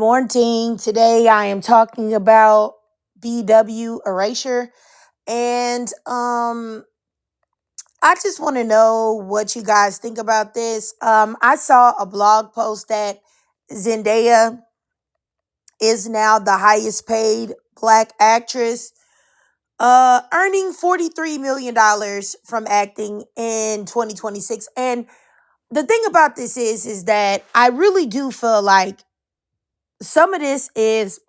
Morning. Today I am talking about BW erasure and I just want to know what you guys think about this. I saw a blog post that Zendaya is now the highest paid black actress, earning $43 million from acting in 2026. And the thing about this is that I really do feel like some of this is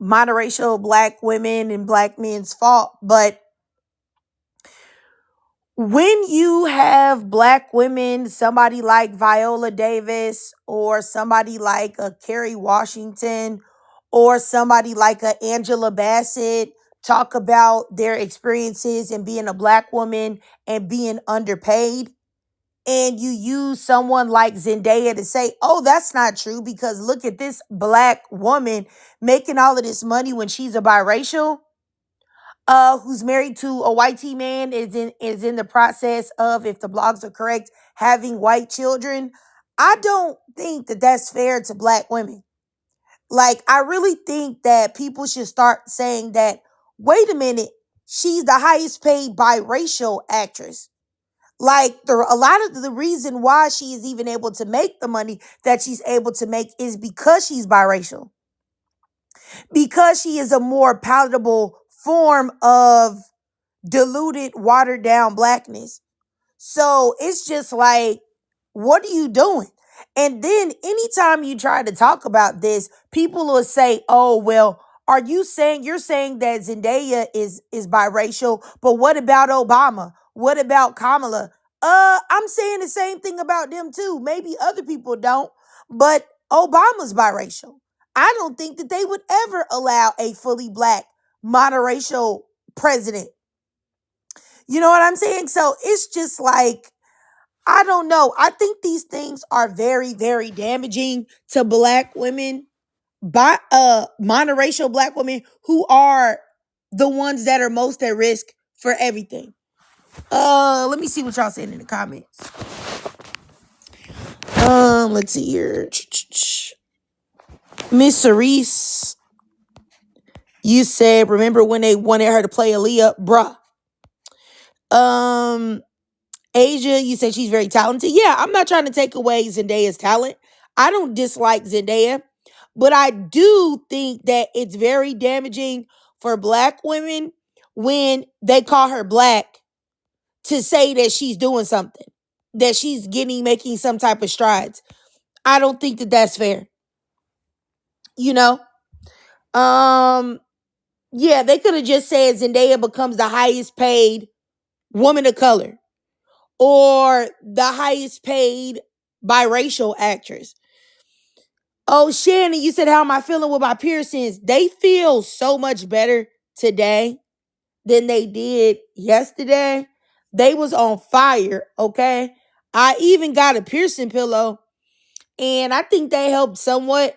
monoracial black women and black men's fault. But when you have black women, somebody like Viola Davis or somebody like a Kerry Washington or somebody like a Angela Bassett talk about their experiences and being a black woman and being underpaid, and you use someone like Zendaya to say, oh, that's not true because look at this black woman making all of this money when she's a biracial, who's married to a white T man, is in the process of, if the blogs are correct, having white children. I don't think that that's fair to black women. Like, I really think that people should start saying that, wait a minute, she's the highest paid biracial actress. Like, a lot of the reason why she is even able to make the money that she's able to make is because she's biracial, because she is a more palatable form of diluted, watered down blackness. So it's just like, what are you doing? And then anytime you try to talk about this, people will say, oh, well, are you saying you're saying that Zendaya is biracial, but what about Obama? What about Kamala? I'm saying the same thing about them too. Maybe other people don't, but Obama's biracial. I don't think that they would ever allow a fully black monoracial president. You know what I'm saying? So it's just like, I don't know. I think these things are very, very damaging to black women, by monoracial black women who are the ones that are most at risk for everything. Let me see what y'all saying in the comments. Let's see here. Miss Cerise, you said, remember when they wanted her to play Aaliyah? Bruh. Um, Asia, you said she's very talented. Yeah, I'm not trying to take away Zendaya's talent. I don't dislike Zendaya, but I do think that it's very damaging for black women when they call her black to say that she's doing something, that she's making some type of strides. I don't think that that's fair. You know? Um, yeah, they could have just said Zendaya becomes the highest paid woman of color or the highest paid biracial actress. Oh, Shannon, you said, how am I feeling with my piercings? They feel so much better today than they did yesterday. They was on fire, okay? I even got a piercing pillow, and I think they helped somewhat,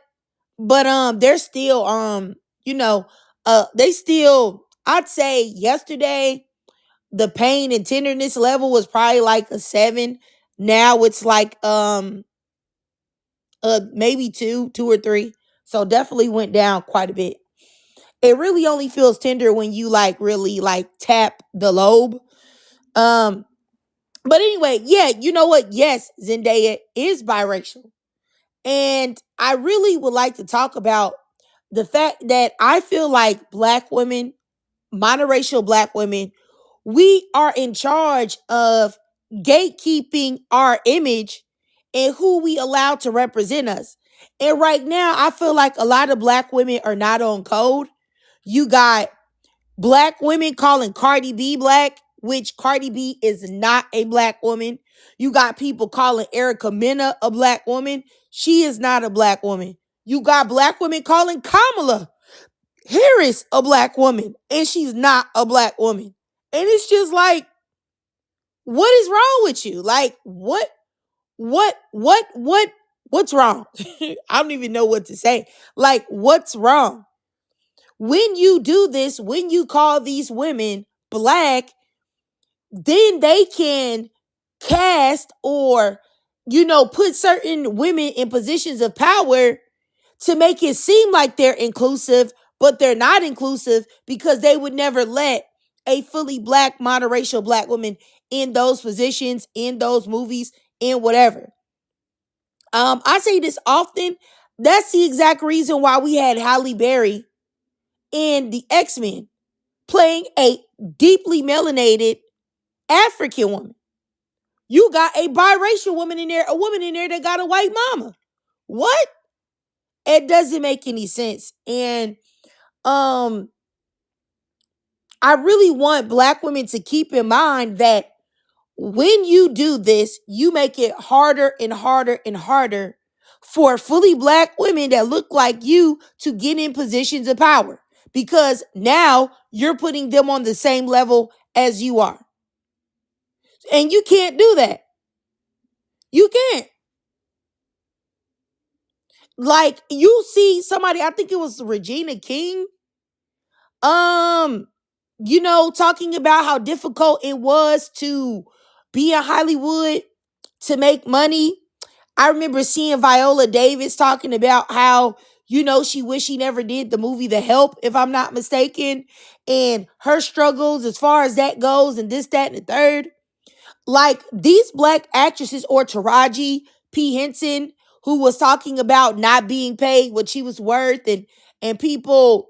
but they're still you know, they still, I'd say yesterday the pain and tenderness level was probably like a 7. Now it's like maybe two or three. So definitely went down quite a bit. It really only feels tender when you like really like tap the lobe. Um, but anyway, yeah, you know what? Yes, Zendaya is biracial. And I really would like to talk about the fact that I feel like black women, monoracial black women, we are in charge of gatekeeping our image and who we allow to represent us. And right now, I feel like a lot of black women are not on code. You got black women calling Cardi B black, which Cardi B is not a black woman. You got people calling Erica Mena a black woman. She is not a black woman. You got black women calling Kamala Harris a black woman, and she's not a black woman. And it's just like, what is wrong with you? Like, what's wrong? I don't even know what to say. Like, what's wrong? When you do this, when you call these women black, then they can cast or, put certain women in positions of power to make it seem like they're inclusive, but they're not inclusive because they would never let a fully black, monoracial black woman in those positions, in those movies, in whatever. I say this often. That's the exact reason why we had Halle Berry in the X-Men playing a deeply melanated African woman. You got a biracial woman in there, a woman in there that got a white mama. What? It doesn't make any sense. And um I really want black women to keep in mind that when you do this, you make it harder and harder and harder for fully black women that look like you to get in positions of power because now you're putting them on the same level as you are. And you can't do that. You can't. Like you see somebody, I think it was Regina King, um, talking about how difficult it was to be in Hollywood to make money. I remember seeing Viola Davis talking about how, she wished she never did the movie The Help, if I'm not mistaken, and her struggles as far as that goes, and this, that, and the third. Like these black actresses, or Taraji P. Henson, who was talking about not being paid what she was worth, and people,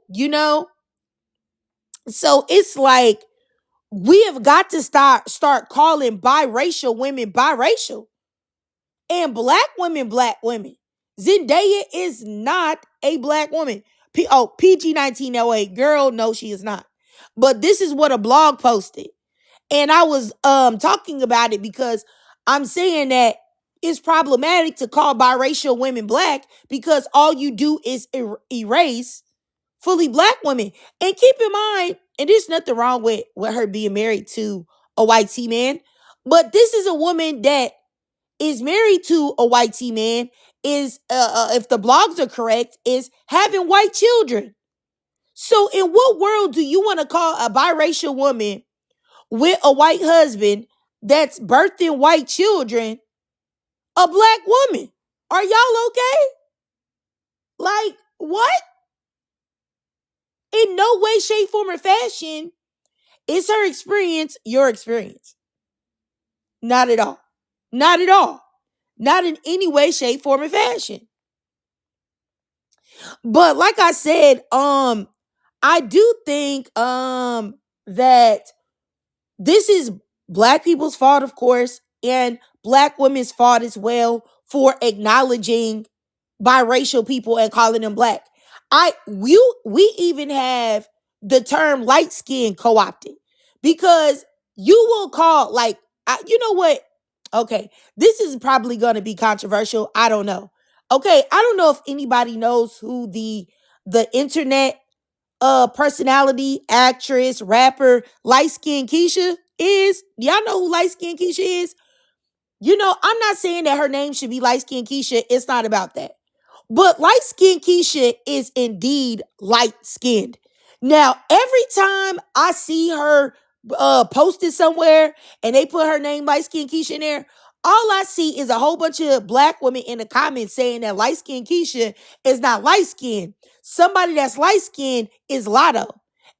So it's like we have got to start calling biracial women biracial and black women black women. Zendaya is not a black woman. PG 1908 girl, no, she is not. But this is what a blog posted. And I was talking about it because I'm saying that it's problematic to call biracial women black because all you do is erase fully black women. And keep in mind, and there's nothing wrong with her being married to a white T man, but this is a woman that is married to a white T man, is if the blogs are correct, is having white children. So in what world do you want to call a biracial woman with a white husband that's birthing white children a black woman? Are y'all okay? Like, what? In no way, shape, form, or fashion is her experience your experience. Not at all. Not at all. Not in any way, shape, form, or fashion. But like I said, I do think that this is black people's fault, of course, and black women's fault as well for acknowledging biracial people and calling them black. We even have the term light skin co-opted because you will call you know what? Okay, this is probably going to be controversial. I don't know. Okay, I don't know if anybody knows who the internet personality, actress, rapper, light skin Keisha is. Y'all know who light skin Keisha is? I'm not saying that her name should be light skin Keisha. It's not about that. But light skinned Keisha is indeed light skinned. Now, every time I see her posted somewhere and they put her name light skinned Keisha in there, all I see is a whole bunch of black women in the comments saying that light skinned Keisha is not light skinned. Somebody that's light skinned is Lotto.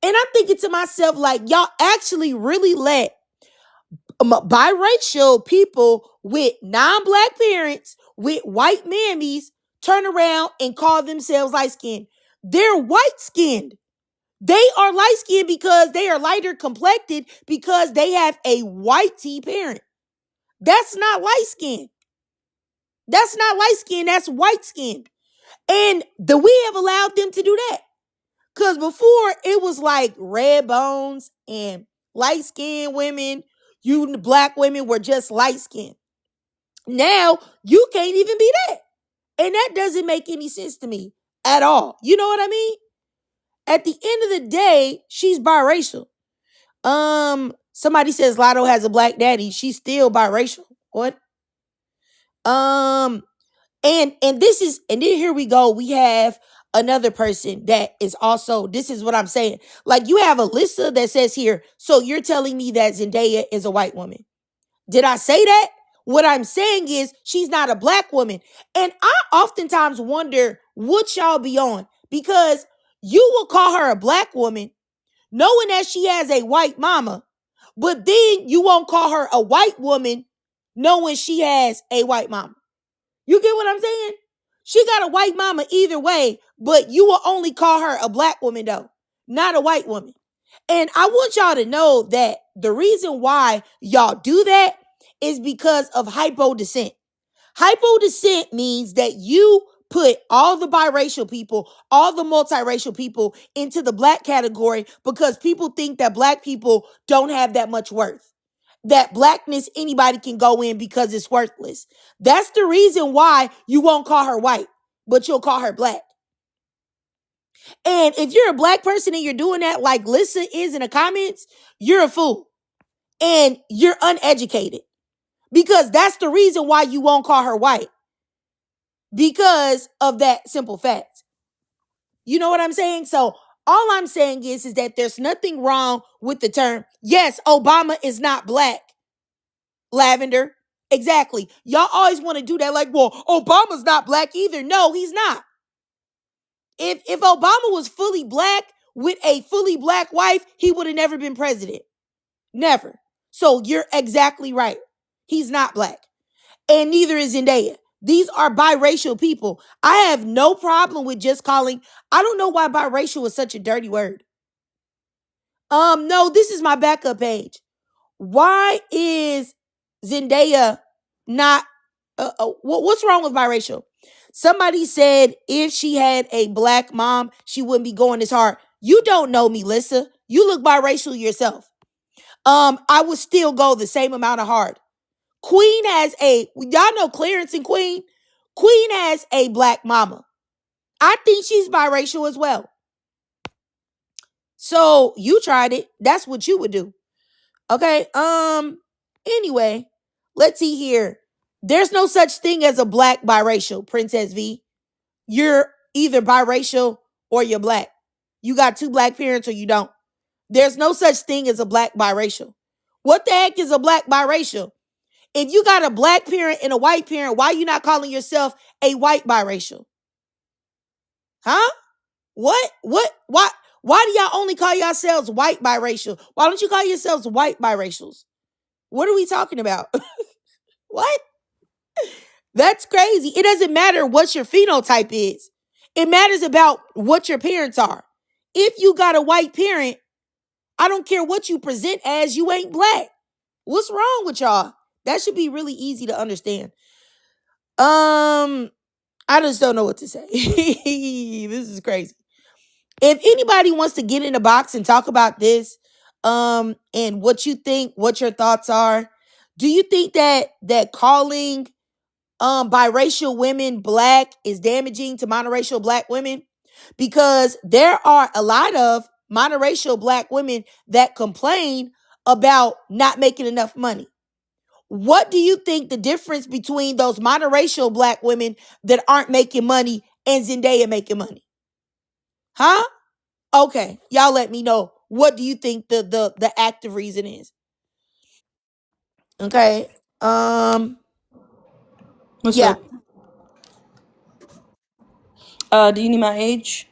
And I'm thinking to myself, like, y'all actually really let biracial people with non-black parents, with white mammies, turn around and call themselves light-skinned. They're white-skinned. They are light-skinned because they are lighter complected because they have a white T parent. That's not light-skinned. That's not light-skinned. That's white-skinned. And we have allowed them to do that. Because before, it was like red bones and light-skinned women. You black women were just light-skinned. Now, you can't even be that. And that doesn't make any sense to me at all. You know what I mean? At the end of the day, she's biracial. Somebody says Lotto has a black daddy. She's still biracial. What? And this is, and then here we go. We have another person that is also, this is what I'm saying. Like you have Alyssa that says here, so you're telling me that Zendaya is a white woman. Did I say that? What I'm saying is she's not a black woman. And I oftentimes wonder what y'all be on? Because you will call her a black woman knowing that she has a white mama, but then you won't call her a white woman knowing she has a white mama. You get what I'm saying? She got a white mama either way, but you will only call her a black woman though, not a white woman. And I want y'all to know that the reason why y'all do that is because of hypo descent. Hypo descent means that you put all the biracial people, all the multiracial people into the black category because people think that black people don't have that much worth. That blackness anybody can go in because it's worthless. That's the reason why you won't call her white, but you'll call her black. And if you're a black person and you're doing that like Lissa is in the comments, you're a fool. And you're uneducated. Because that's the reason why you won't call her white. Because of that simple fact. You know what I'm saying? So all I'm saying is that there's nothing wrong with the term. Yes, Obama is not black. Lavender. Exactly. Y'all always want to do that like, well, Obama's not black either. No, he's not. If Obama was fully black with a fully black wife, he would have never been president. Never. So you're exactly right. He's not black. And neither is Zendaya. These are biracial people. I have no problem with just calling. I don't know why biracial is such a dirty word. No, this is my backup page. Why is Zendaya not? What's wrong with biracial? Somebody said if she had a black mom, she wouldn't be going this hard. You don't know me, Lissa. You look biracial yourself. I would still go the same amount of hard. Queen has y'all know Clarence and Queen? Queen has a black mama. I think she's biracial as well. So you tried it. That's what you would do. Okay. Anyway, let's see here. There's no such thing as a black biracial, Princess V. You're either biracial or you're black. You got two black parents or you don't. There's no such thing as a black biracial. What the heck is a black biracial? If you got a black parent and a white parent, why are you not calling yourself a white biracial? Huh? What? Why do y'all only call yourselves white biracial? Why don't you call yourselves white biracials? What are we talking about? What? That's crazy. It doesn't matter what your phenotype is. It matters about what your parents are. If you got a white parent, I don't care what you present as, you ain't black. What's wrong with y'all? That should be really easy to understand. I just don't know what to say. This is crazy. If anybody wants to get in the box and talk about this, and what you think, what your thoughts are, do you think that calling biracial women black is damaging to monoracial black women? Because there are a lot of monoracial black women that complain about not making enough money. What do you think the difference between those monoracial black women that aren't making money and Zendaya making money? Huh? Okay, y'all let me know. What do you think the active reason is? Okay. What's Yeah. up? Do you need my age?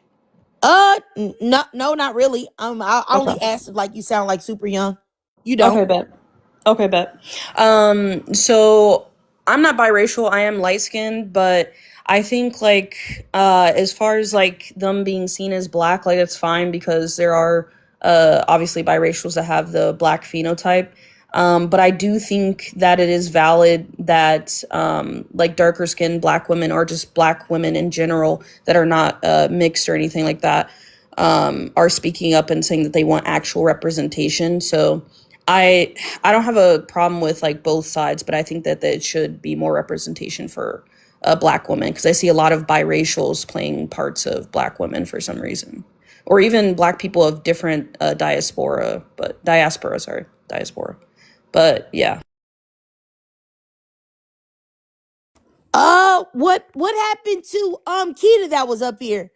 No, not really. I Okay. only asked if like you sound like super young. You don't. Okay, bet. Okay, bet. So I'm not biracial. I am light skinned, but I think like as far as like them being seen as black, like it's fine because there are obviously biracials that have the black phenotype. But I do think that it is valid that like darker skinned black women or just black women in general that are not mixed or anything like that are speaking up and saying that they want actual representation. So I don't have a problem with like both sides, but I think that it should be more representation for black women because I see a lot of biracials playing parts of black women for some reason, or even black people of different diaspora. But yeah. What happened to Kita that was up here?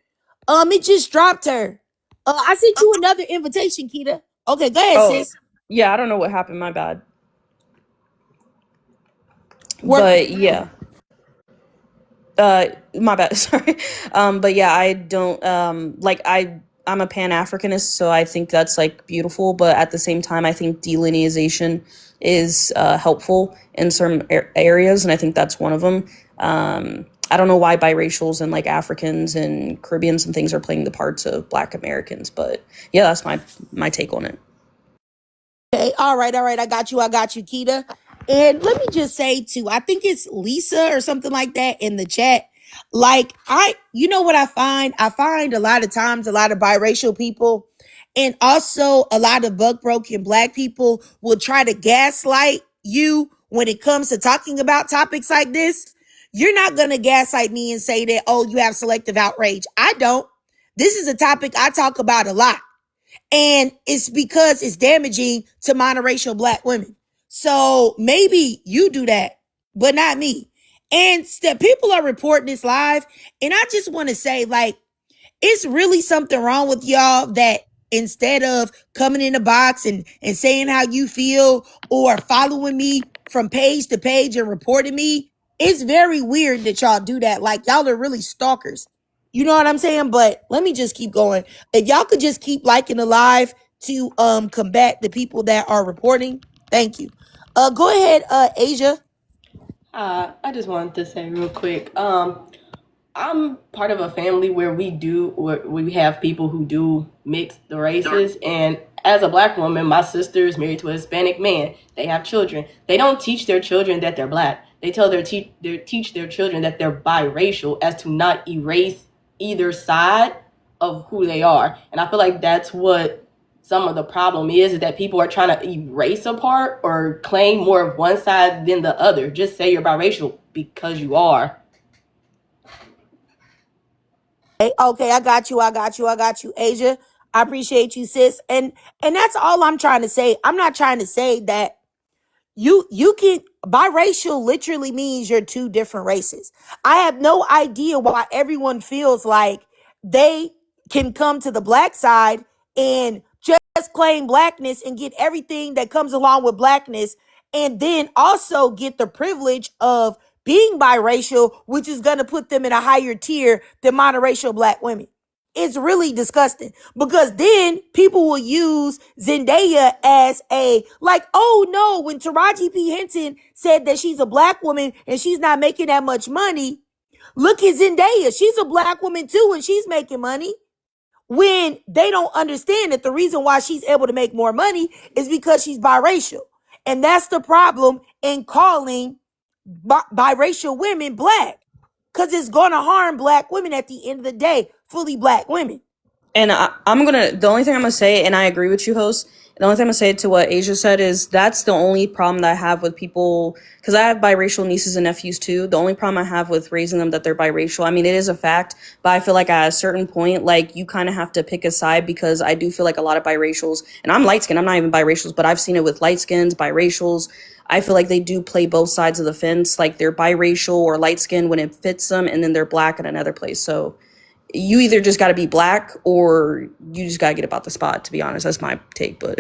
It just dropped her. I sent you another invitation, Kita. Okay, go ahead, Oh, sis. yeah. I don't know what happened. My bad. Work. But yeah. My bad. Sorry. But yeah, I don't like I'm a Pan-Africanist, so I think that's like beautiful. But at the same time, I think delineation is helpful in certain areas, and I think that's one of them. I don't know why biracials and like Africans and Caribbeans and things are playing the parts of Black Americans, but yeah, that's my take on it. Okay, all right, all right. I got you, Keita. And let me just say too, I think it's Lisa or something like that in the chat. Like, you know what I find? I find a lot of times a lot of biracial people and also a lot of buck broken Black people will try to gaslight you when it comes to talking about topics like this. You're not going to gaslight me and say that, oh, you have selective outrage. I don't. This is a topic I talk about a lot. And it's because it's damaging to monoracial Black women. So maybe you do that, but not me. And people are reporting this live. And I just want to say, like, it's really something wrong with y'all that instead of coming in the box and saying how you feel or following me from page to page and reporting me, it's very weird that y'all do that. Like, y'all are really stalkers. You know what I'm saying? But let me just keep going. If y'all could just keep liking the live to combat the people that are reporting, thank you. Go ahead, Asia. I just wanted to say real quick. I'm part of a family where we have people who do mix the races, and as a Black woman, my sister is married to a Hispanic man. They have children. They don't teach their children that they're Black. They teach their children that they're biracial, as to not erase either side of who they are. And I feel like that's what some of the problem is that people are trying to erase a part or claim more of one side than the other. Just say you're biracial because you are. Okay, I got you. I got you. I got you, Asia. I appreciate you, sis. And that's all I'm trying to say. I'm not trying to say that you can biracial literally means you're two different races. I have no idea why everyone feels like they can come to the Black side and just claim Blackness and get everything that comes along with Blackness, and then also get the privilege of being biracial, which is going to put them in a higher tier than monoracial Black women. It's really disgusting because then people will use Zendaya as a, like, oh no, when Taraji P. Henson said that she's a Black woman and she's not making that much money, look at Zendaya. She's a Black woman too and she's making money. When they don't understand that the reason why she's able to make more money is because she's biracial. And that's the problem in calling biracial women Black, because it's going to harm Black women at the end of the day, fully Black women. And the only thing I'm gonna say, and I agree with you, host. The only thing I'm gonna say to what Asia said is that's the only problem that I have with people, because I have biracial nieces and nephews too. The only problem I have with raising them that they're biracial, I mean, it is a fact, but I feel like at a certain point, like you kind of have to pick a side, because I do feel like a lot of biracials, and I'm light skinned, I'm not even biracials, but I've seen it with light skins, biracials. I feel like they do play both sides of the fence. Like they're biracial or light skinned when it fits them, and then they're Black in another place. So you either just got to be Black or you just got to get about the spot, to be honest. That's my take, but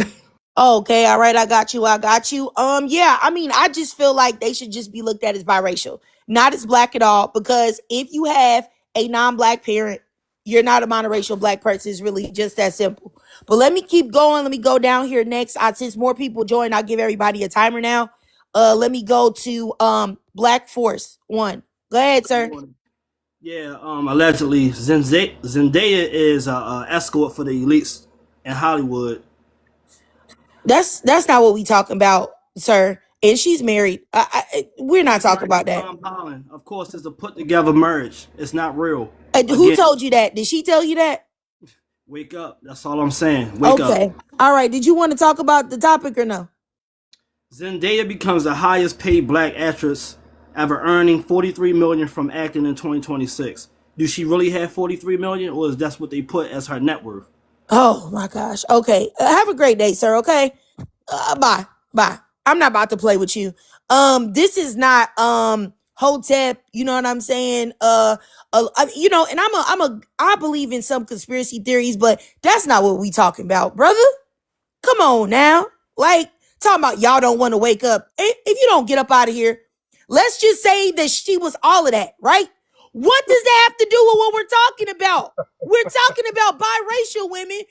Okay, all right, I got you. I got you. Yeah, I mean, I just feel like they should just be looked at as biracial, not as Black at all, because if you have a non-Black parent, you're not a monoracial Black person. It's really just that simple. But let me keep going. Let me go down here next. Since more people join, I'll give everybody a timer now. Let me go to Black Force 1. Go ahead, Good sir. morning. Yeah, allegedly Zendaya is a escort for the elites in Hollywood. That's not what we talking about, sir. And she's married. We're not She's talking married to about that. Tom Holland. Of course, it's a put together marriage. It's not real. Who Again, told you that? Did she tell you that? wake up. That's all I'm saying. Wake up. Okay. All right. Did you want to talk about the topic or no? Zendaya becomes the highest paid black actress ever, earning 43 million from acting in 2026. Do she really have 43 million, or is that what they put as her net worth? Oh my gosh. Okay. Have a great day, sir. Okay. Bye. Bye. I'm not about to play with you. This is not Hotep. You know what I'm saying? And I believe in some conspiracy theories, but that's not what we talking about, brother. Come on now. Like, talking about y'all don't want to wake up. If you don't get up out of here, let's just say that she was all of that, right? What does that have to do with what we're talking about? We're talking about biracial women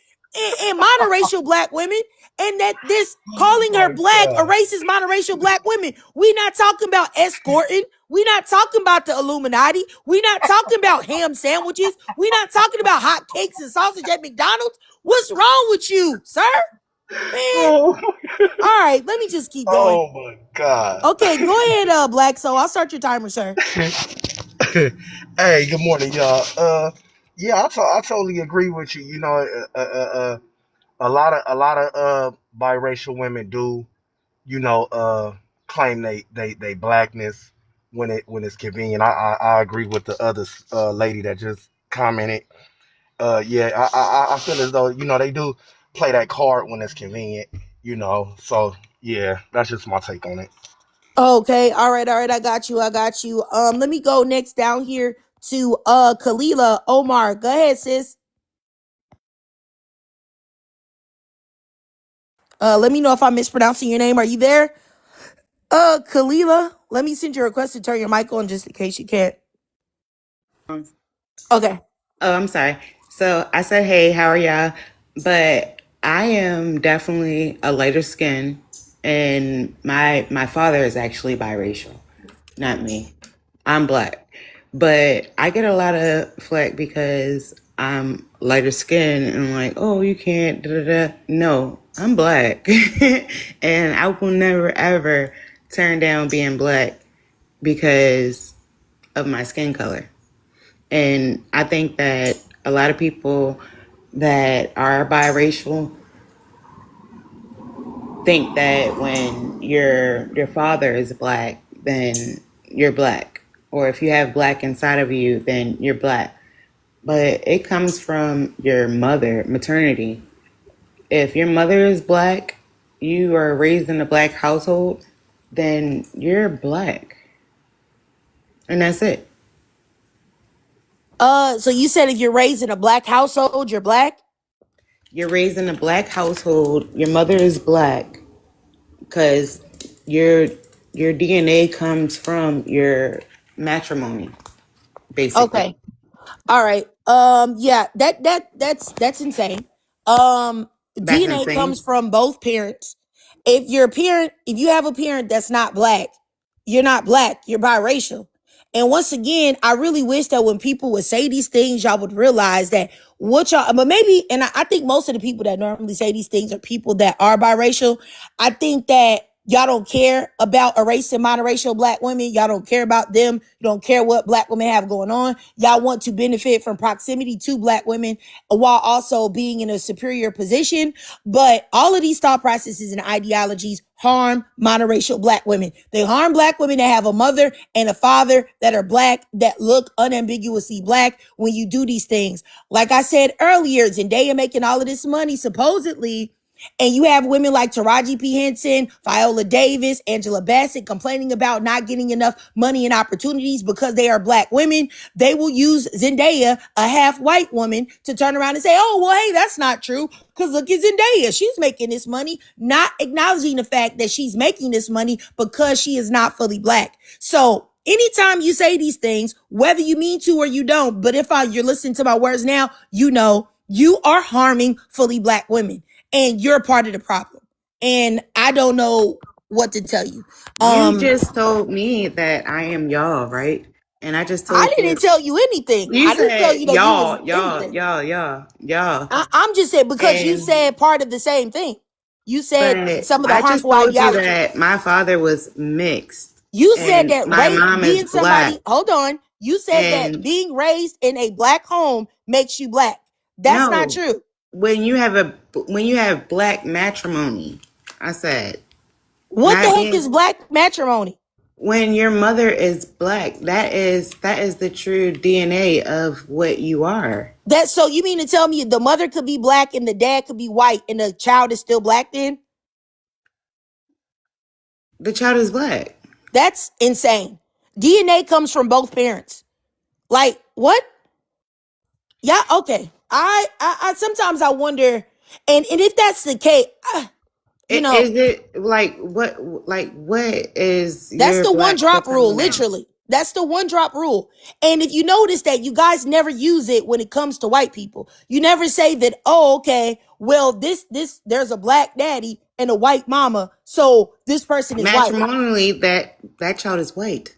and monoracial black women, and that this Oh calling her my black God. erases monoracial black women. We're not talking about escorting. We're not talking about the Illuminati. We're not talking about ham sandwiches. We're not talking about hot cakes and sausage at McDonald's. What's wrong with you, sir? Man. Oh, All right, let me just keep going. oh my God. Okay, go ahead, Black Soul. I'll start your timer, sir. Hey, good morning, y'all. Yeah, I totally agree with you. You know, a lot of biracial women do, you know, claim they blackness when it's convenient. I agree with the other lady that just commented. Yeah, I feel as though, you know, they do play that card when it's convenient. You know, so yeah, that's just my take on it. Okay, all right, I got you, let me go next down here to Kalila Omar. Go ahead, sis. Let me know if I'm mispronouncing your name. Are you there? Kalila, let me send you a request to turn your mic on just in case you can't. Okay. Oh, I'm sorry. So I said, hey, how are y'all? But I am definitely a lighter skin, and my father is actually biracial, not me. I'm black. But I get a lot of flack because I'm lighter skin and I'm like, oh, you can't, da da da. No, I'm black. And I will never ever turn down being black because of my skin color. And I think that a lot of people that are biracial think that when your father is black, then you're black. Or if you have black inside of you, then you're black. But it comes from your mother, maternity. If your mother is black, you are raised in a black household, then you're black. And that's it. So you said if you're raised in a black household, you're black? You're raised in a black household, your mother is black, because your your DNA comes from your matrimony, basically. Okay. All right. Yeah, that's insane. That's DNA comes insane. from both parents. If you have a parent that's not black, you're not black, you're biracial. And once again, I really wish that when people would say these things, y'all would realize that what y'all, but maybe, and I think most of the people that normally say these things are people that are biracial. I think that y'all don't care about erasing monoracial black women. Y'all don't care about them. You don't care what black women have going on. Y'all want to benefit from proximity to black women while also being in a superior position. But all of these thought processes and ideologies harm monoracial black women. They harm black women that have a mother and a father that are black, that look unambiguously black when you do these things. Like I said earlier, Zendaya making all of this money supposedly, and you have women like Taraji P. Henson, Viola Davis, Angela Bassett complaining about not getting enough money and opportunities because they are black women. They will use Zendaya, a half white woman, to turn around and say, oh, well, hey, that's not true. Because look at Zendaya. She's making this money, not acknowledging the fact that she's making this money because she is not fully black. So anytime you say these things, whether you mean to or you don't, but if you're listening to my words now, you know you are harming fully black women. And you're part of the problem. And I don't know what to tell you. You just told me that I am y'all, right? And I just I told didn't you. tell you anything. You I didn't tell you said that you was y'all, y'all, anything. y'all, y'all, y'all. I'm just saying because you And said part of the same thing. You said but some of the I just harmful told you ideology. that my father was mixed You said and that my mom is being somebody, black. hold on. You said that And being raised in a black home makes you black. That's not no, true. when you have black matrimony, I said, What the not heck being is black matrimony? when your mother is black, that is the true DNA of what you are. That so you mean to tell me the mother could be black and the dad could be white and the child is still black then? The child is black. That's insane. DNA comes from both parents. Like what? Yeah, okay. I sometimes I wonder, and if that's the case, you know, Is it like what is that's your the one black drop rule, supremacy now? literally. That's the one drop rule. And if you notice that you guys never use it when it comes to white people, you never say that, oh, okay, well, there's a black daddy and a white mama, so this person is white. Matrimonially, that child is white.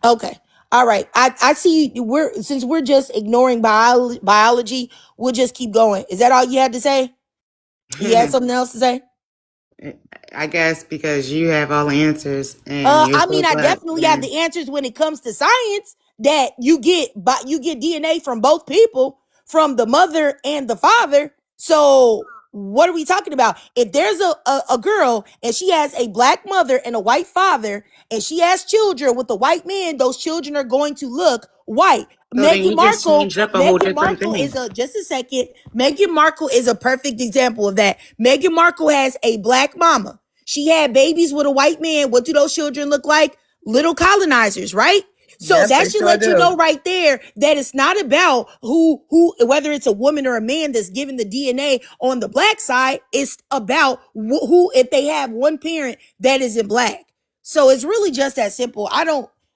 Okay. All right. I see since we're just ignoring biology, we'll just keep going. Is that all you had to say? You had something else to say? I guess because you have all the answers and you're I so mean, I black. definitely have the answers when it comes to science that you get DNA from both people, from the mother and the father. So what are we talking about? If there's a girl and she has a black mother and a white father, and she has children with a white man, those children are going to look white. So then Meghan you just Markle, changed up a whole Meghan different Markle thing. is just a second. Meghan Markle is a perfect example of that. Meghan Markle has a black mama. She had babies with a white man. What do those children look like? Little colonizers, right? So Yes, that they should sure let you know do. right there that it's not about whether it's a woman or a man that's giving the DNA on the black side. It's about who, if they have one parent that is in black. So it's really just that simple.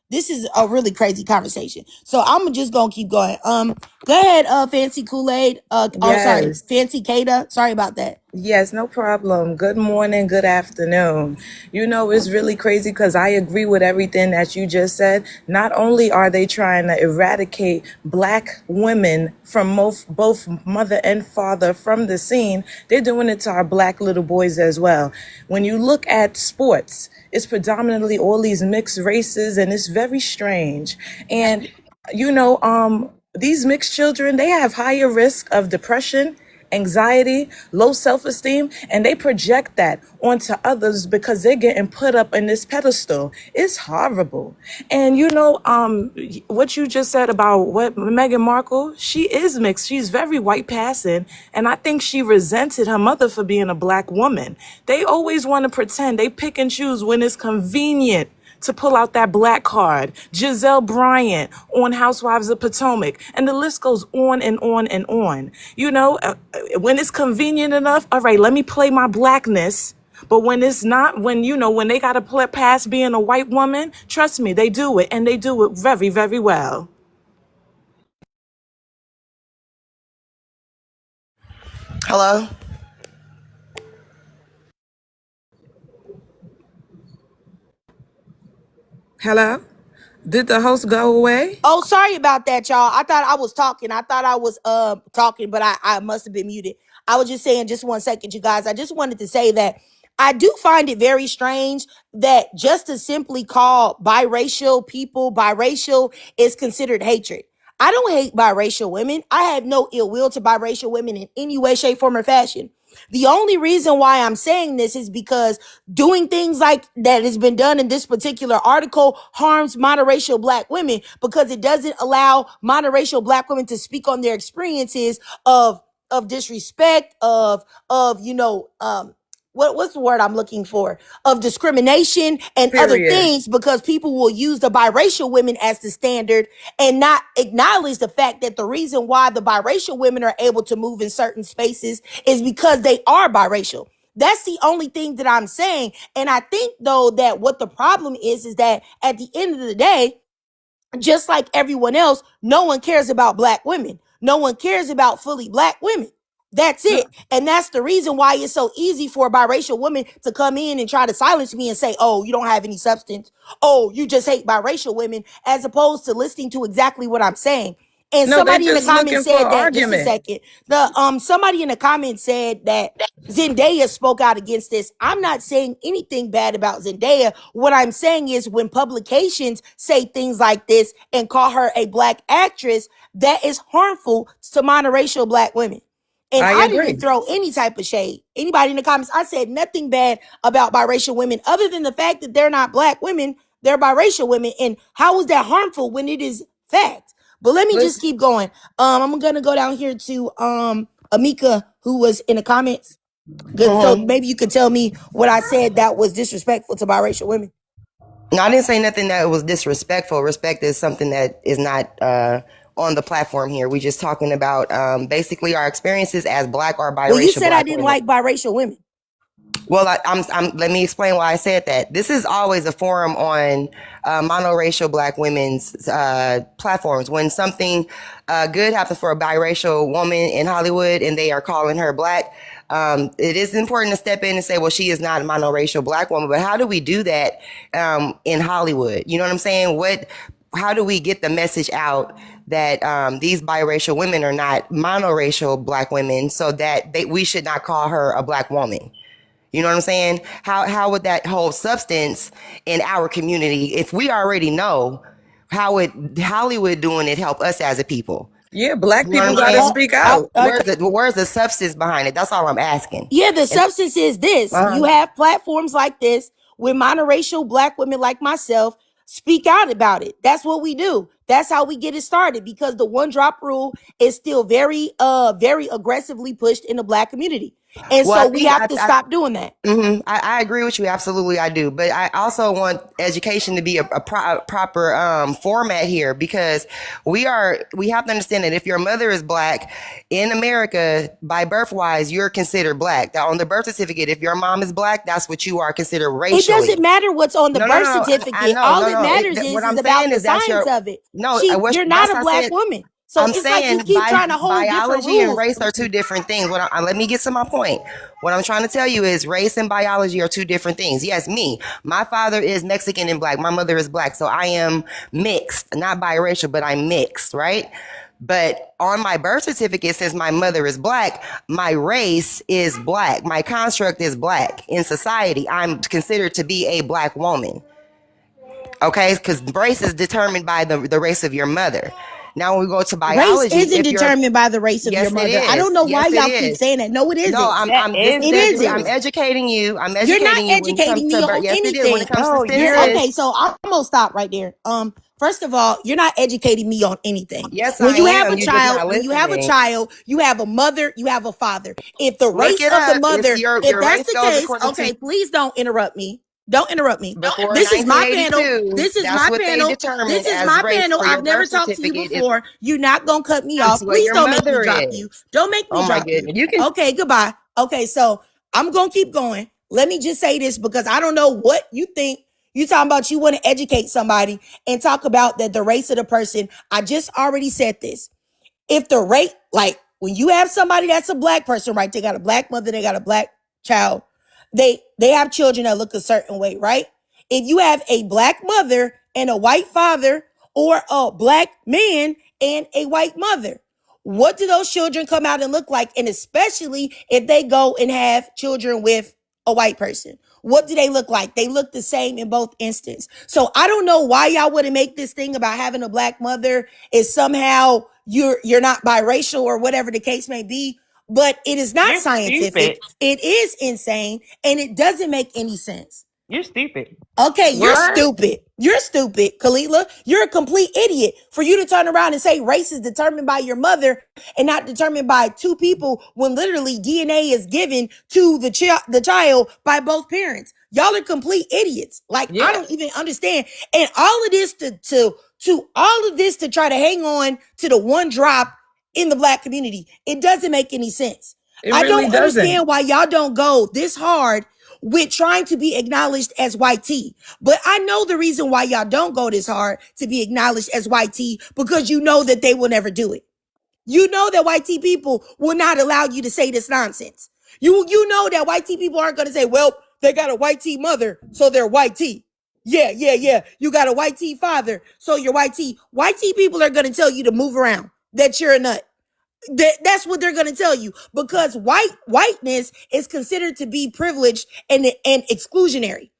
This is a really crazy conversation. So I'm just gonna keep going. Go ahead, Fancy Kool-Aid. Sorry, Yes. Fancy Kada. Sorry about that. Yes, no problem. Good morning, good afternoon. You know, it's really crazy because I agree with everything that you just said. Not only are they trying to eradicate black women from both mother and father from the scene, they're doing it to our black little boys as well. When you look at sports, it's predominantly all these mixed races, and it's very strange. And, you know, these mixed children, they have higher risk of depression, anxiety, low self-esteem, and they project that onto others because they're getting put up in this pedestal. It's horrible. And you know, what you just said about what Meghan Markle, she is mixed. She's very white passing, and I think she resented her mother for being a black woman. They always want to pretend. They pick and choose when it's convenient to pull out that black card. Giselle Bryant on Housewives of Potomac. And the list goes on and on and on. You know, when it's convenient enough, all right, let me play my blackness. But when it's not, when they got to play past being a white woman, trust me, they do it. And they do it very, very well. Hello? Hello? Did the host go away? Oh, sorry about that, y'all. I thought I was talking. I thought I was talking, but I must have been muted. I was just saying, just 1 second, you guys. I just wanted to say that I do find it very strange that just to simply call biracial people biracial is considered hatred. I don't hate biracial women. I have no ill will to biracial women in any way, shape, form, or fashion. The only reason why I'm saying this is because doing things like that has been done in this particular article harms monoracial black women because it doesn't allow monoracial black women to speak on their experiences of disrespect, of what's the word I'm looking for? Of discrimination and other Period. things, because people will use the biracial women as the standard and not acknowledge the fact that the reason why the biracial women are able to move in certain spaces is because they are biracial. That's the only thing that I'm saying. And I think though that what the problem is that at the end of the day, just like everyone else, no one cares about black women. No one cares about fully black women. That's it. And that's the reason why it's so easy for a biracial woman to come in and try to silence me and say, oh, you don't have any substance. Oh, you just hate biracial women, as opposed to listening to exactly what I'm saying. And No, they somebody in the just comments looking for said an that, just a argument. second. Somebody in the comments said that Zendaya spoke out against this. I'm not saying anything bad about Zendaya. What I'm saying is when publications say things like this and call her a black actress, that is harmful to monoracial black women. And I I didn't agree. throw any type of shade. Anybody in the comments, I said nothing bad about biracial women other than the fact that they're not black women, they're biracial women. And how is that harmful when it is fact? But let me just Listen, keep going. I'm gonna go down here to Amika, who was in the comments. Good. So Hmm. maybe you could tell me what I said that was disrespectful to biracial women. No, I didn't say nothing that was disrespectful. Respect is something that is not on the platform here. We just talking about basically our experiences as black or Well, you biracial said I black didn't women. like biracial women. Well, let me explain why I said that. This is always a forum on monoracial black women's platforms. When something good happens for a biracial woman in Hollywood and they are calling her black, it is important to step in and say, well, she is not a monoracial black woman. But how do we do that in Hollywood? You know what I'm saying? How do we get the message out that these biracial women are not monoracial black women, so that we should not call her a black woman? You know what I'm saying? How would that hold substance in our community if we already know? How would Hollywood doing it help us as a people? Yeah, black You know people what I'm gotta saying? speak out. Where's the substance behind it? That's all I'm asking. Yeah, the substance is this. You have platforms like this with monoracial black women like myself speak out about it. That's what we do. That's how we get it started, because the one drop rule is still very aggressively pushed in the black community. And Well, so we have to stop doing that. I agree with you. Absolutely, I do. But I also want education to be a proper format here, because we have to understand that if your mother is black in America, by birth wise, you're considered black. Now, on the birth certificate, if your mom is black, that's what you are considered racially. It doesn't matter what's on the birth certificate. All it matters is about the science of it. No, you're not a black woman. So I'm it's saying like you keep trying to hold biology and rules. race are two different things. Let me get to my point. What I'm trying to tell you is race and biology are two different things. Yes, my father is Mexican and black. My mother is black. So I am mixed, not biracial, but I'm mixed, right? But on my birth certificate, since my mother is black, my race is black. My construct is black. In society, I'm considered to be a black woman. Okay? Because race is determined by the race of your mother. Now, when we go to biology, race isn't determined by the race of your mother. I don't know why y'all keep saying that. No, it isn't. No, I'm educating you. I'm educating You're not you educating me on yes, anything. it is. When it comes to census. Okay, so I'm gonna stop right there. First of all, you're not educating me on anything. Yes, when I you am. have a child, when you have a child, you have a mother, you have a father. If the race of the mother, if that's the case, okay, please don't interrupt me. Don't interrupt me. This is my panel. This is my panel. This is my panel. I've never talked to you before. You're not gonna cut me off. Please don't make me drop you. Don't make me drop you. Okay, goodbye. Okay, so I'm gonna keep going. Let me just say this, because I don't know what you think. You talking about you want to educate somebody and talk about that the race of the person. I just already said this. If the rate, like when you have somebody that's a black person, right? They got a black mother, they got a black child. They have children that look a certain way, right? If you have a black mother and a white father, or a black man and a white mother, what do those children come out and look like? And especially if they go and have children with a white person, what do they look like? They look the same in both instances. So I don't know why y'all wouldn't make this thing about having a black mother is somehow you're not biracial or whatever the case may be. But it is not scientific. It is insane, and it doesn't make any sense. You're stupid. Okay, you're stupid. You're stupid, Kalila. You're a complete idiot for you to turn around and say race is determined by your mother and not determined by two people, when literally DNA is given to the child by both parents. Y'all are complete idiots. Like, I don't even understand. And all of this to try to hang on to the one drop in the black community, it doesn't make any sense. I don't understand why y'all don't go this hard with trying to be acknowledged as white tea. But I know the reason why y'all don't go this hard to be acknowledged as white tea, because you know that they will never do it. You know that white tea people will not allow you to say this nonsense. You know that white tea people aren't going to say, well, they got a white tea mother, so they're white tea. Yeah. You got a white tea father, so you're white tea. White tea people are going to tell you to move around, that you're a nut. That's what they're going to tell you, because whiteness is considered to be privileged and exclusionary.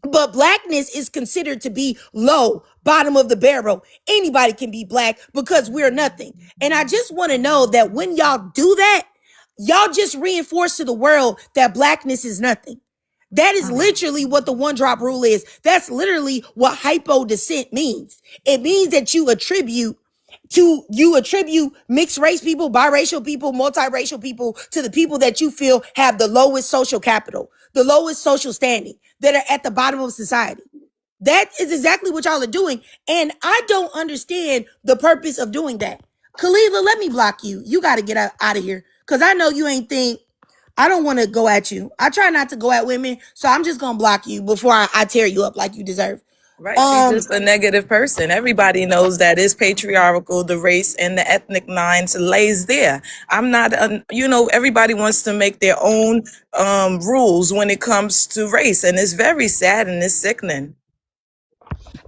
But blackness is considered to be low, bottom of the barrel. Anybody can be black because we're nothing. And I just want to know that when y'all do that, y'all just reinforce to the world that blackness is nothing. That is literally what the one drop rule is. That's literally what hypo descent means. It means that you attribute mixed race people, biracial people, multiracial people to the people that you feel have the lowest social capital, the lowest social standing, that are at the bottom of society. That is exactly what y'all are doing. And I don't understand the purpose of doing that. Kalila, let me block you. You got to get out of here, because I know you ain't think I don't want to go at you. I try not to go at women, so I'm just gonna block you before I tear you up like you deserve. Right, she's just a negative person. Everybody knows that it's patriarchal. The race and the ethnic lines lays there. I'm not, everybody wants to make their own rules when it comes to race, and it's very sad and it's sickening.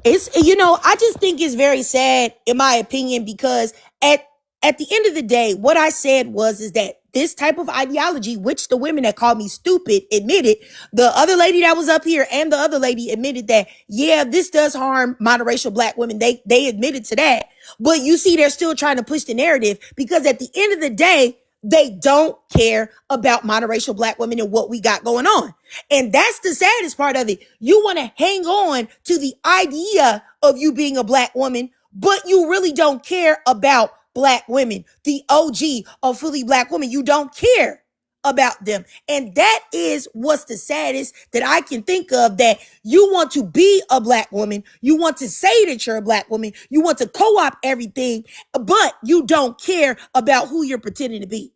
It's, I just think it's very sad in my opinion, because at the end of the day, what I said is that this type of ideology, which the women that called me stupid admitted, the other lady that was up here and the other lady admitted that, yeah, this does harm monoracial black women. They admitted to that. But you see, they're still trying to push the narrative, because at the end of the day, they don't care about monoracial black women and what we got going on. And that's the saddest part of it. You want to hang on to the idea of you being a black woman, but you really don't care about black women, the OG of fully black women. You don't care about them. And that is what's the saddest that I can think of, that you want to be a black woman. You want to say that you're a black woman. You want to co-opt everything, but you don't care about who you're pretending to be.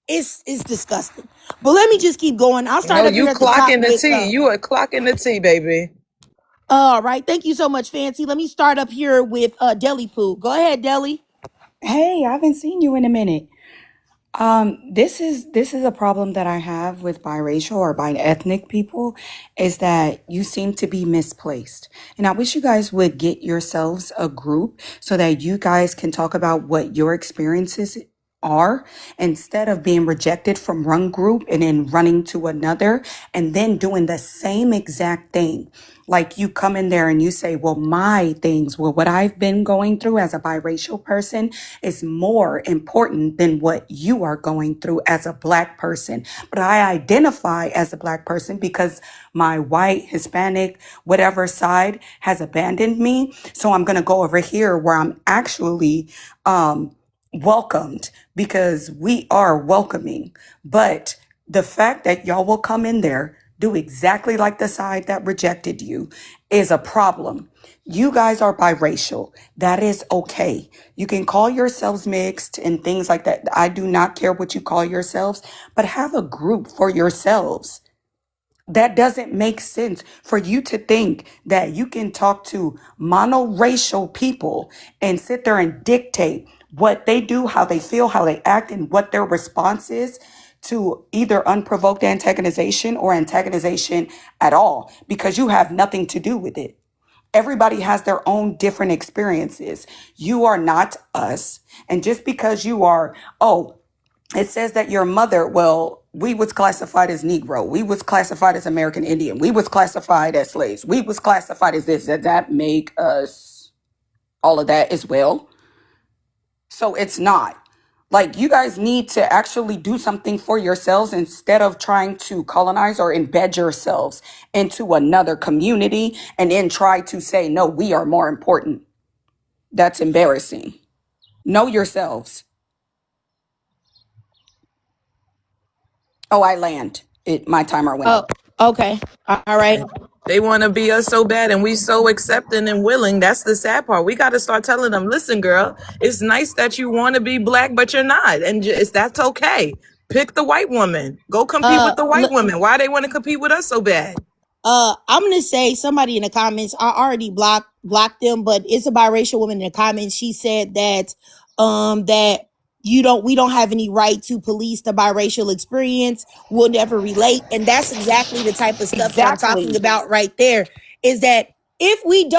It's disgusting. But let me just keep going. I'll start up You here at the top clocking the with, T. You are clocking the T, baby. all right. Thank you so much, Fancy. Let me start up here with Deli Poo. Go ahead, Deli. Hey, I haven't seen you in a minute. This is a problem that I have with biracial or bi-ethnic people, is that you seem to be misplaced. And I wish you guys would get yourselves a group so that you guys can talk about what your experiences are, instead of being rejected from one group and then running to another and then doing the same exact thing. Like, you come in there and you say, well, what I've been going through as a biracial person is more important than what you are going through as a black person. But I identify as a black person because my white, Hispanic, whatever side has abandoned me. So I'm going to go over here where I'm actually, welcomed, because we are welcoming. But the fact that y'all will come in there, do exactly like the side that rejected you, is a problem. You guys are biracial. That is okay. You can call yourselves mixed and things like that. I do not care what you call yourselves, but have a group for yourselves. That doesn't make sense for you to think that you can talk to monoracial people and sit there and dictate what they do, how they feel, how they act, and what their response is to either unprovoked antagonization or antagonization at all, because you have nothing to do with it. Everybody has their own different experiences. You are not us. And just because you are, it says that your mother, well, we was classified as Negro. We was classified as American Indian. We was classified as slaves. We was classified as this. Does that make us all of that as well? So it's not. Like, you guys need to actually do something for yourselves instead of trying to colonize or embed yourselves into another community and then try to say, no, we are more important. That's embarrassing. Know yourselves. Oh, I land. My timer went up. Okay. All right. They want to be us so bad, and we so accepting and willing. That's the sad part. We got to start telling them, listen, girl, it's nice that you want to be black, but you're not. And that's okay. Pick the white woman. Go compete with the white women. Why they want to compete with us so bad? I'm gonna say somebody in the comments, I already blocked them, but it's a biracial woman in the comments. She said that that we don't have any right to police the biracial experience. We'll never relate. And that's exactly the type of stuff that I'm talking about right there. Is that if we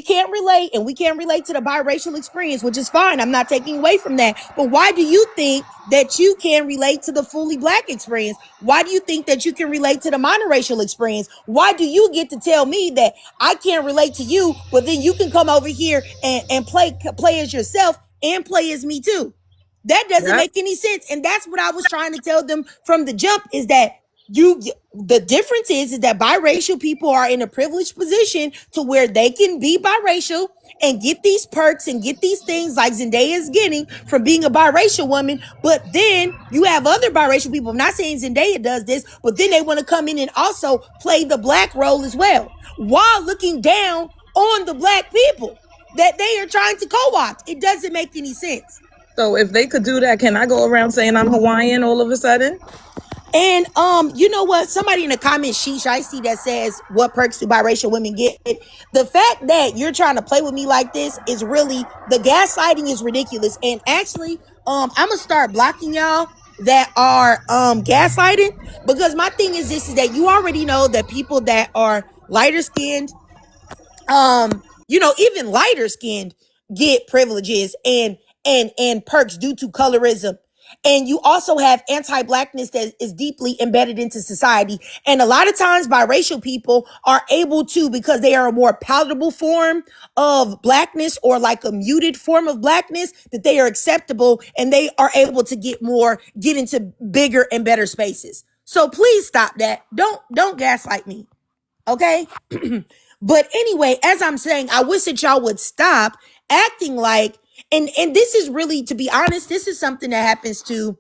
can't relate, and we can't relate to the biracial experience, which is fine. I'm not taking away from that. But why do you think that you can relate to the fully black experience? Why do you think that you can relate to the monoracial experience? Why do you get to tell me that I can't relate to you, but then you can come over here and play as yourself and play as me too? That doesn't make any sense. And that's what I was trying to tell them from the jump, is that the difference is that biracial people are in a privileged position to where they can be biracial and get these perks and get these things like Zendaya is getting from being a biracial woman. But then you have other biracial people. I'm not saying Zendaya does this, but then they want to come in and also play the black role as well, while looking down on the black people that they are trying to co-opt. It doesn't make any sense. So if they could do that, can I go around saying I'm Hawaiian all of a sudden? And you know what? Somebody in the comments, sheesh, I see that says, "What perks do biracial women get?" The fact that you're trying to play with me like this is really, the gaslighting is ridiculous. And actually, I'm gonna start blocking y'all that are gaslighting, because my thing is this: is that you already know that people that are lighter skinned, even lighter skinned, get privileges and perks due to colorism. And you also have anti-blackness that is deeply embedded into society. And a lot of times biracial people are able to, because they are a more palatable form of blackness, or like a muted form of blackness, that they are acceptable and they are able to get into bigger and better spaces. So please stop that. Don't gaslight me. Okay. But anyway, as I'm saying, I wish that y'all would stop acting like, and this is really, to be honest, this is something that happens to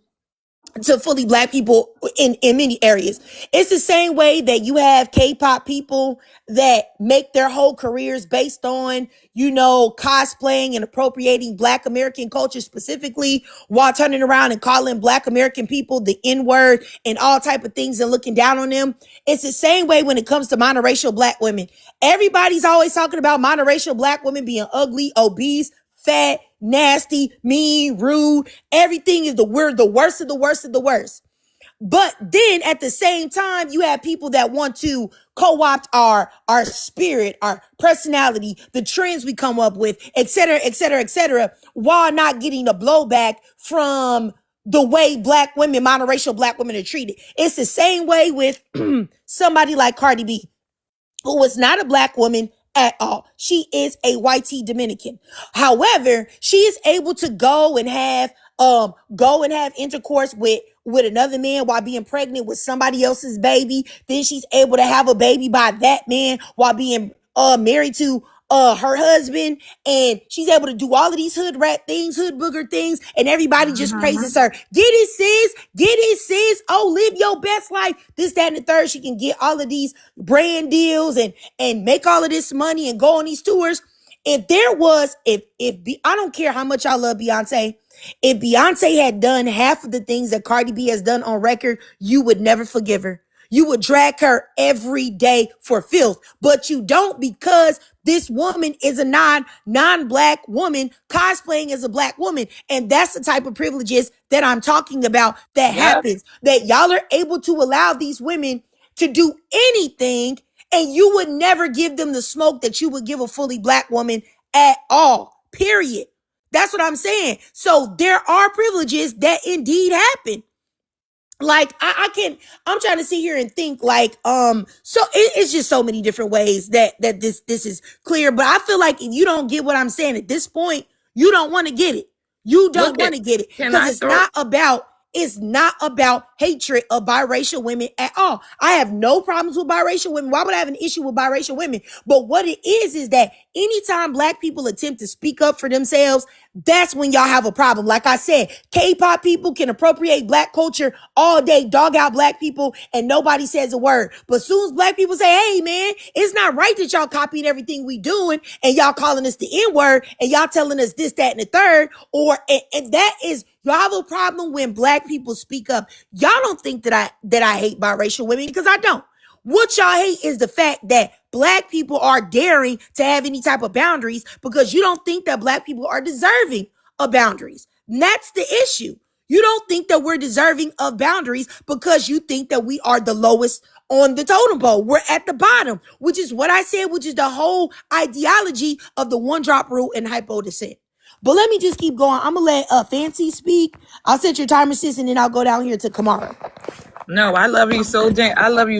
fully black people in many areas. It's the same way that you have K-pop people that make their whole careers based on, cosplaying and appropriating black American culture specifically, while turning around and calling black American people the N-word and all type of things and looking down on them. It's the same way when it comes to monoracial black women. Everybody's always talking about monoracial black women being ugly, obese, fat, nasty, mean, rude. Everything is the worst of the worst of the worst. But then at the same time, you have people that want to co-opt our spirit, our personality, the trends we come up with, et cetera, et cetera, et cetera, while not getting the blowback from the way black women, monoracial black women, are treated. It's the same way with somebody like Cardi B, who was not a black woman at all. She is a white Dominican. However, she is able to go and have intercourse with another man while being pregnant with somebody else's baby. Then she's able to have a baby by that man while being married to her husband, and she's able to do all of these hood rat things, hood booger things, and everybody just praises her. Get it, sis. Get it, sis. Oh, live your best life. This, that, and the third. She can get all of these brand deals and make all of this money and go on these tours. If there was, I don't care how much I love Beyonce. If Beyonce had done half of the things that Cardi B has done on record, you would never forgive her. You would drag her every day for filth, but you don't, because this woman is a non-black woman cosplaying as a black woman. And that's the type of privileges that I'm talking about that happens, that y'all are able to allow these women to do anything, and you would never give them the smoke that you would give a fully black woman at all, period. That's what I'm saying. So there are privileges that indeed happen. Like I'm trying to sit here and think like, so it's just so many different ways that this is clear. But I feel like if you don't get what I'm saying at this point, you don't want to get it. You don't want to get it, because it's not about hatred of biracial women at all. I have no problems with biracial women. Why would I have an issue with biracial women? But what it is that anytime black people attempt to speak up for themselves, that's when y'all have a problem. Like I said, K-pop people can appropriate black culture all day, dog out black people, and nobody says a word. But as soon as black people say, hey man, it's not right that y'all copying everything we doing, and y'all calling us the N-word, and y'all telling us this, that, and the third, and that is, y'all have a problem when black people speak up. Y'all don't think that I hate biracial women, because I don't. What y'all hate is the fact that black people are daring to have any type of boundaries, because you don't think that black people are deserving of boundaries. And that's the issue. You don't think that we're deserving of boundaries because you think that we are the lowest on the totem pole. We're at the bottom, which is what I said, which is the whole ideology of the one drop rule and hypo descent. But let me just keep going. I'm going to let Fancy speak. I'll set your timer, sis, and then I'll go down here to Kamara. No, I love you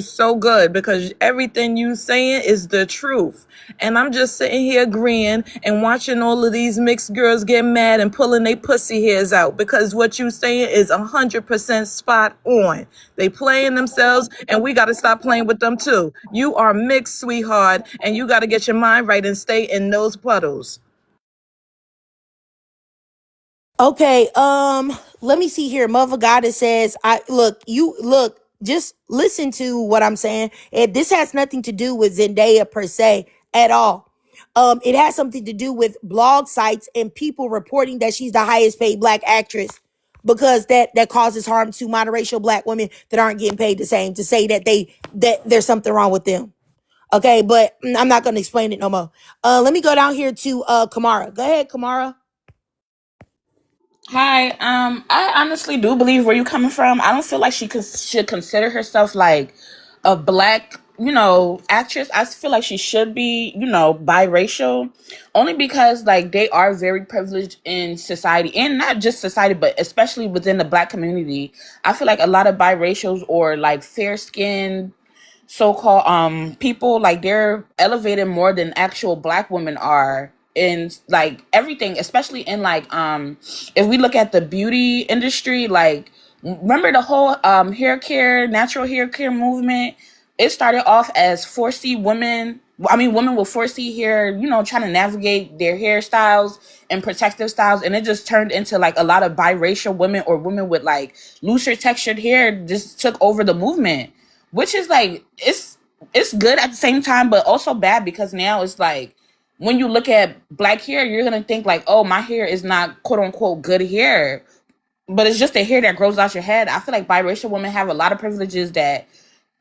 so good, because everything you saying is the truth. And I'm just sitting here agreeing and watching all of these mixed girls get mad and pulling their pussy hairs out, because what you saying is 100% spot on. They playing themselves, and we got to stop playing with them too. You are mixed, sweetheart, and you got to get your mind right and stay in those puddles. Okay, let me see here. Mother Goddess says, just listen to what I'm saying. This has nothing to do with Zendaya per se at all. It has something to do with blog sites and people reporting that she's the highest paid black actress because that causes harm to monoracial black women that aren't getting paid the same to say that there's something wrong with them. Okay, but I'm not going to explain it no more. Let me go down here to Kamara. Go ahead, Kamara. Hi. I honestly do believe where you coming from. I don't feel like should consider herself like a black, actress. I feel like she should be, biracial, only because like they are very privileged in society, and not just society, but especially within the black community. I feel like a lot of biracials or like fair skinned so-called people, like they're elevated more than actual black women are in like everything, especially in like if we look at the beauty industry, like remember the whole hair care, natural hair care movement. It started off as 4C women, women with 4C hair, trying to navigate their hairstyles and protective styles, and it just turned into like a lot of biracial women or women with like looser textured hair just took over the movement, which is like it's good at the same time, but also bad, because now it's like when you look at black hair, you're gonna think like, oh, my hair is not quote unquote good hair, but it's just the hair that grows out your head. I feel like biracial women have a lot of privileges that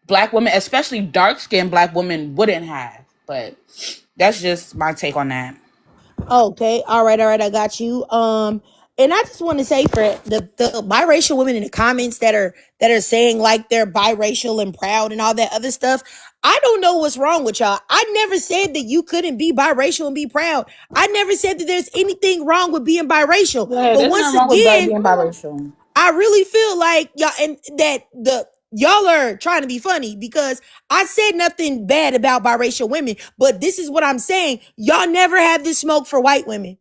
black women, especially dark skinned black women, wouldn't have. But that's just my take on that. Okay, all right, I got you. And I just want to say for the biracial women in the comments that are saying like they're biracial and proud and all that other stuff, I don't know what's wrong with y'all. I never said that you couldn't be biracial and be proud. I never said that there's anything wrong with being biracial. Yeah, But there's once nothing wrong with again, being biracial. I really feel like y'all and that y'all are trying to be funny because I said nothing bad about biracial women, but this is what I'm saying. Y'all never have this smoke for white women.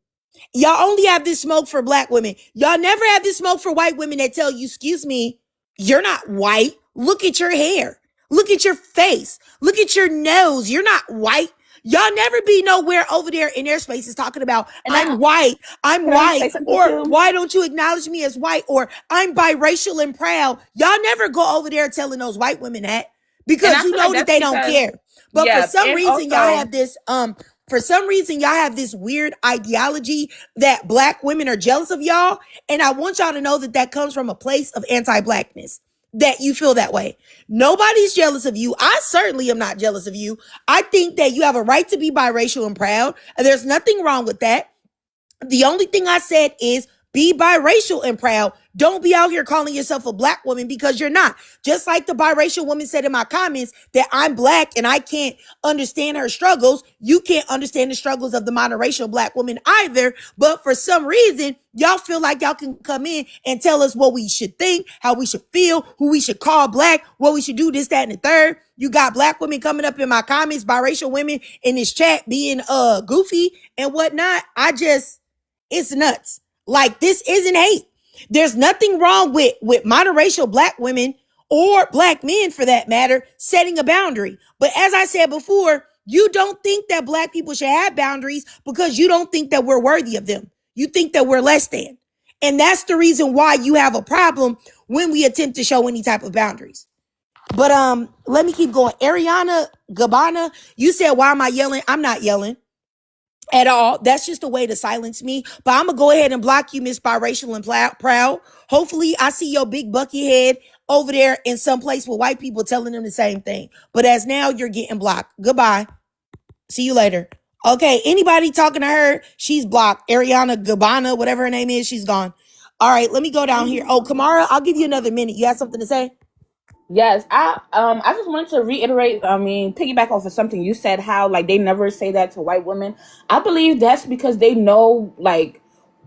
Y'all only have this smoke for black women. Y'all never have this smoke for white women that tell you, excuse me, you're not white. Look at your hair. Look at your face. Look at your nose. You're not white. Y'all never be nowhere over there in their spaces talking about, And I'm white, I'm can I say white, something or too? why don't you acknowledge me as white, or I'm biracial and proud. Y'all never go over there telling those white women that And because I you feel like know that that's they don't because, care. But yeah, and also, for some reason y'all have this weird ideology that black women are jealous of y'all, and I want y'all to know that that comes from a place of anti-blackness, that you feel that way. Nobody's jealous of you. I certainly am not jealous of you. I think that you have a right to be biracial and proud, and there's nothing wrong with that. The only thing I said is be biracial and proud. Don't be out here calling yourself a black woman because you're not. Just like the biracial woman said in my comments that I'm black and I can't understand her struggles. You can't understand the struggles of the monoracial black woman either. But for some reason, y'all feel like y'all can come in and tell us what we should think, how we should feel, who we should call black, what we should do, this, that, and the third. You got black women coming up in my comments, biracial women in this chat being goofy and whatnot. It's nuts. Like, this isn't hate. There's nothing wrong with monoracial black women or black men for that matter setting a boundary. But as I said before, you don't think that black people should have boundaries because you don't think that we're worthy of them. You think that we're less than. And that's the reason why you have a problem when we attempt to show any type of boundaries. But let me keep going. Ariana Gabana, you said, why am I yelling? I'm not yelling at all. That's just a way to silence me. But I'm gonna go ahead and block you, Miss Biracial and Proud. Hopefully, I see your big bucky head over there in some place with white people telling them the same thing. But as now, you're getting blocked. Goodbye. See you later. Okay, anybody talking to her, she's blocked. Ariana Gabana, whatever her name is, she's gone. All right, let me go down here. Oh, Kamara, I'll give you another minute. You have something to say? yes, I just wanted to reiterate, piggyback off of something you said, how like they never say that to white women. I believe that's because they know like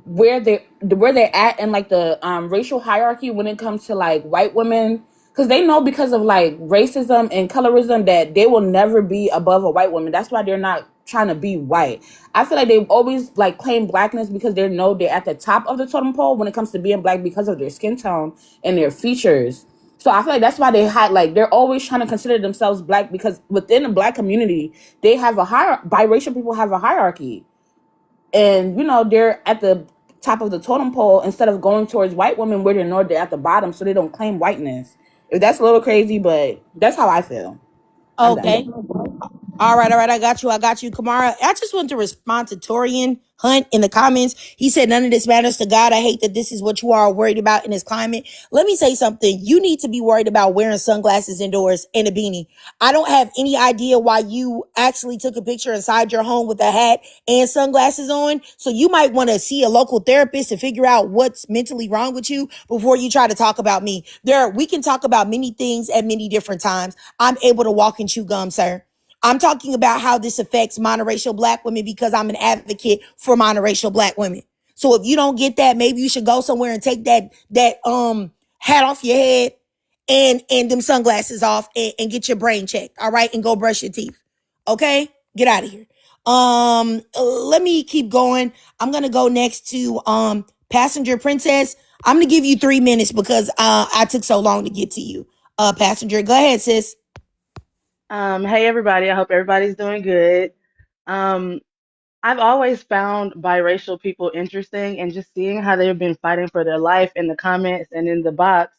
where they're at in like the racial hierarchy when it comes to like white women, because they know because of like racism and colorism that they will never be above a white woman. That's why they're not trying to be white. I feel like they've always like claim blackness because they know they're at the top of the totem pole when it comes to being black because of their skin tone and their features. So I feel like that's why they had like they're always trying to consider themselves black, because within the black community they have a biracial people have a hierarchy, and they're at the top of the totem pole instead of going towards white women where they're at the bottom, so they don't claim whiteness. If that's a little crazy, but that's how I feel. I'm Okay. done. All right, I got you, Kamara. I just want to respond to Torian Hunt in the comments. He said, none of this matters to God. I hate that this is what you are worried about in this climate. Let me say something. You need to be worried about wearing sunglasses indoors and a beanie. I don't have any idea why you actually took a picture inside your home with a hat and sunglasses on. So you might want to see a local therapist to figure out what's mentally wrong with you before you try to talk about me. We can talk about many things at many different times. I'm able to walk and chew gum, sir. I'm talking about how this affects monoracial black women because I'm an advocate for monoracial black women. So if you don't get that, maybe you should go somewhere and take that hat off your head and them sunglasses off and get your brain checked. All right, and go brush your teeth. Okay, get out of here. Let me keep going. I'm gonna go next to Passenger Princess. I'm gonna give you 3 minutes because I took so long to get to you. Passenger, go ahead, sis. Hey everybody, I hope everybody's doing good. Um, I've always found biracial people interesting, and just seeing how they've been fighting for their life in the comments and in the box,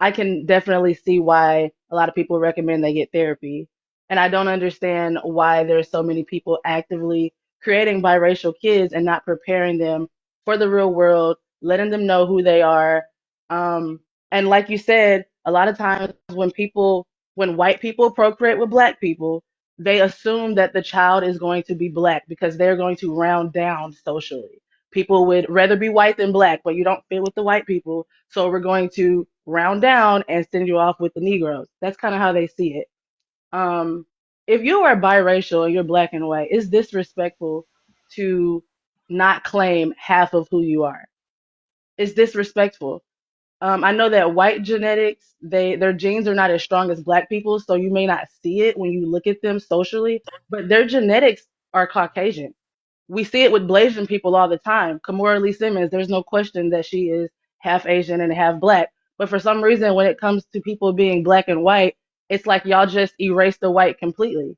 I can definitely see why a lot of people recommend they get therapy. And I don't understand why there's so many people actively creating biracial kids and not preparing them for the real world, letting them know who they are. Um, and like you said, a lot of times when white people procreate with black people, they assume that the child is going to be black because they're going to round down socially. People would rather be white than black, but you don't fit with the white people, so we're going to round down and send you off with the Negroes. That's kind of how they see it. Um, if you are biracial and you're black and white, it's disrespectful to not claim half of who you are. It's disrespectful. I know that white genetics, their genes are not as strong as black people, so you may not see it when you look at them socially, but their genetics are Caucasian. We see it with Blasian people all the time. Kamora Lee Simmons, there's no question that she is half Asian and half black. But for some reason, when it comes to people being black and white, it's like y'all just erase the white completely.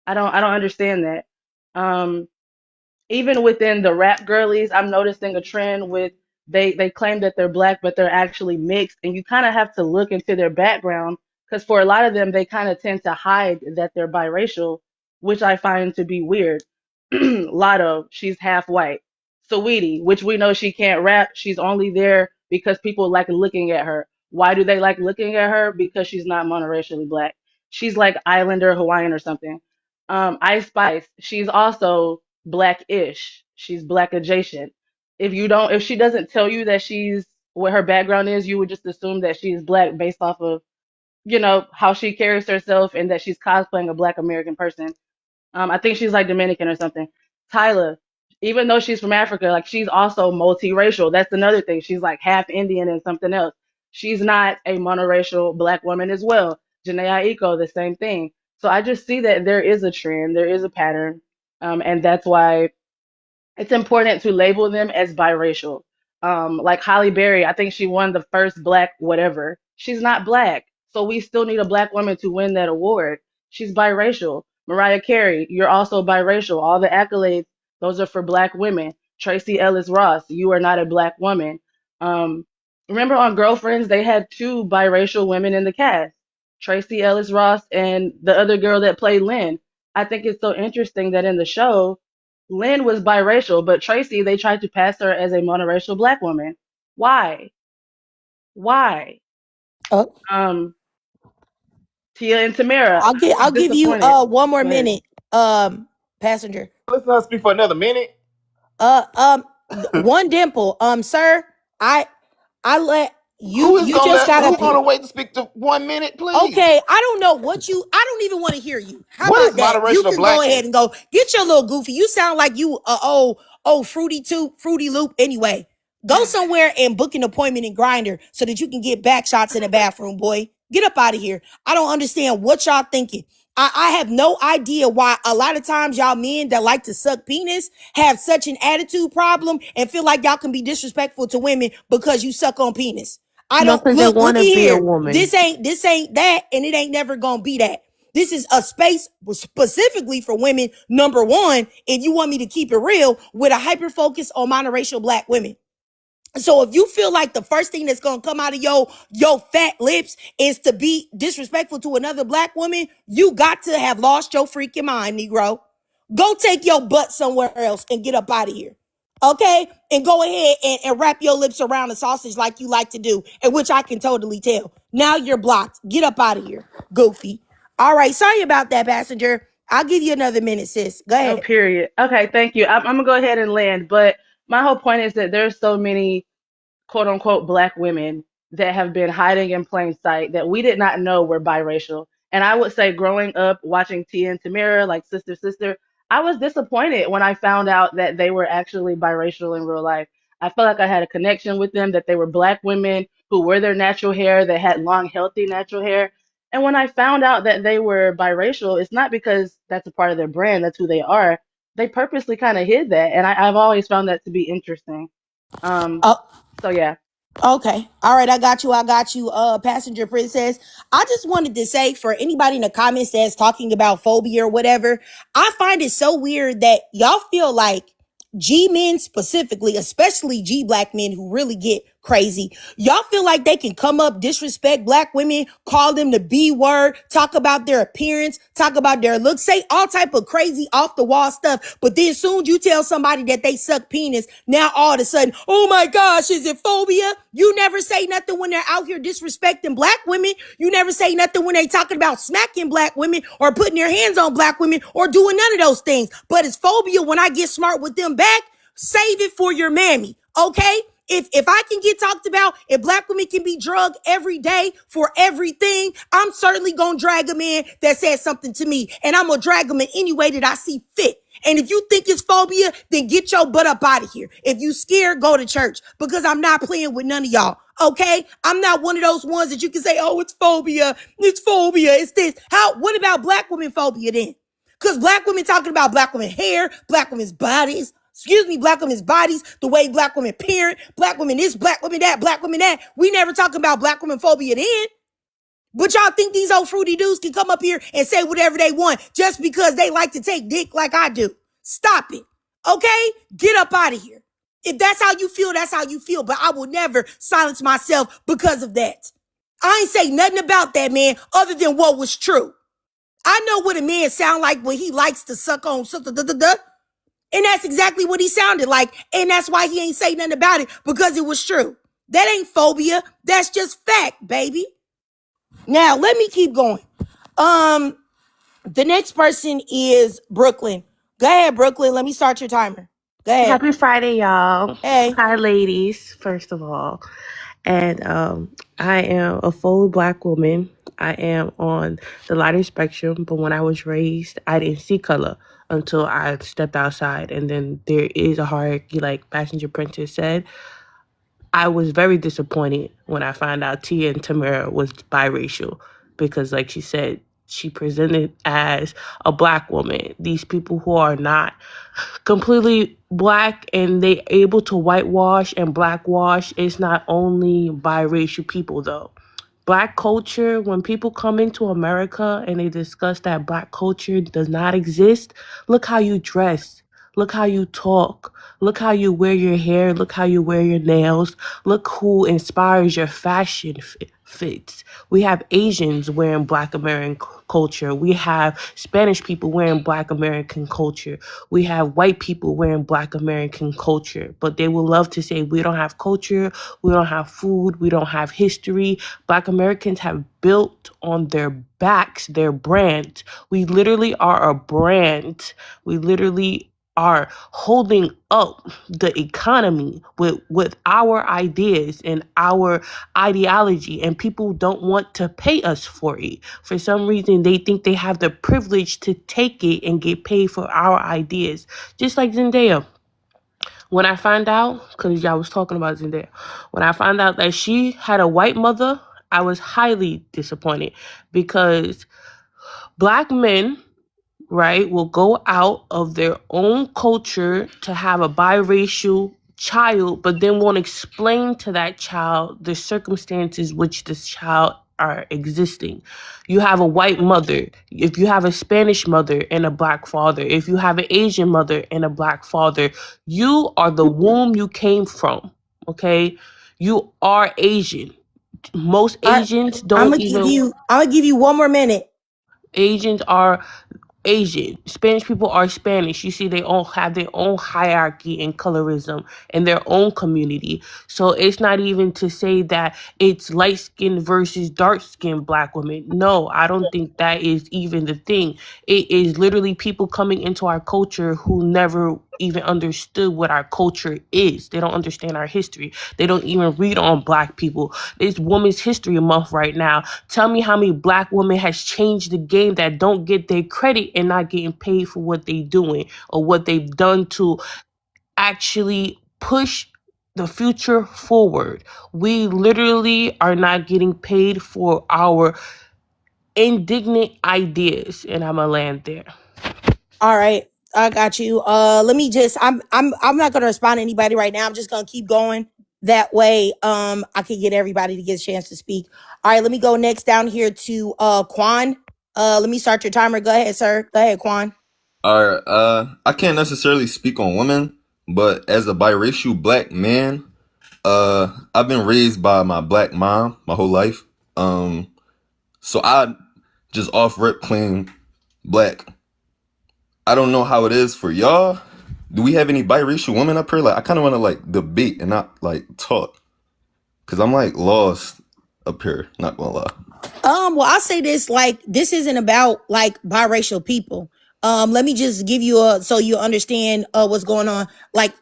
I don't understand that. Um, Even within the rap girlies, I'm noticing a trend with they claim that they're black, but they're actually mixed, and you kind of have to look into their background because for a lot of them, they kind of tend to hide that they're biracial, which I find to be weird. Lotto, she's half white. Saweetie, which we know she can't rap, she's only there because people like looking at her. Why do they like looking at her? Because she's not monoracially black. She's like Islander, Hawaiian, or something. Ice Spice, she's also black-ish. She's black adjacent. If she doesn't tell you that she's what her background is, you would just assume that she's black based off of, how she carries herself and that she's cosplaying a black American person. I think she's like Dominican or something. Tyler, even though she's from Africa, like she's also multiracial. That's another thing. She's like half Indian and something else. She's not a monoracial black woman as well. Janae Aiko, the same thing. So I just see that there is a trend, there is a pattern, and that's why it's important to label them as biracial. Like Holly Berry, I think she won the first black whatever. She's not black, so we still need a black woman to win that award. She's biracial. Mariah Carey, you're also biracial. All the accolades, those are for black women. Tracy Ellis Ross, you are not a black woman. Um, Remember on Girlfriends, they had two biracial women in the cast, Tracy Ellis Ross and the other girl that played Lynn. I think it's so interesting that in the show, Lynn was biracial, but Tracy, they tried to pass her as a monoracial black woman. Why? Why? Oh, Um, Tia and Tamara, I was I'll give you disappointed. one more Go ahead. minute. Passenger. Let's not speak for another minute. Uh um One dimple. Sir, I let you Who is you gonna just let? got Who up here. gonna wait to speak to 1 minute, please? Okay, I don't know what I don't even want to hear you. How What is about that? You moderational can go ahead blackness? and go get your little goofy. You sound like you fruity loop. Anyway, go somewhere and book an appointment in Grinder so that you can get back shots in the bathroom, boy. Get up out of here. I don't understand what y'all thinking. I have no idea why a lot of times y'all men that like to suck penis have such an attitude problem and feel like y'all can be disrespectful to women because you suck on penis. I No, don't because they look want at to be a here. woman. This ain't that, and it ain't never gonna be that. This is a space specifically for women. Number one, if you want me to keep it real, with a hyper focus on monoracial black women. So if you feel like the first thing that's gonna come out of your fat lips is to be disrespectful to another black woman, you got to have lost your freaking mind, Negro. Go take your butt somewhere else and get up out of here. Okay? And go ahead and wrap your lips around the sausage like you like to do, and which I can totally tell. Now you're blocked. Get up out of here, goofy. All right, sorry about that, passenger. I'll give you another minute, sis. Go Oh, ahead. period. Okay, thank you. I'm gonna go ahead and land, but my whole point is that there's so many quote unquote black women that have been hiding in plain sight that we did not know were biracial. And I would say growing up watching Tia and Tamara, like Sister Sister, I was disappointed when I found out that they were actually biracial in real life. I felt like I had a connection with them, that they were black women who wore their natural hair, that had long, healthy natural hair. And when I found out that they were biracial, it's not because that's a part of their brand, that's who they are. They purposely kind of hid that. And I've always found that to be interesting. Um, Uh, so yeah. Okay. All right. I got you. Passenger princess. I just wanted to say for anybody in the comments that's talking about phobia or whatever, I find it so weird that y'all feel like G men specifically, especially G black men who really get crazy. Y'all feel like they can come up, disrespect black women, call them the B word, talk about their appearance, talk about their looks, say all type of crazy off the wall stuff. But then soon you tell somebody that they suck penis, now all of a sudden, oh my gosh, is it phobia? You never say nothing when they're out here disrespecting black women. You never say nothing when they talking about smacking black women or putting their hands on black women or doing none of those things. But it's phobia when I get smart with them back. Save it for your mammy, okay? If I can get talked about, if black women can be drugged every day for everything, I'm certainly gonna drag a man that says something to me, and I'm gonna drag him in any way that I see fit. And if you think it's phobia, then get your butt up out of here. If you scared, go to church, because I'm not playing with none of y'all. Okay? I'm not one of those ones that you can say, oh, it's phobia, it's this. What about black women phobia then? Because black women talking about black women hair, black women's bodies, black women's bodies, the way black women parent, black women this, black women that, black women that. We never talking about black women phobia then. But y'all think these old fruity dudes can come up here and say whatever they want just because they like to take dick like I do. Stop it. Okay? Get up out of here. If that's how you feel, that's how you feel. But I will never silence myself because of that. I ain't say nothing about that, man, other than what was true. I know what a man sound like when he likes to suck on something. And that's exactly what he sounded like. And that's why he ain't say nothing about it, because it was true. That ain't phobia. That's just fact, baby. Now, let me keep going. The next person is Brooklyn. Go ahead, Brooklyn. Let me start your timer. Go ahead. Happy Friday, y'all. Hey. Hi, ladies, first of all. And I am a full black woman. I am on the lighter spectrum, but when I was raised, I didn't see color until I stepped outside. And then there is a hierarchy, like Passenger Princess said. I was very disappointed when I found out Tia and Tamara was biracial because, like she said, she presented as a black woman. These people who are not completely black and they able to whitewash and blackwash, it's not only biracial people though. Black culture, when people come into America and they discuss that black culture does not exist, look how you dress, look how you talk, look how you wear your hair, look how you wear your nails, look who inspires your fashion fits. We have Asians wearing black American culture. We have Spanish people wearing black American culture. We have white people wearing black American culture. But they will love to say we don't have culture, we don't have food, we don't have history. Black Americans have built on their backs their brand. We literally are a brand. We literally are holding up the economy with our ideas and our ideology, and people don't want to pay us for it. For some reason, they think they have the privilege to take it and get paid for our ideas. Just like Zendaya. When I found out, because y'all was talking about Zendaya, when I found out that she had a white mother, I was highly disappointed because black men, right, will go out of their own culture to have a biracial child, but then won't explain to that child the circumstances which this child are existing. You have a white mother, if you have a Spanish mother and a black father, if you have an Asian mother and a black father, you are the womb you came from. Okay, you are Asian. Most All right, Asians don't even. I'm gonna give you one more minute. Asians are Asian. Spanish people are Spanish. You see, they all have their own hierarchy and colorism in their own community. So it's not even to say that it's light skinned versus dark skinned black women. No, I don't think that is even the thing. It is literally people coming into our culture who never even understood what our culture is. They don't understand our history. They don't even read on black people. It's Women's History Month right now. Tell me how many black women has changed the game that don't get their credit and not getting paid for what they doing or what they've done to actually push the future forward. We literally are not getting paid for our indignant ideas, and I'm gonna land there. All right, I got you. Let me just. I'm not gonna respond to anybody right now. I'm just gonna keep going. That way, I can get everybody to get a chance to speak. All right, let me go next down here to Quan. Let me start your timer. Go ahead, sir. Go ahead, Quan. All right. I can't necessarily speak on women, but as a biracial black man, I've been raised by my black mom my whole life. So I just off rip claim black. I don't know how it is for y'all. Do we have any biracial women up here? Like, I kind of want to like debate and not like talk, cause I'm like lost up here. Not gonna lie. Well, I'll say this, like, this isn't about like biracial people. Let me just give you so you understand what's going on. Like,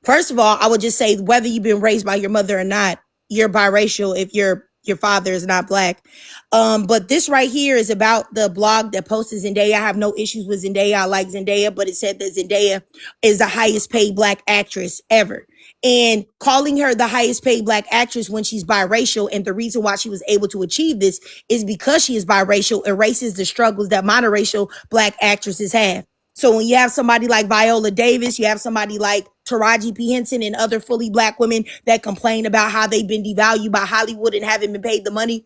first of all, I would just say whether you've been raised by your mother or not, you're biracial if your father is not black. But this right here is about the blog that posted Zendaya. I have no issues with Zendaya. I like Zendaya, but it said that Zendaya is the highest paid black actress ever. And calling her the highest paid black actress when she's biracial, and the reason why she was able to achieve this is because she is biracial, erases the struggles that monoracial black actresses have. So when you have somebody like Viola Davis, you have somebody like Taraji P. Henson and other fully black women that complain about how they've been devalued by Hollywood and haven't been paid the money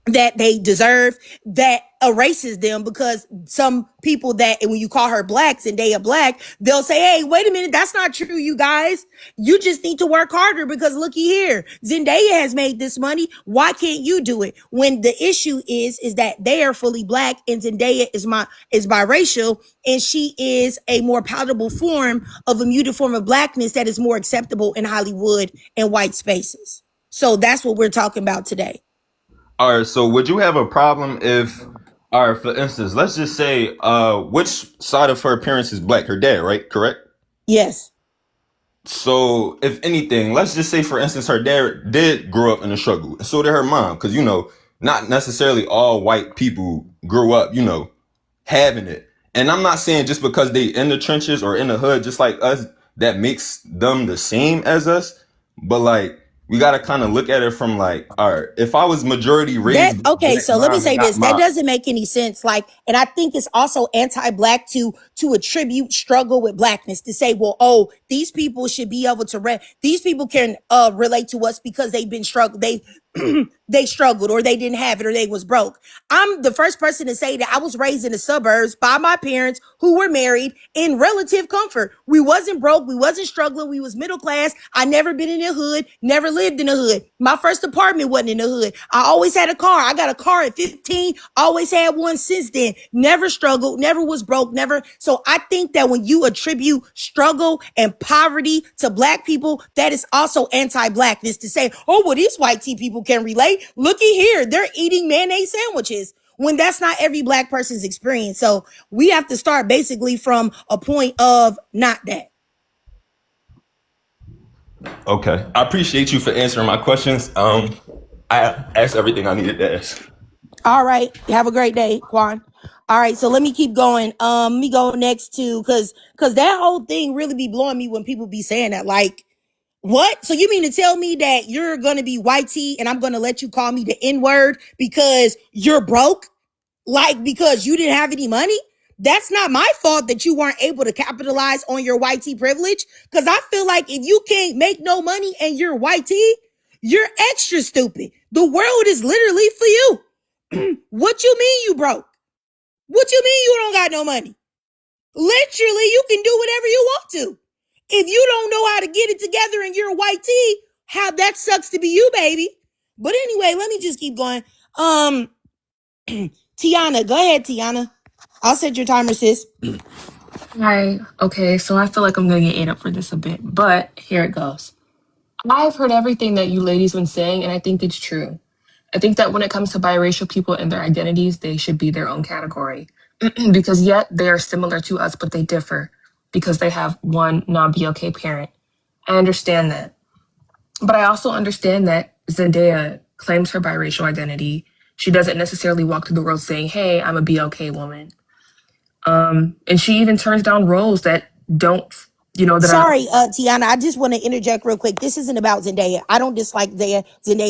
that they deserve, that erases them, because some people that, and when you call her blacks and they are black, they'll say, hey, wait a minute, that's not true, you guys. You just need to work harder because looky here, Zendaya has made this money. Why can't you do it? When the issue is that they are fully black and Zendaya is biracial, and she is a more palatable form of a muted form of blackness that is more acceptable in Hollywood and white spaces. So that's what we're talking about today. All right, so would you have a problem if, all right, for instance, let's just say, which side of her parents is black? Her dad, right? Correct? Yes. So, if anything, let's just say, for instance, her dad did grow up in a struggle, and so did her mom, because, you know, not necessarily all white people grow up, you know, having it. And I'm not saying just because they in the trenches or in the hood, just like us, that makes them the same as us. But like, we got to kind of look at it from like, all right, if I was majority That raised by a okay, black so let me mom and say not this. That my, doesn't make any sense. Like, and I think it's also anti-black to attribute struggle with blackness, to say, well, oh, these people should be able to these people can relate to us because they've been struggled, they struggled, or they didn't have it, or they was broke. I'm the first person to say that I was raised in the suburbs by my parents who were married in relative comfort. We wasn't broke, we wasn't struggling, we was middle class. I never been in the hood, never lived in the hood. My first apartment wasn't in the hood. I always had a car. I got a car at 15, always had one since then. Never struggled, never was broke, never. So I think that when you attribute struggle and poverty to black people, that is also anti-blackness, to say, oh, well, these white tea people can relate. Looky here, they're eating mayonnaise sandwiches, when that's not every black person's experience. So we have to start basically from a point of not that. okay. I appreciate you for answering my questions. I asked everything I needed to ask. All right. Have a great day, Quan. All right, so let me keep going. Let me go next to, cause that whole thing really be blowing me when people be saying that. Like, what? So you mean to tell me that you're gonna be white tea and I'm gonna let you call me the N-word because you're broke? Like, because you didn't have any money? That's not my fault that you weren't able to capitalize on your white tea privilege. Cause I feel like if you can't make no money and you're white tea, you're extra stupid. The world is literally for you. What you mean you broke? What you mean you don't got no money? Literally, you can do whatever you want to. If you don't know how to get it together and you're white tea, How that sucks to be you, baby. But anyway, let me just keep going. Tiana, go ahead, Tiana. I'll set your timer, sis. Hi. Okay, so I feel like I'm gonna get ate up for this a bit, but here it goes. I've heard everything that you ladies been saying, and I think it's true. I think that when it comes to biracial people and their identities, they should be their own category. Because yet they are similar to us, but they differ because they have one non-BLK parent. I understand that. But I also understand that Zendaya claims her biracial identity. She doesn't necessarily walk through the world saying, hey, I'm a BLK woman. And she even turns down roles that don't, that are Sorry, Tiana, I just want to interject real quick. This isn't about Zendaya. I don't dislike Zendaya.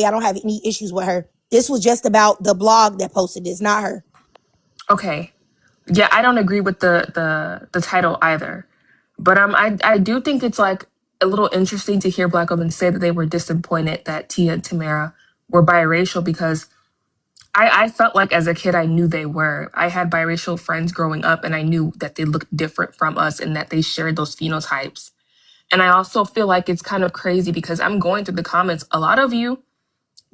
I don't have any issues with her. This was just about the blog that posted this, not her. okay. Yeah, I don't agree with the title either. But I do think it's like a little interesting to hear Black women say that they were disappointed that Tia and Tamara were biracial because I felt like as a kid I knew they were. I had biracial friends growing up and I knew that they looked different from us and that they shared those phenotypes. And I also feel like it's kind of crazy because I'm going through the comments. A lot of you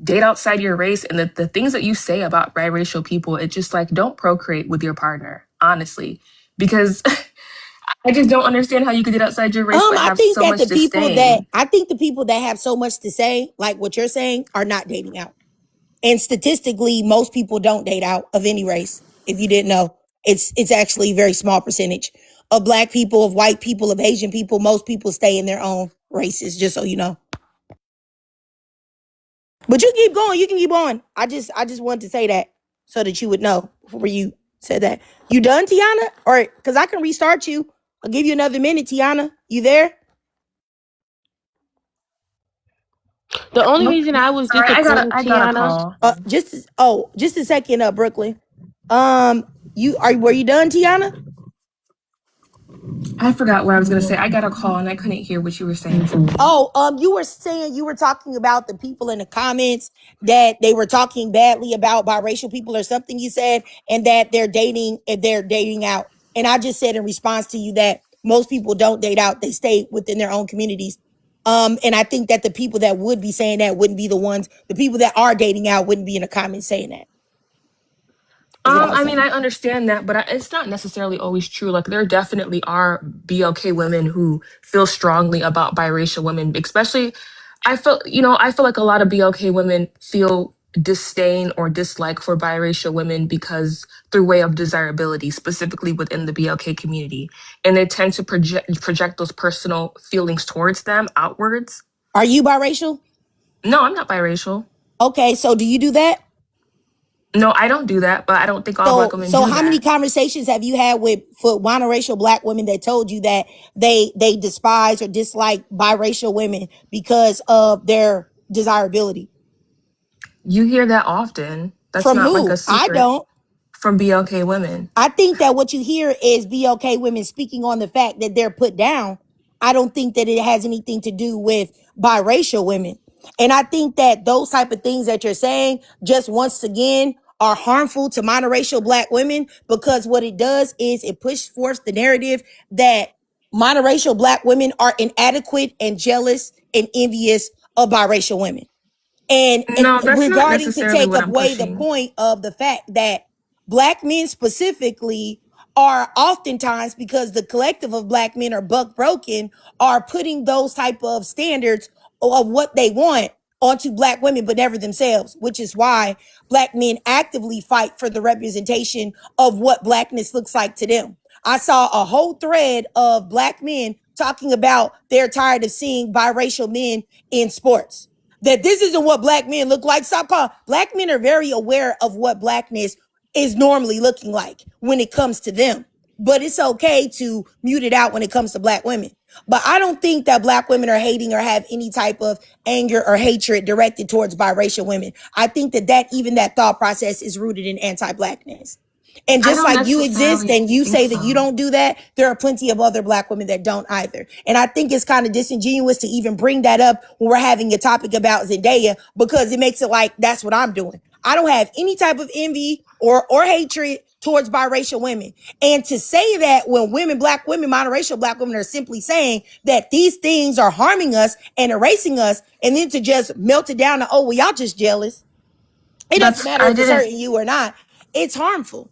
date outside your race, and the things that you say about biracial people, it's just like, don't procreate with your partner, honestly. Because I just don't understand how you could date outside your race but I have think so that much disdain. the people that have so much to say, like what you're saying, are not dating out. And statistically, most people don't date out of any race. If you didn't know, it's actually a very small percentage of Black people, of white people, of Asian people. Most people stay in their own races, just so you know. But you keep going. You can keep on. I just wanted to say that so that you would know before you said that. You done, Tiana? Or because I can restart you. I'll give you another minute, Tiana. You there? The only Nope. reason I was Sorry, disappointed, I got a Tiana. call. Just a second, Brooklyn. Were you done, Tiana? I forgot what I was gonna say. I got a call and I couldn't hear what you were saying to me. Oh, you were saying, you were talking about the people in the comments that they were talking badly about biracial people or something you said, and that they're dating out. And I just said in response to you that most people don't date out. They stay within their own communities. And I think that the people that would be saying that wouldn't be the people that are dating out wouldn't be in the comments saying that. Is what I was I mean, saying. I understand that, but it's not necessarily always true. Like, there definitely are BLK women who feel strongly about biracial women, especially. I feel like a lot of BLK women feel disdain or dislike for biracial women because through way of desirability, specifically within the BLK community, and they tend to project those personal feelings towards them outwards. Are you biracial? No, I'm not biracial. Okay, so do you do that? No, I don't do that, but I don't think all Black women So do how many that. conversations have you had with for monoracial Black women that told you that they despise or dislike biracial women because of their desirability? You hear that often. That's From not like a who? I secret don't. from BLK women. I think that what you hear is BLK women speaking on the fact that they're put down. I don't think that it has anything to do with biracial women. And I think that those type of things that you're saying just once again are harmful to monoracial Black women, because what it does is it pushes forth the narrative that monoracial Black women are inadequate and jealous and envious of biracial women. And No, that's not regarding, to necessarily take what I'm away the pushing. point of the fact that Black men specifically are oftentimes, because the collective of Black men are buck broken, are putting those type of standards of what they want onto Black women, but never themselves, which is why Black men actively fight for the representation of what Blackness looks like to them. I saw a whole thread of Black men talking about they're tired of seeing biracial men in sports, that this isn't what Black men look like. Stop calling. Black men are very aware of what Blackness is normally looking like when it comes to them. But it's okay to mute it out when it comes to Black women. But I don't think that Black women are hating or have any type of anger or hatred directed towards biracial women. I think that even that thought process is rooted in anti-Blackness. And I just don't like you exist necessarily and you think say that you so. don't do that, there are plenty of other Black women that don't either. And I think it's kind of disingenuous to even bring that up when we're having a topic about Zendaya, because it makes it like that's what I'm doing. I don't have any type of envy or hatred towards biracial women. And to say that when women, black women, monoracial black women are simply saying that these things are harming us and erasing us, and then to just melt it down to, oh, well, y'all just jealous. It doesn't That's matter I if it's didn't. hurting you or not. It's harmful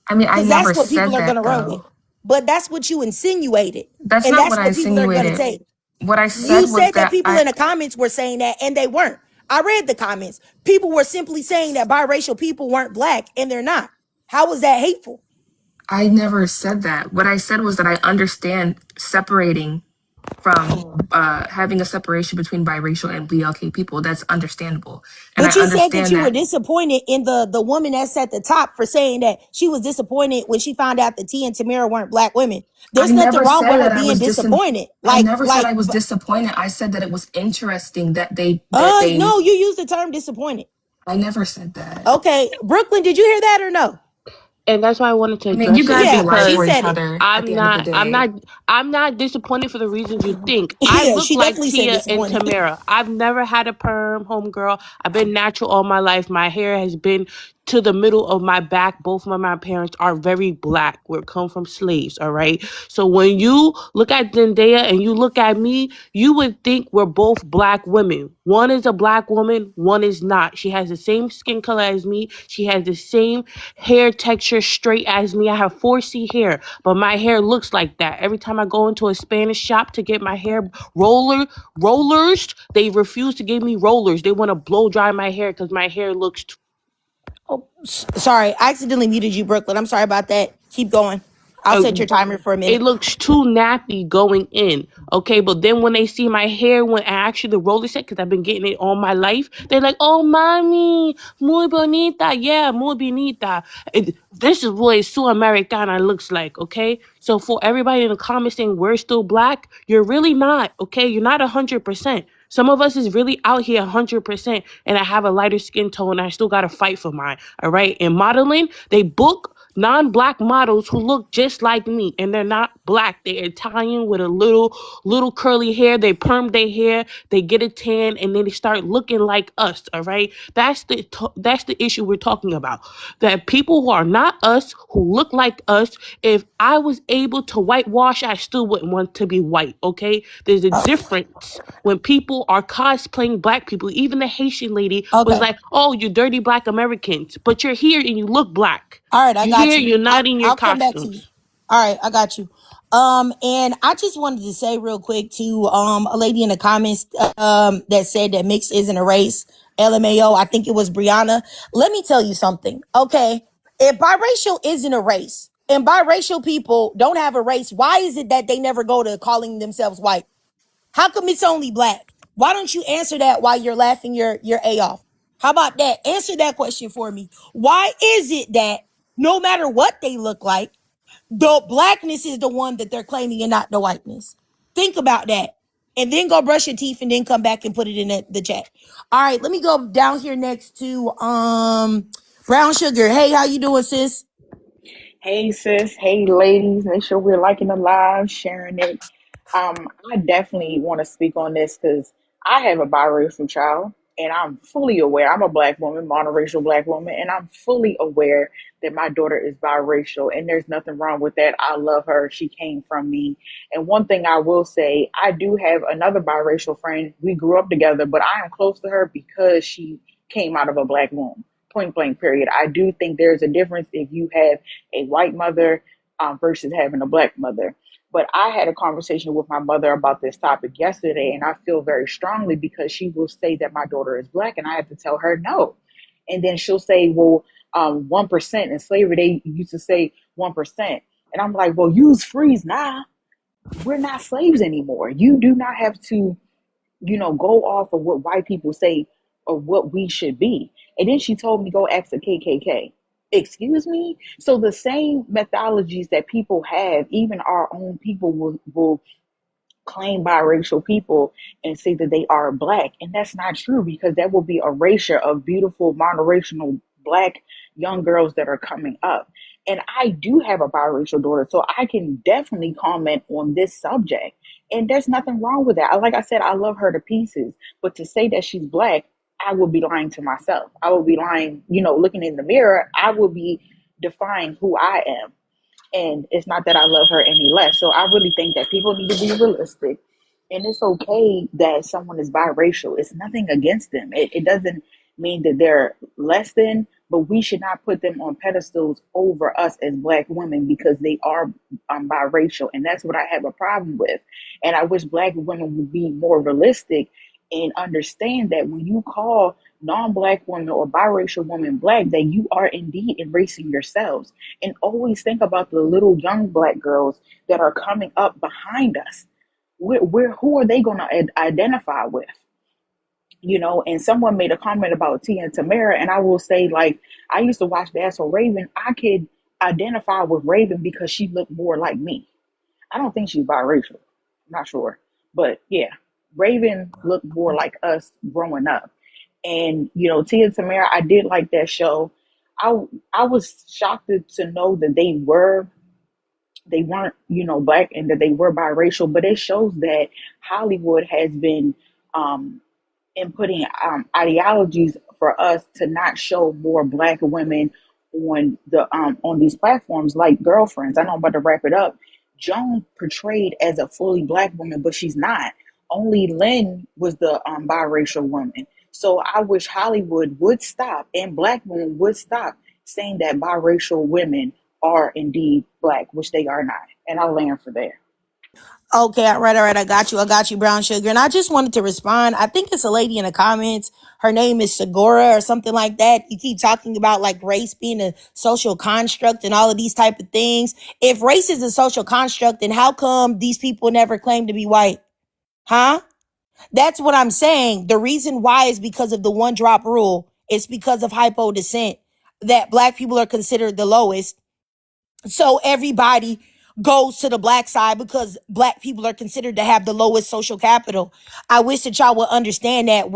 I mean, I because never that's what people said are going to that run with. though. But that's what you insinuated. That's And not that's what I what people are going to insinuated. take. What I You said was said that that people in the comments were saying that, and they weren't. I read the comments. People were simply saying that biracial people weren't black, and they're not. How was that hateful? I never said that. What I said was that I understand separating from having a separation between biracial and BLK people. That's understandable, and I But you said that understand you were that. disappointed in the woman that's at the top for saying that she was disappointed when she found out that T and Tamara weren't black women. I There's nothing never wrong said with her that I being was disappointed. I never said I was disappointed. I said that it was interesting that they. No, you used the term disappointed. I never said that. Okay, Brooklyn, did you hear that or no? And that's why I wanted to I mean, you address it, guys be Yeah, live she for because each said it. other at I'm the end of the not, I'm day. not, I'm not disappointed for the reasons you think. I Yeah, look she like definitely said Tia and disappointed. Tamara. I've never had a perm, homegirl. I've been natural all my life. My hair has been to the middle of my back. Both of my parents are very black. We come from slaves, all right? So when you look at Zendaya and you look at me, you would think we're both black women. One is a black woman, one is not. She has the same skin color as me. She has the same hair texture straight as me. I have 4C hair, but my hair looks like that. Every time I go into a Spanish shop to get my hair rollers, they refuse to give me rollers. They want to blow dry my hair because my hair looks Oh, sorry, I accidentally muted you, Brooklyn. I'm sorry about that. Keep going. I'll uh, set your timer for a it minute. looks too nappy going in. Okay, but then when they see my hair, when I actually the roller set, because I've been getting it all my life, they're like, "Oh, mommy, muy bonita, yeah, muy bonita." This is what Su Americana looks like. Okay, so for everybody in the comments saying we're still black, you're really not. Okay, you're not 100%. Some of us is really out here 100%, and I have a lighter skin tone, and I still gotta fight for mine. All right, in modeling, they book non-black models who look just like me, and they're not black. They're Italian with a little curly hair. They perm their hair, they get a tan, and then they start looking like us. All right, that's the issue we're talking about. That people who are not us, who look like us, if I was able to whitewash, I still wouldn't want to be white. Okay, there's a difference when people are cosplaying black people. Even the Haitian lady was Okay. like, "Oh, you dirty black Americans," but you're here and you look black. All right, I You got here, you. you're not in your I'll come back to you. costumes. All right, I got you. And I just wanted to say real quick to a lady in the comments that said that mix isn't a race. LMAO, I think it was Brianna. Let me tell you something. Okay. If biracial isn't a race and biracial people don't have a race, why is it that they never go to calling themselves white? How come it's only black? Why don't you answer that while you're laughing your A off? How about that? Answer that question for me. Why is it that no matter what they look like, the blackness is the one that they're claiming and not the whiteness? Think about that. And then go brush your teeth and then come back and put it in the chat. All right, let me go down here next to Brown Sugar. Hey, how you doing, sis? Hey sis, hey ladies, make sure we're liking the live, sharing it. I definitely want to speak on this because I have a biracial child and I'm fully aware. I'm a black woman, monoracial black woman, and I'm fully aware that my daughter is biracial and there's nothing wrong with that. I love her. She came from me. And one thing I will say, I do have another biracial friend. We grew up together, but I am close to her because she came out of a black womb. Point blank, period. I do think there's a difference if you have a white mother versus having a black mother. But I had a conversation with my mother about this topic yesterday, and I feel very strongly because she will say that my daughter is black, and I have to tell her no. And then she'll say, well, 1% in slavery, they used to say 1%. And I'm like, well, use freeze now. We're not slaves anymore. You do not have to go off of what white people say or what we should be. And then she told me, go ask the KKK. Excuse me? So the same methodologies that people have, even our own people will claim biracial people and say that they are black. And that's not true because that will be a erasure of beautiful monoracial black young girls that are coming up. And I do have a biracial daughter, so I can definitely comment on this subject. And there's nothing wrong with that. Like I said, I love her to pieces. But to say that she's black, I would be lying to myself. I would be lying, looking in the mirror, I would be define who I am. And it's not that I love her any less. So I really think that people need to be realistic. And it's okay that someone is biracial. It's nothing against them. It doesn't mean that they're less than, but we should not put them on pedestals over us as Black women because they are biracial. And that's what I have a problem with. And I wish Black women would be more realistic and understand that when you call non-Black women or biracial women Black, that you are indeed erasing yourselves. And always think about the little young Black girls that are coming up behind us. Who are they going to identify with? You know, and someone made a comment about Tia and Tamara, and I will say, like, I used to watch That's So Raven. I could identify with Raven because she looked more like me. I don't think she's biracial. I'm not sure. But yeah, Raven looked more like us growing up. And, you know, Tia and Tamara, I did like that show. I was shocked to know that they weren't, you know, Black and that they were biracial, but it shows that Hollywood has been inputting ideologies for us to not show more Black women on these platforms like Girlfriends. I know I'm about to wrap it up. Joan portrayed as a fully Black woman, but she's not. Only Lynn was the biracial woman. So I wish Hollywood would stop and Black women would stop saying that biracial women are indeed Black, which they are not. And I'll land for there. Okay, all right. I got you, Brown Sugar. And I just wanted to respond. I think it's a lady in the comments. Her name is Segura or something like that. You keep talking about like race being a social construct and all of these type of things. If race is a social construct, then how come these people never claim to be white? Huh? That's what I'm saying. The reason why is because of the one drop rule. It's because of hypo descent that Black people are considered the lowest. So everybody goes to the Black side because Black people are considered to have the lowest social capital. I wish that y'all would understand that.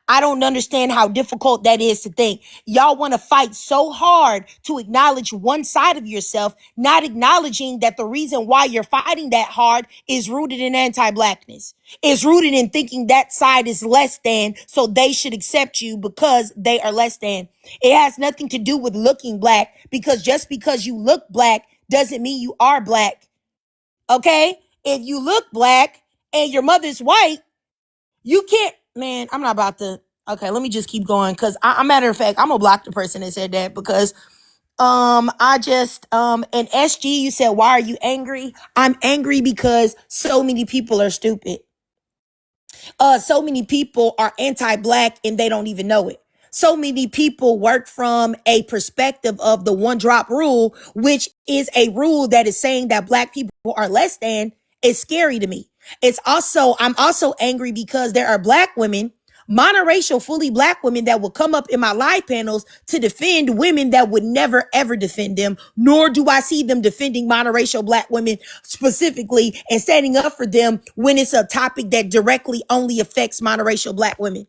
I don't understand how difficult that is to think. Y'all want to fight so hard to acknowledge one side of yourself, not acknowledging that the reason why you're fighting that hard is rooted in anti-Blackness. It's rooted in thinking that side is less than, so they should accept you because they are less than. It has nothing to do with looking Black, because just because you look Black doesn't mean you are Black. Okay? If you look Black and your mother's white, you can't, man, I'm not about to, okay, let me just keep going. Cause a matter of fact, I'm gonna block the person that said that because, and SG, you said, why are you angry? I'm angry because so many people are stupid. So many people are anti-Black and they don't even know it. So many people work from a perspective of the one drop rule, which is a rule that is saying that Black people are less than. It's scary to me. I'm also angry because there are Black women, monoracial, fully Black women that will come up in my live panels to defend women that would never ever defend them, nor do I see them defending monoracial Black women specifically and standing up for them when it's a topic that directly only affects monoracial Black women.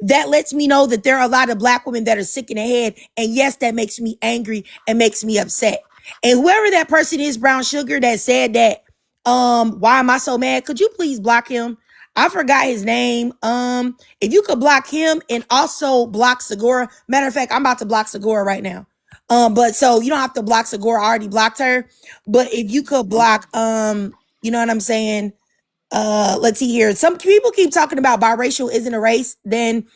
That lets me know that there are a lot of Black women that are sick in the head. And yes, that makes me angry and makes me upset. And whoever that person is, Brown Sugar, that said that, why am I so mad? Could you please block him? I forgot his name. If you could block him and also block Segura. Matter of fact, I'm about to block Segura right now. But so you don't have to block Segura. I already blocked her. But if you could block, you know what I'm saying? Let's see here. Some people keep talking about biracial isn't a race. Then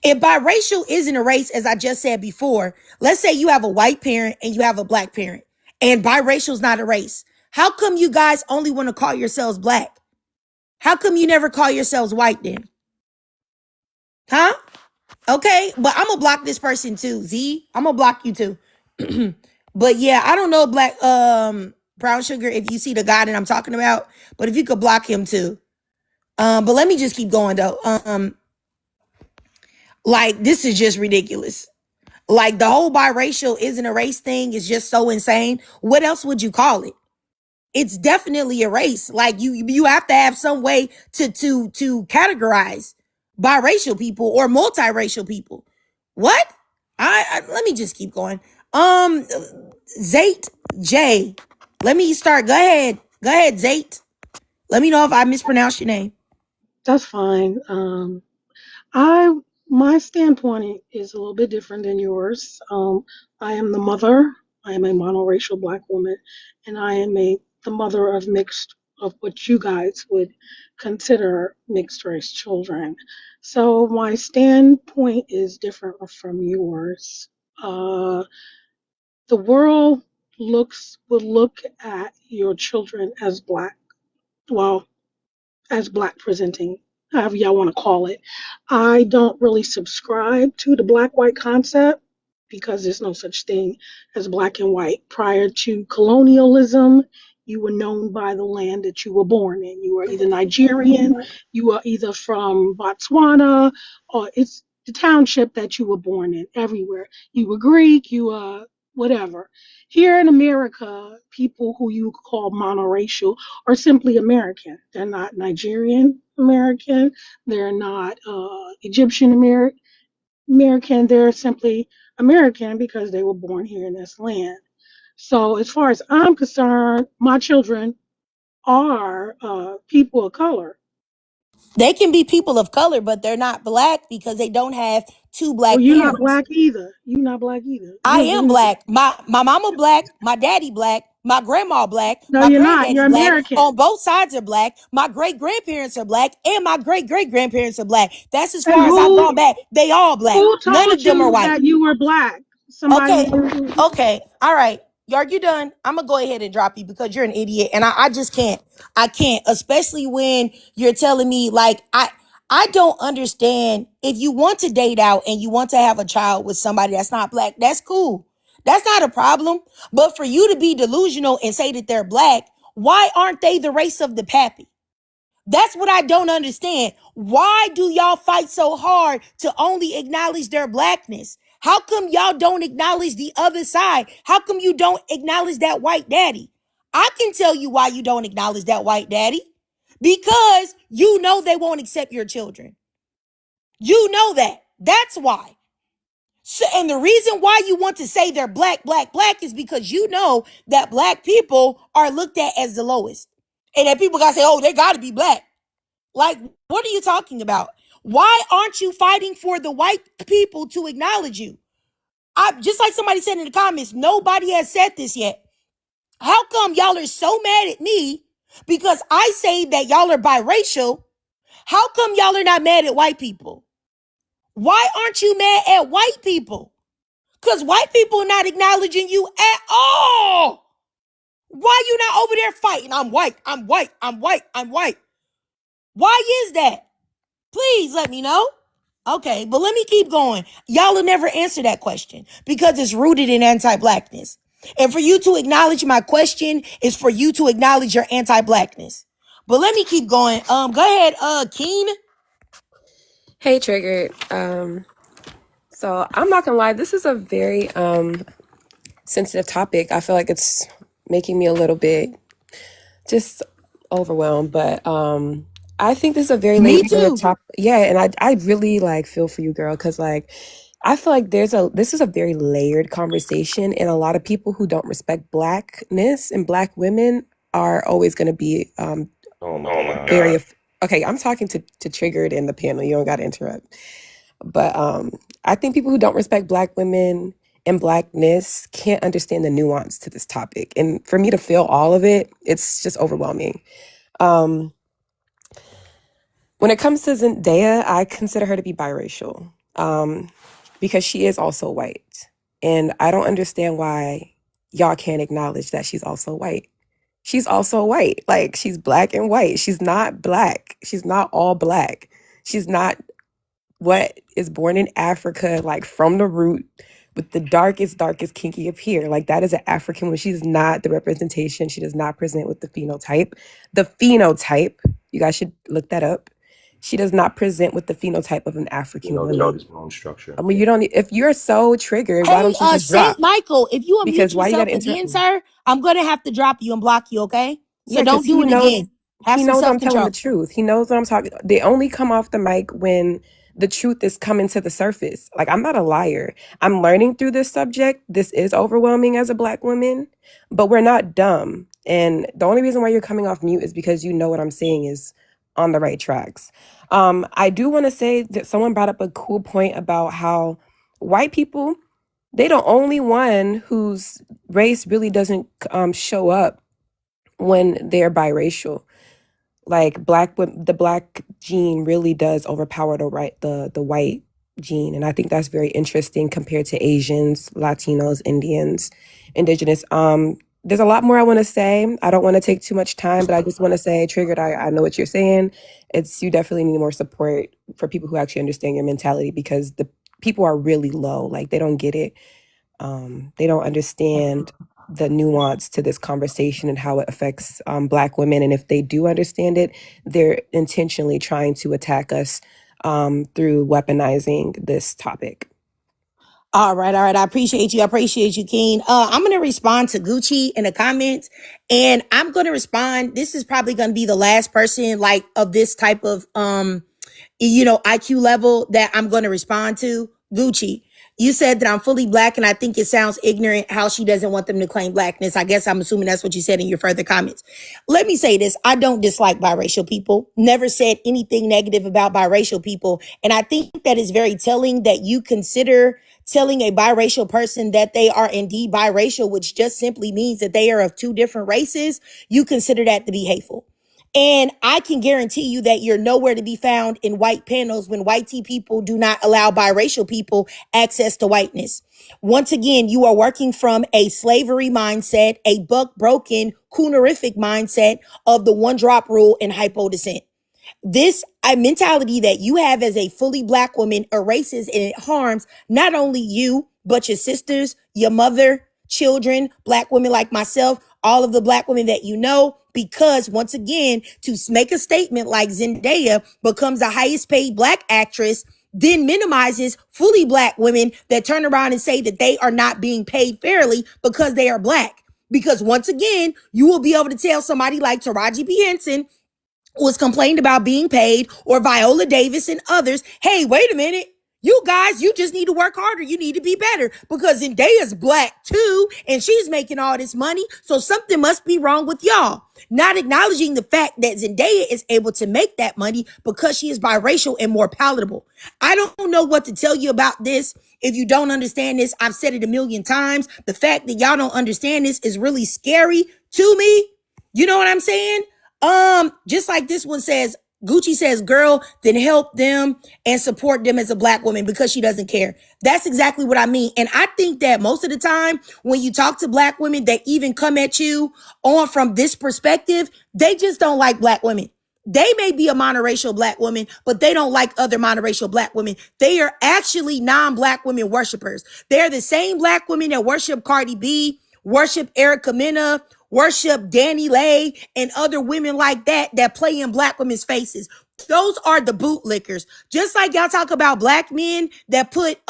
if biracial isn't a race, as I just said before, let's say you have a white parent and you have a Black parent and biracial is not a race. How come you guys only want to call yourselves Black? How come you never call yourselves white then? Huh? Okay, but I'm gonna block this person too. Z, I'm gonna block you too. But yeah, I don't know, Black Brown Sugar, if you see the guy that I'm talking about, but if you could block him too. But let me just keep going though. Like this is just ridiculous. Like the whole biracial isn't a race thing is just so insane. What else would you call it? It's definitely a race. Like you have to have some way to categorize biracial people or multiracial people. What? I let me just keep going. Zate J. Let me start. Go ahead, Zate. Let me know if I mispronounced your name. That's fine. I My standpoint is a little bit different than yours. I am the mother. I am a monoracial black woman, and I am the mother of mixed of what you guys would consider mixed race children. So my standpoint is different from yours. Uh, the world would look at your children as black. Well, as black presenting, however y'all want to call it. I don't really subscribe to the black white concept because there's no such thing as black and white. Prior to colonialism, you were known by the land that you were born in. You were either Nigerian, you were either from Botswana, or it's the township that you were born in, everywhere. You were Greek, you were whatever. Here in America, people who you call monoracial are simply American. They're not Nigerian American. They're not Egyptian American. They're simply American because they were born here in this land. So, as far as I'm concerned, my children are people of color. They can be people of color, but they're not black because they don't have two Well, black you're not parents. black either. You're not black either. I You're am green. black. My mama black, my daddy black, my grandma black, No, my you're not. granddaddy You're black. American. On both sides are black. My great grandparents are black, and my great great grandparents are black. That's as And far as I've gone back. They all black. who None told of them are you white. that you were black? Okay, Somebody who okay, all right. Are you done? I'm gonna go ahead and drop you because you're an idiot, and I just can't. I can't, especially when you're telling me like I don't understand. If you want to date out and you want to have a child with somebody that's not black, that's cool. That's not a problem. But for you to be delusional and say that they're black, why aren't they the race of the pappy? That's what I don't understand. Why do y'all fight so hard to only acknowledge their blackness? How come y'all don't acknowledge the other side? How come you don't acknowledge that white daddy? I can tell you why you don't acknowledge that white daddy. Because you know they won't accept your children. You know that. That's why. So, and the reason why you want to say they're black, black, black is because you know that black people are looked at as the lowest. And that people gotta say, oh, they gotta be black. Like, what are you talking about? Why aren't you fighting for the white people to acknowledge you? Just like somebody said in the comments, nobody has said this yet. How come y'all are so mad at me because I say that y'all are biracial? How come y'all are not mad at white people? Why aren't you mad at white people? Because white people are not acknowledging you at all. Why you not over there fighting? I'm white, I'm white, I'm white, I'm white. Why is that? Please let me know. Okay, but let me keep going. Y'all will never answer that question because it's rooted in anti-blackness. And for you to acknowledge my question is for you to acknowledge your anti-blackness. But let me keep going. Go ahead, Keen. Hey, Triggered. So I'm not gonna lie, this is a very sensitive topic. I feel like it's making me a little bit just overwhelmed, but I think this is a very Me layered too. topic. Yeah, and I really like feel for you, girl, because like I feel like this is a very layered conversation, and a lot of people who don't respect blackness and black women are always going to be Oh my God. very okay. I'm talking to Triggered in the panel. You don't got to interrupt. But I think people who don't respect black women and blackness can't understand the nuance to this topic. And for me to feel all of it, it's just overwhelming. When it comes to Zendaya, I consider her to be biracial because she is also white. And I don't understand why y'all can't acknowledge that she's also white. She's also white. Like, she's black and white. She's not black. She's not all black. She's not what is born in Africa, like from the root, with the darkest kinky up here. Like, that is an African woman. She's not the representation. She does not present with the phenotype. The phenotype, you guys should look that up. She does not present with the phenotype of an African woman. This bone structure. I mean, you don't. If you're so triggered, why Hey, don't you just drop? Saint Michael, if you unmute Because why you yourself gotta interrupt again, me? sir, I'm gonna have to drop you and block you, okay? So Yeah, because don't do it again. Have he some knows I'm telling self-control. the truth. He knows what I'm talking. They only come off the mic when the truth is coming to the surface. Like, I'm not a liar. I'm learning through this subject. This is overwhelming as a black woman, but we're not dumb. And the only reason why you're coming off mute is because you know what I'm saying is on the right tracks. I do want to say that someone brought up a cool point about how white people, they the only one whose race really doesn't show up when they're biracial. Like the black gene really does overpower the white gene, and I think that's very interesting compared to Asians, Latinos, Indians, Indigenous. There's a lot more I want to say. I don't want to take too much time, but I just want to say, Triggered, I know what you're saying. You definitely need more support for people who actually understand your mentality, because the people are really low. Like, they don't get it. They don't understand the nuance to this conversation and how it affects Black women. And if they do understand it, they're intentionally trying to attack us through weaponizing this topic. All right. I appreciate you, Keen. I'm going to respond to Gucci in the comments, and I'm going to respond. This is probably going to be the last person like of this type of, IQ level that I'm going to respond to. Gucci, you said that I'm fully Black, and I think it sounds ignorant how she doesn't want them to claim Blackness. I guess I'm assuming that's what you said in your further comments. Let me say this. I don't dislike biracial people. Never said anything negative about biracial people. And I think that is very telling that you consider telling a biracial person that they are indeed biracial, which just simply means that they are of two different races. You consider that to be hateful. And I can guarantee you that you're nowhere to be found in white panels when white people do not allow biracial people access to whiteness. Once again, you are working from a slavery mindset, a buck broken, coonerific mindset of the one drop rule and hypo descent. This mentality that you have as a fully Black woman erases and it harms not only you, but your sisters, your mother, children, Black women like myself, all of the Black women that you know, because once again, to make a statement like Zendaya becomes the highest paid Black actress, then minimizes fully Black women that turn around and say that they are not being paid fairly because they are Black. Because once again, you will be able to tell somebody like Taraji P. Henson, was complained about being paid, or Viola Davis and others, hey, wait a minute. You guys, you just need to work harder. You need to be better, because Zendaya's Black too, and she's making all this money. So something must be wrong with y'all. Not acknowledging the fact that Zendaya is able to make that money because she is biracial and more palatable. I don't know what to tell you about this. If you don't understand this, I've said it a million times. The fact that y'all don't understand this is really scary to me. You know what I'm saying? Just like this one says, Gucci says, girl, then help them and support them as a Black woman because she doesn't care. That's exactly what I mean. And I think that most of the time when you talk to Black women that even come at you on from this perspective, they just don't like Black women. They may be a monoracial Black woman, but they don't like other monoracial Black women. They are actually non-Black women worshipers. They're the same Black women that worship Cardi B, worship Erica Mena, worship Danny Lay, and other women like that play in Black women's faces. Those are the bootlickers. Just like y'all talk about Black men that put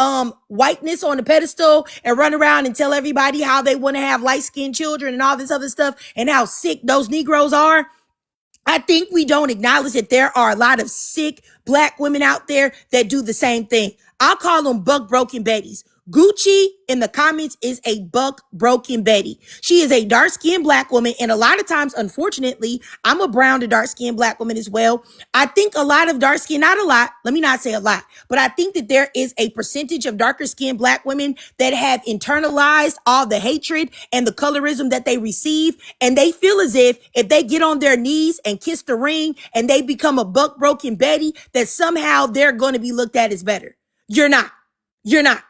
whiteness on the pedestal and run around and tell everybody how they want to have light-skinned children and all this other stuff and how sick those Negroes are. I think we don't acknowledge that there are a lot of sick Black women out there that do the same thing. I'll call them buck broken Bettys. Gucci in the comments is a buck broken Betty. She is a dark skinned Black woman. And a lot of times, unfortunately, I'm a brown to dark skinned Black woman as well. I think a lot of dark skin, not a lot, let me not say a lot, but I think that there is a percentage of darker skinned Black women that have internalized all the hatred and the colorism that they receive. And they feel as if they get on their knees and kiss the ring and they become a buck broken Betty, that somehow they're going to be looked at as better. You're not. You're not.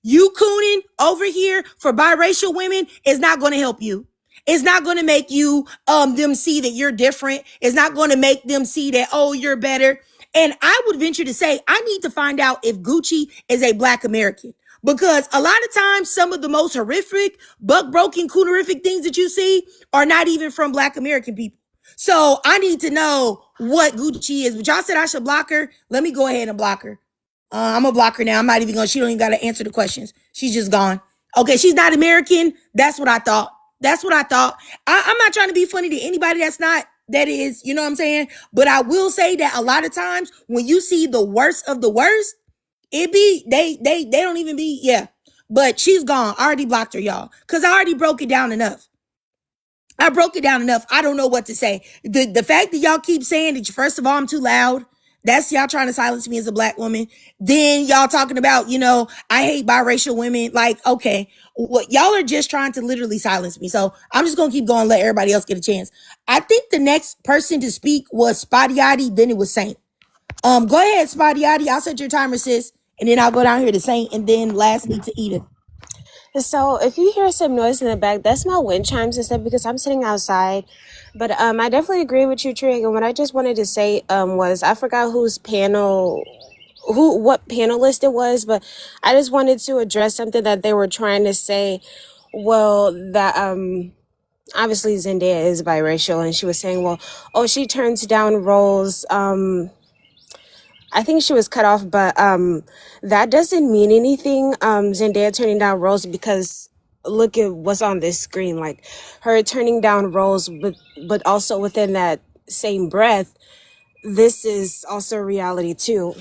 You cooning over here for biracial women is not going to help you. It's not going to make you them see that you're different. It's not going to make them see that, oh, you're better. And I would venture to say, I need to find out if Gucci is a Black American, because a lot of times some of the most horrific, buck broken, coonerific things that you see are not even from Black American people. So I need to know what Gucci is. But y'all said I should block her. Let me go ahead and block her. I'm gonna block her now. I'm not even gonna, she don't even gotta answer the questions. She's just gone. Okay, she's not American. That's what I thought. I'm not trying to be funny to anybody that is, you know what I'm saying? But I will say that a lot of times when you see the worst of the worst, it be, they don't even be, yeah. But she's gone. I already blocked her, y'all. Cause I already broke it down enough. I broke it down enough. I don't know what to say. The fact that y'all keep saying that, first of all, I'm too loud. That's y'all trying to silence me as a black woman. Then y'all talking about, I hate biracial women. Like, okay, what y'all are just trying to literally silence me. So I'm just gonna keep going, let everybody else get a chance. I think the next person to speak was Spotty, then it was Saint. Go ahead, Spotty. I'll set your timer, sis, and then I'll go down here to Saint, and then lastly to Edith. So if you hear some noise in the back, that's my wind chimes and stuff because I'm sitting outside. But I definitely agree with you, Trig. And what I just wanted to say was I forgot what panelist it was, but I just wanted to address something that they were trying to say. Well, that obviously Zendaya is biracial, and she was saying, well, oh, she turns down roles. I think she was cut off, but that doesn't mean anything. Zendaya turning down roles because look at what's on this screen, like her turning down roles, but also within that same breath, this is also reality too.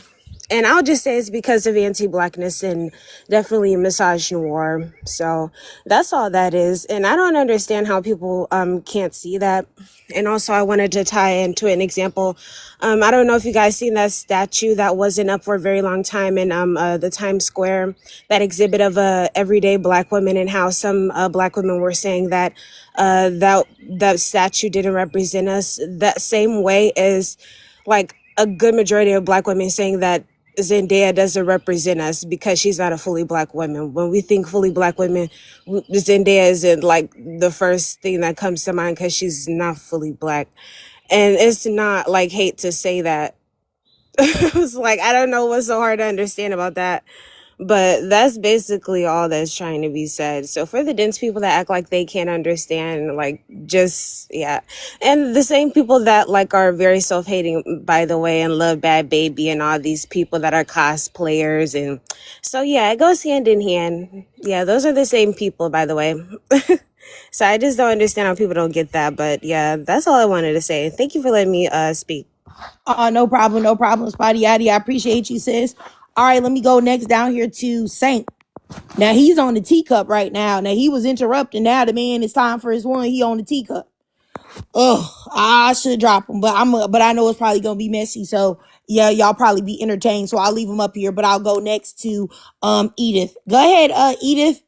And I'll just say it's because of anti-blackness and definitely misogynoir. So that's all that is. And I don't understand how people can't see that. And also I wanted to tie into an example. I don't know if you guys seen that statue that wasn't up for a very long time in the Times Square, that exhibit of everyday black women, and how some black women were saying that that statue didn't represent us. That same way is like a good majority of black women saying that Zendaya doesn't represent us because she's not a fully black woman. When we think fully black women, Zendaya isn't like the first thing that comes to mind because she's not fully black. And it's not like hate to say that. It's like, I don't know what's so hard to understand about that. But that's basically all that's trying to be said. So for the dense people that act like they can't understand, like, just, yeah. And the same people that, like, are very self-hating, by the way, and love Bad Baby and all these people that are cosplayers. And so, yeah, it goes hand in hand. Yeah, those are the same people, by the way. So I just don't understand how people don't get that. But, yeah, that's all I wanted to say. Thank you for letting me speak. No problem, Spotty. I appreciate you, sis. All right, let me go next down here to Saint. Now he's on the teacup right now. Now he was interrupting. Now the man, it's time for his one. He on the teacup. Oh, I should drop him, but I know it's probably gonna be messy. So yeah, y'all probably be entertained. So I'll leave him up here. But I'll go next to Edith. Go ahead, Edith.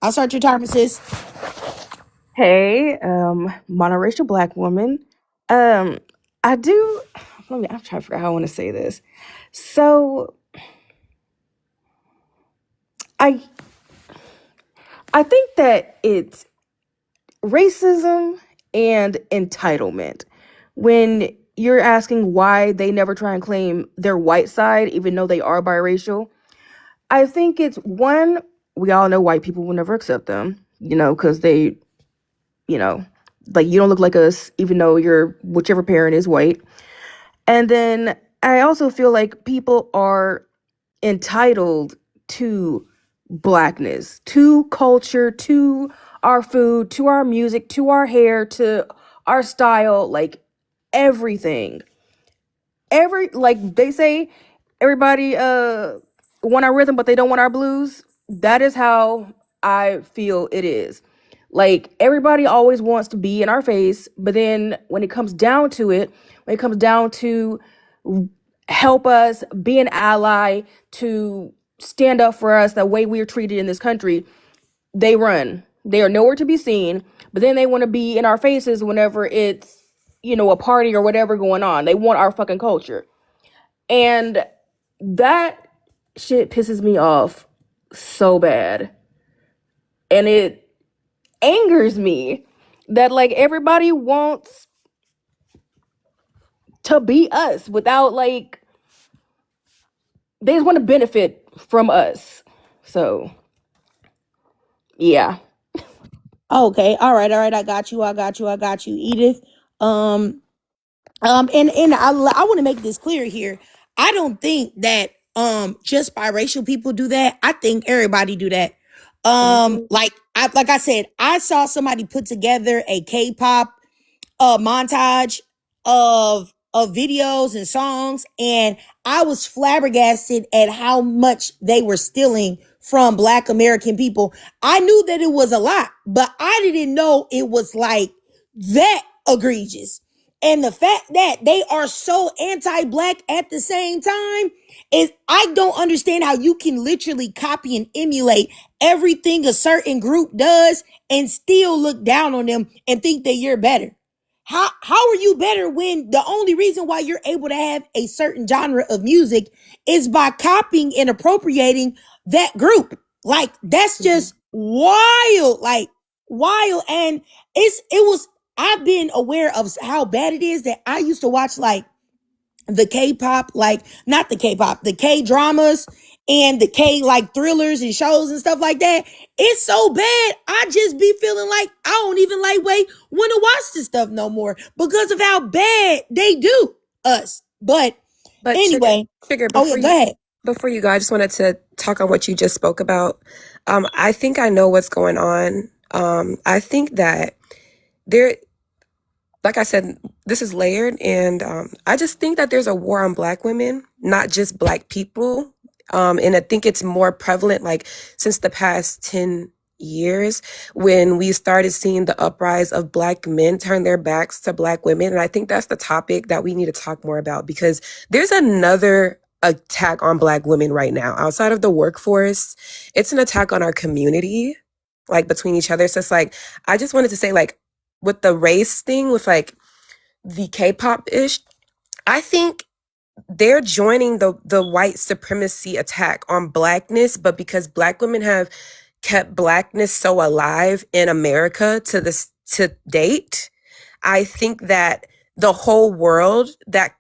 I'll start your timer, sis. Hey, monoracial black woman. I do. I'm trying to figure out how I want to say this. So, I think that it's racism and entitlement when you're asking why they never try and claim their white side, even though they are biracial. I think it's one, we all know white people will never accept them, because they, like, you don't look like us, even though your whichever parent is white. And then I also feel like people are entitled to blackness, to culture, to our food, to our music, to our hair, to our style, like everything. Like they say, everybody want our rhythm, but they don't want our blues. That is how I feel it is. Like everybody always wants to be in our face, but then when it comes down to it, when it comes down to help us be an ally, to stand up for us the way we're treated in this country, they run. They are nowhere to be seen, but then they want to be in our faces whenever it's, a party or whatever going on. They want our fucking culture. And that shit pisses me off so bad. And it angers me that like everybody wants to be us without like, they just want to benefit from us. So yeah. Okay. All right. I got you, Edith. And I want to make this clear here. I don't think that just biracial people do that. I think everybody do that. Like I said, I saw somebody put together a K-pop montage of videos and songs, and I was flabbergasted at how much they were stealing from Black American people. I knew that it was a lot, but I didn't know it was like that egregious. And the fact that they are so anti-black at the same time is, I don't understand how you can literally copy and emulate everything a certain group does and still look down on them and think that you're better. How are you better when the only reason why you're able to have a certain genre of music is by copying and appropriating that group? Like, that's just wild. Like, wild. And I've been aware of how bad it is that I used to watch like the K-pop, like not the K-pop, the K-dramas and the K like thrillers and shows and stuff like that. It's so bad. I just be feeling like I don't even like want to watch this stuff no more because of how bad they do us. But Sugar, anyway, Sugar, oh yeah, go ahead. before you go, I just wanted to talk on what you just spoke about. I think I know what's going on. I think that there, like I said, this is layered, and I just think that there's a war on Black women, not just Black people. And I think it's more prevalent, like since the past 10 years, when we started seeing the uprise of Black men turn their backs to Black women. And I think that's the topic that we need to talk more about, because there's another attack on Black women right now outside of the workforce. It's an attack on our community, like between each other. So it's like, I just wanted to say, like, with the race thing, with like the K-pop ish, I think they're joining the white supremacy attack on Blackness, but because Black women have kept Blackness so alive in America to date, I think that the whole world that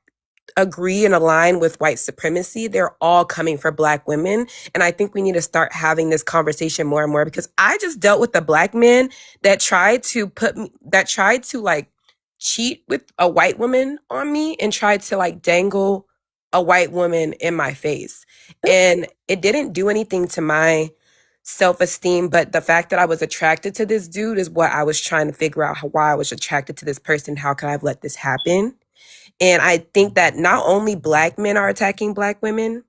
agree and align with white supremacy, they're all coming for Black women. And I think we need to start having this conversation more and more, because I just dealt with a Black man that tried to like cheat with a white woman on me and tried to like dangle a white woman in my face. And it didn't do anything to my self-esteem, but the fact that I was attracted to this dude is what I was trying to figure out, why I was attracted to this person. How could I have let this happen? And I think that not only Black men are attacking Black women,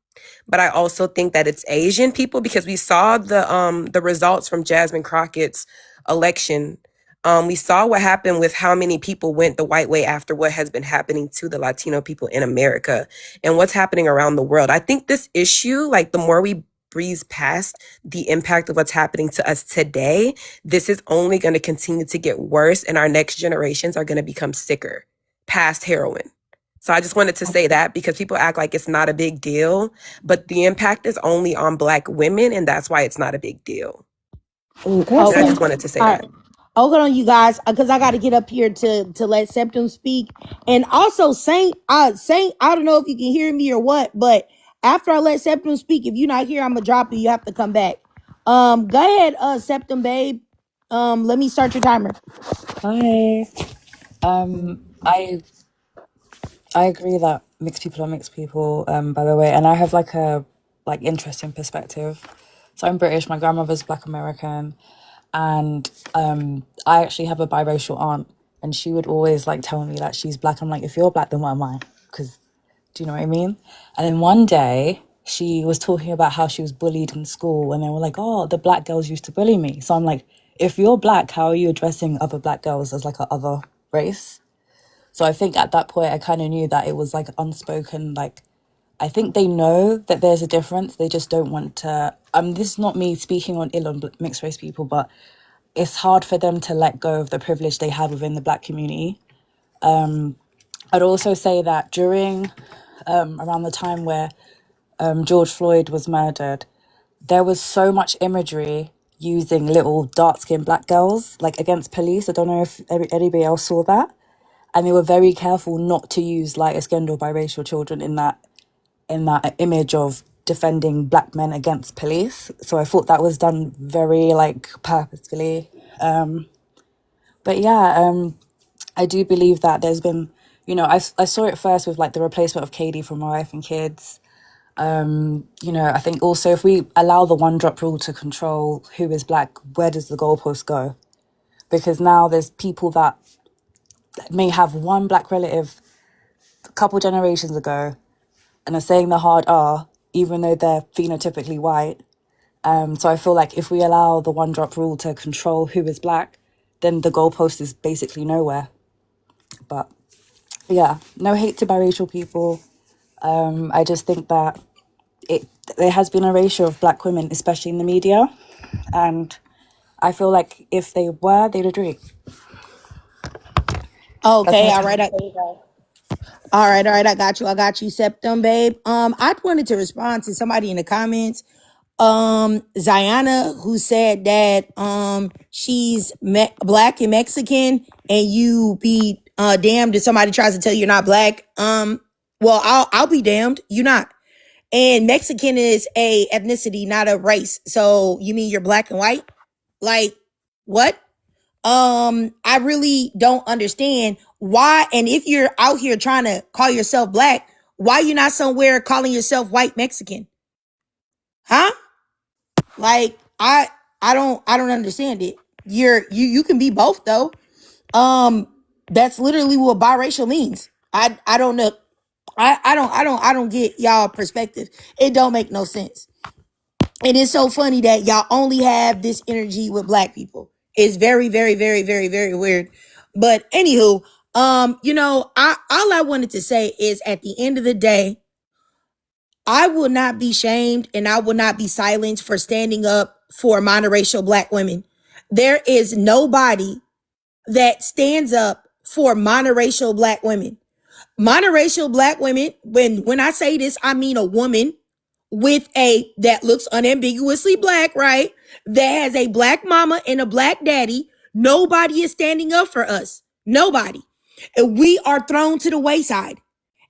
but I also think that it's Asian people, because we saw the results from Jasmine Crockett's election. We saw what happened with how many people went the white way after what has been happening to the Latino people in America and what's happening around the world. I think this issue, like the more we breeze past the impact of what's happening to us today, this is only going to continue to get worse, and our next generations are going to become sicker past heroin. So I just wanted to say that, because people act like it's not a big deal, but the impact is only on Black women, and that's why it's not a big deal. Okay. I just wanted to say that. Hold on, you guys, because I got to get up here to let Septum speak. And also, Saint, I don't know if you can hear me or what, but after I let Septum speak, if you're not here, I'm gonna drop you. You have to come back. Go ahead, Septum, babe. Let me start your timer. Hi. I agree that mixed people are mixed people, by the way, and I have like a interesting perspective. So I'm British, my grandmother's Black American, and I actually have a biracial aunt, and she would always like tell me that she's Black. I'm like, if you're Black, then what am I? Because, do you know what I mean? And then one day she was talking about how she was bullied in school, and they were like, oh, the Black girls used to bully me. So I'm like, if you're Black, how are you addressing other Black girls as like a other race? So I think at that point, I kind of knew that it was like unspoken, like, I think they know that there's a difference. They just don't want to, this is not me speaking on ill on mixed race people, but it's hard for them to let go of the privilege they have within the Black community. I'd also say that during, around the time where George Floyd was murdered, there was so much imagery using little dark-skinned Black girls, like against police. I don't know if anybody else saw that. And they were very careful not to use lighter-skinned or biracial children in that image of defending Black men against police. So I thought that was done very like purposefully. But yeah, I do believe that there's been, I saw it first with like the replacement of Katie from My Wife and Kids. I think also if we allow the one drop rule to control who is Black, where does the goalpost go? Because now there's people that may have one Black relative a couple generations ago and are saying the hard R, even though they're phenotypically white. So I feel like if we allow the one drop rule to control who is Black, then the goalpost is basically nowhere. But yeah, no hate to biracial people. I just think that there has been erasure of black women, especially in the media, and I feel like if they were, they'd agree. That's Okay, my all two right. cents. All right, I got you, Septum, babe. I wanted to respond to somebody in the comments. Ziana, who said that she's black and Mexican, and you be damned if somebody tries to tell you you're not black. Well, I'll be damned. You're not. And Mexican is a ethnicity, not a race. So you mean you're black and white? Like what? I really don't understand why. And if you're out here trying to call yourself black, why you not somewhere calling yourself white Mexican? Huh? Like I don't understand it. You can be both though. That's literally what biracial means. I don't know. I don't get y'all perspective. It don't make no sense. And it's so funny that y'all only have this energy with black people. It's very, very, very, very, very weird. But anywho, all I wanted to say is at the end of the day, I will not be shamed and I will not be silenced for standing up for monoracial black women. There is nobody that stands up for monoracial black women. Monoracial black women, when I say this, I mean a woman with that looks unambiguously black, right? That has a black mama and a black daddy. Nobody is standing up for us. Nobody. And we are thrown to the wayside.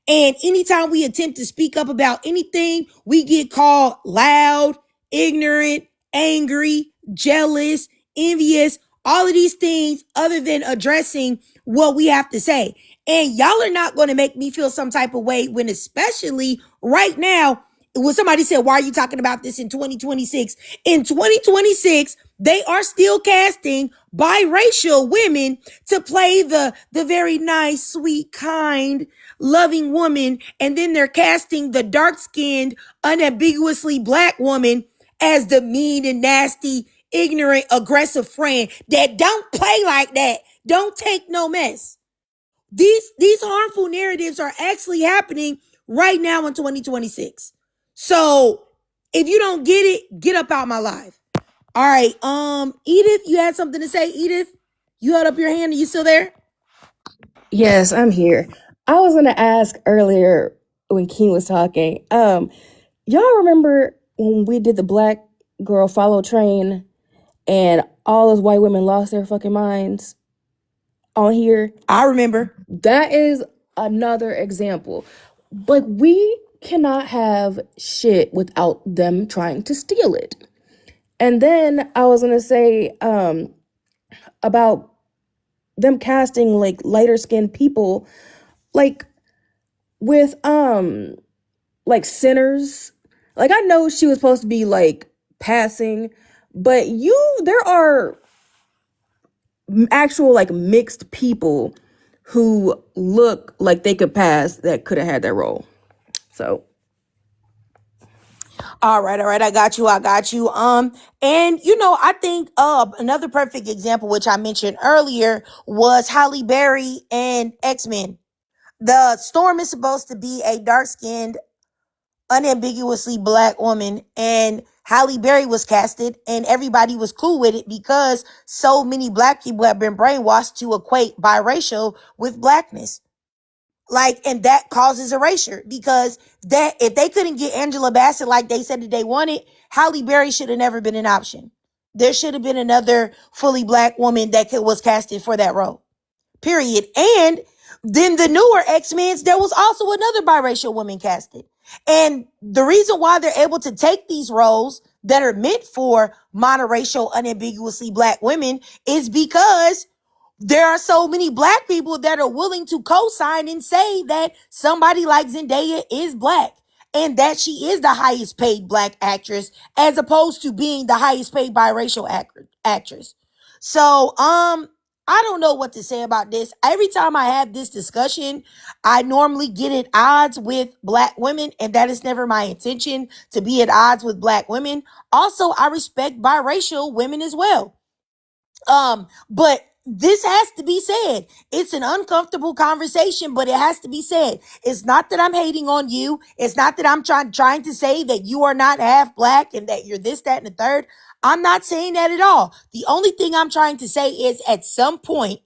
And anytime we attempt to speak up about anything, we get called loud, ignorant, angry, jealous, envious, all of these things other than addressing what we have to say. And y'all are not going to make me feel some type of way when, especially right now, when somebody said, why are you talking about this in 2026? In 2026, they are still casting biracial women to play the very nice, sweet, kind, loving woman. And then they're casting the dark-skinned, unambiguously black woman as the mean and nasty, ignorant, aggressive friend that don't play like that. Don't take no mess. These harmful narratives are actually happening right now in 2026. So if you don't get it, get up out my life. All right. Edith, you had something to say, Edith? You held up your hand. Are you still there? Yes, I'm here. I was gonna ask earlier when King was talking. Y'all remember when we did the Black Girl Follow Train and all those white women lost their fucking minds on here? I remember. That is another example. Like, we cannot have shit without them trying to steal it. And then I was gonna say about them casting like lighter skinned people, like with like Sinners. Like, I know she was supposed to be like passing, but there are actual like mixed people who look like they could pass that could have had that role. So All right. I got you. And I think another perfect example, which I mentioned earlier, was Halle Berry and X-Men. The Storm is supposed to be a dark-skinned, unambiguously black woman, and Halle Berry was casted, and everybody was cool with it because so many black people have been brainwashed to equate biracial with blackness. And that causes erasure because that if they couldn't get Angela Bassett like they said that they wanted, Halle Berry should have never been an option. There should have been another fully black woman that was casted for that role. Period. And then the newer X-Men, there was also another biracial woman casted. And the reason why they're able to take these roles that are meant for monoracial, unambiguously black women is because there are so many black people that are willing to co-sign and say that somebody like Zendaya is black and that she is the highest paid black actress as opposed to being the highest paid biracial actress. So, I don't know what to say about this. Every time I have this discussion, I normally get at odds with black women, and that is never my intention to be at odds with black women. Also, I respect biracial women as well. But this has to be said. It's an uncomfortable conversation, but it has to be said. It's not that I'm hating on you. It's not that I'm trying to say that you are not half black and that you're this, that, and the third. I'm not saying that at all. The only thing I'm trying to say is at some point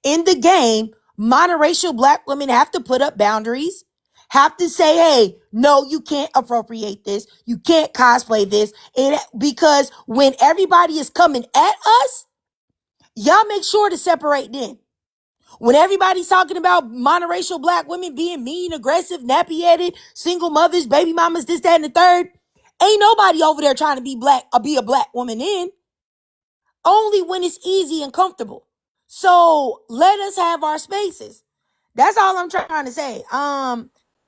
in the game, monoracial black women have to put up boundaries, have to say, hey, no, you can't appropriate this. You can't cosplay this. Because when everybody is coming at us, y'all make sure to separate then. When everybody's talking about monoracial black women being mean, aggressive, nappy-headed, single mothers, baby mamas, this, that, and the third, ain't nobody over there trying to be black or be a black woman in. Only when it's easy and comfortable. So let us have our spaces. That's all I'm trying to say.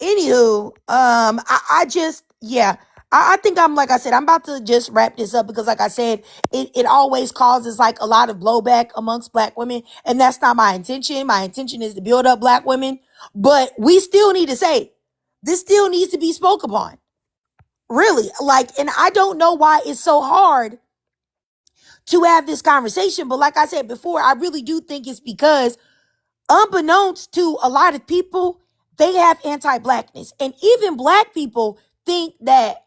Anywho, I just, yeah, I think I'm, like I said, I'm about to just wrap this up because, like I said, it always causes like a lot of blowback amongst black women, and that's not my intention. My intention is to build up black women, but we still need to say this still needs to be spoke upon. Really, like, and I don't know why it's so hard to have this conversation, but like I said before, I really do think it's because unbeknownst to a lot of people, they have anti-blackness. And even black people think that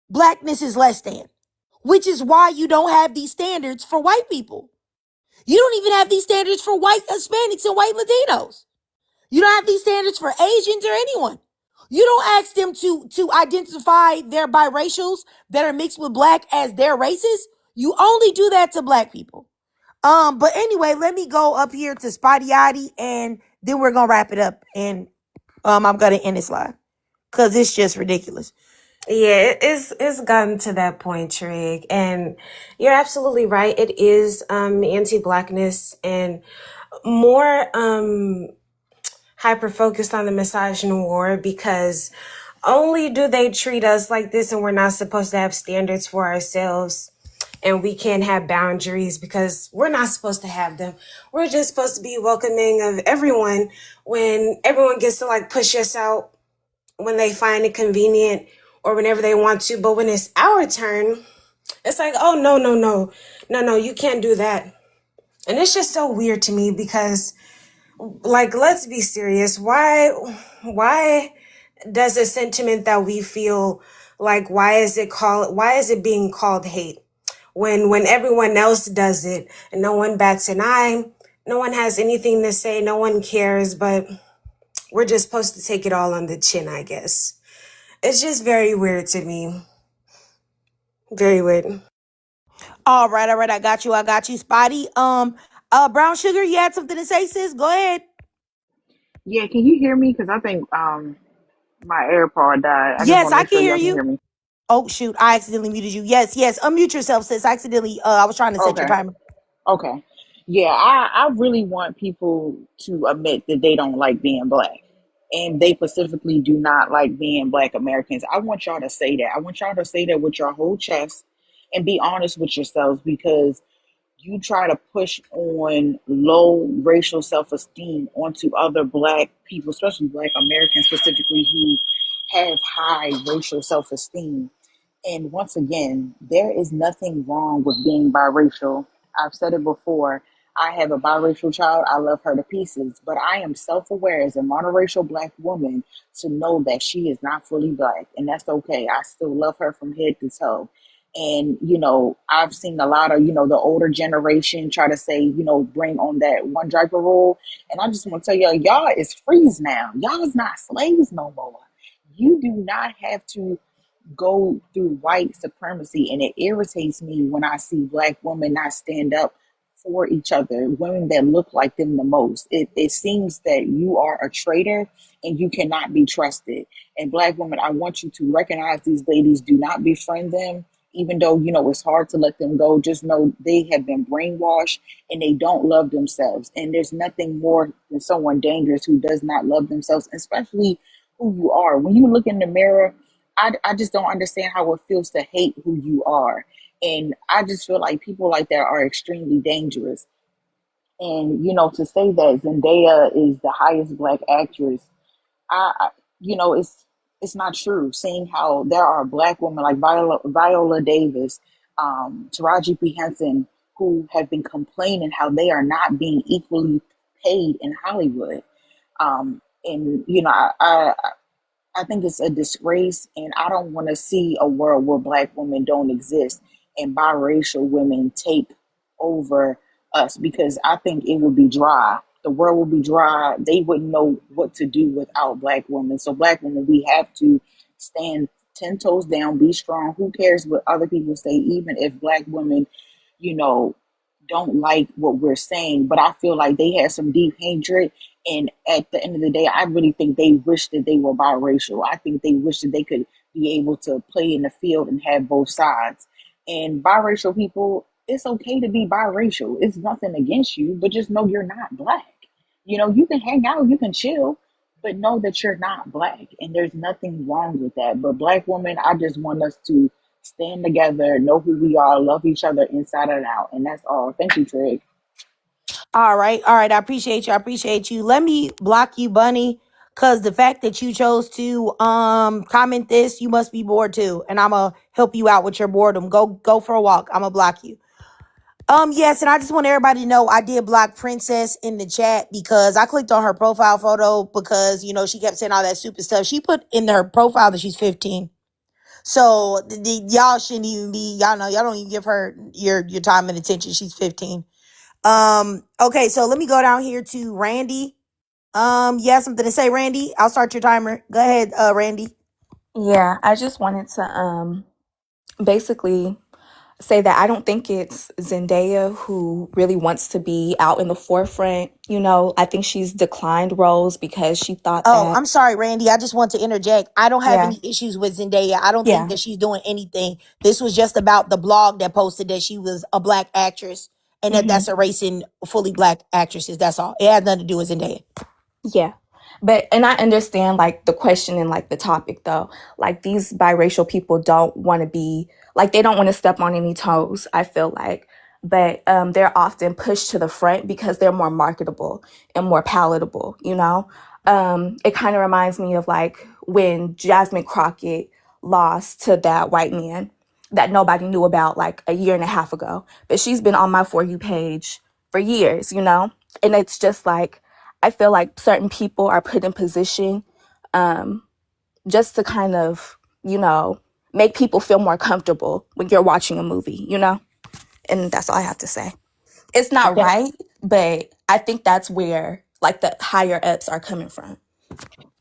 blackness is less than, which is why you don't have these standards for white people. You don't even have these standards for white Hispanics and white Latinos. You don't have these standards for Asians or anyone. You don't ask them to identify their biracials that are mixed with black as their races. You only do that to black people. But anyway, let me go up here to Spotty Yachty and then we're gonna wrap it up. And I'm gonna end this live because it's just ridiculous. Yeah, it's gotten to that point, Trig, and you're absolutely right. It is anti-blackness and more hyper focused on the misogyny war because only do they treat us like this, and we're not supposed to have standards for ourselves, and we can't have boundaries because we're not supposed to have them. We're just supposed to be welcoming of everyone when everyone gets to like push us out when they find it convenient or whenever they want to. But when it's our turn, it's like, oh, no, you can't do that. And it's just so weird to me because, like, let's be serious. Why does the sentiment that we feel like, why is it being called hate when everyone else does it and no one bats an eye, no one has anything to say, no one cares, but we're just supposed to take it all on the chin, I guess. It's just very weird to me. Very weird. All right, I got you, Spotty. Brown Sugar, you had something to say, sis? Go ahead. Yeah, can you hear me? Because I think my AirPod died. I just Yes, want to I make can sure hear y'all can you. hear me. Oh shoot, I accidentally muted you. Yes, unmute yourself, sis. I accidentally, I was trying to set your Okay. timer. Okay. Yeah, I really want people to admit that they don't like being black. And they specifically do not like being black Americans. I want y'all to say that. I want y'all to say that with your whole chest and be honest with yourselves because you try to push on low racial self-esteem onto other black people, especially black Americans specifically who have high racial self-esteem. And once again, there is nothing wrong with being biracial. I've said it before. I have a biracial child. I love her to pieces, but I am self-aware as a monoracial black woman to know that she is not fully black, and that's okay. I still love her from head to toe. And, I've seen a lot of, the older generation try to say, bring on that one diaper rule. And I just want to tell y'all is freeze now. Y'all is not slaves no more. You do not have to go through white supremacy, and it irritates me when I see black women not stand up for each other, women that look like them the most. It seems that you are a traitor and you cannot be trusted. And black women, I want you to recognize these ladies. Do not befriend them, even though it's hard to let them go. Just know they have been brainwashed and they don't love themselves. And there's nothing more than someone dangerous who does not love themselves, especially who you are. When you look in the mirror, I just don't understand how it feels to hate who you are. And I just feel like people like that are extremely dangerous. And, to say that Zendaya is the highest black actress, I it's not true. Seeing how there are black women like Viola Davis, Taraji P. Henson, who have been complaining how they are not being equally paid in Hollywood. And you know, I think it's a disgrace, and I don't want to see a world where Black women don't exist and biracial women take over us, because I think it would be dry. The world would be dry. They wouldn't know what to do without Black women. So, Black women, we have to stand 10 toes down, be strong. Who cares what other people say, even if Black women, you know, don't like what we're saying? But I feel like they had some deep hatred, and at the end of the day, I really think they wish that they were biracial. I think they wish that they could be able to play in the field and have both sides. And biracial people, it's okay to be biracial. It's nothing against you, but just know you're not Black. You know, you can hang out, you can chill, but know that you're not Black. And there's nothing wrong with that. But Black women, I just want us to stand together, know who we are, love each other inside and out. And that's all. Thank you, Trig. All right. I appreciate you. Let me block you, Bunny, because the fact that you chose to comment this, you must be bored too. And I'm gonna help you out with your boredom. Go for a walk. I'm gonna block you. Yes, and I just want everybody to know I did block Princess in the chat because I clicked on her profile photo because, you know, she kept saying all that stupid stuff. She put in her profile that she's 15. So y'all shouldn't even be, y'all know, y'all don't even give her your time and attention. She's 15. Okay, so let me go down here to Randy. You have something to say, Randy? I'll start your timer. Go ahead, Randy. Yeah, I just wanted to basically say that I don't think it's Zendaya who really wants to be out in the forefront. You know, I think she's declined roles because she thought Oh, that, I'm sorry, Randy. I just want to interject. I don't have yeah, any issues with Zendaya. I don't think yeah, that she's doing anything. This was just about the blog that posted that she was a Black actress and hmm, that's erasing fully Black actresses. That's all. It has nothing to do with Zendaya. yeah. But, and I understand like the question and like the topic though. Like these biracial people don't want to be, like they don't want to step on any toes, I feel like. But they're often pushed to the front because they're more marketable and more palatable, you know? It kind of reminds me of like when Jasmine Crockett lost to that white man that nobody knew about like a year and a half ago. But she's been on my For You page for years, you know? And it's just like, I feel like certain people are put in position just to kind of, you know, make people feel more comfortable when you're watching a movie, you know? And that's all I have to say. It's not Okay. right, but I think that's where like the higher ups are coming from.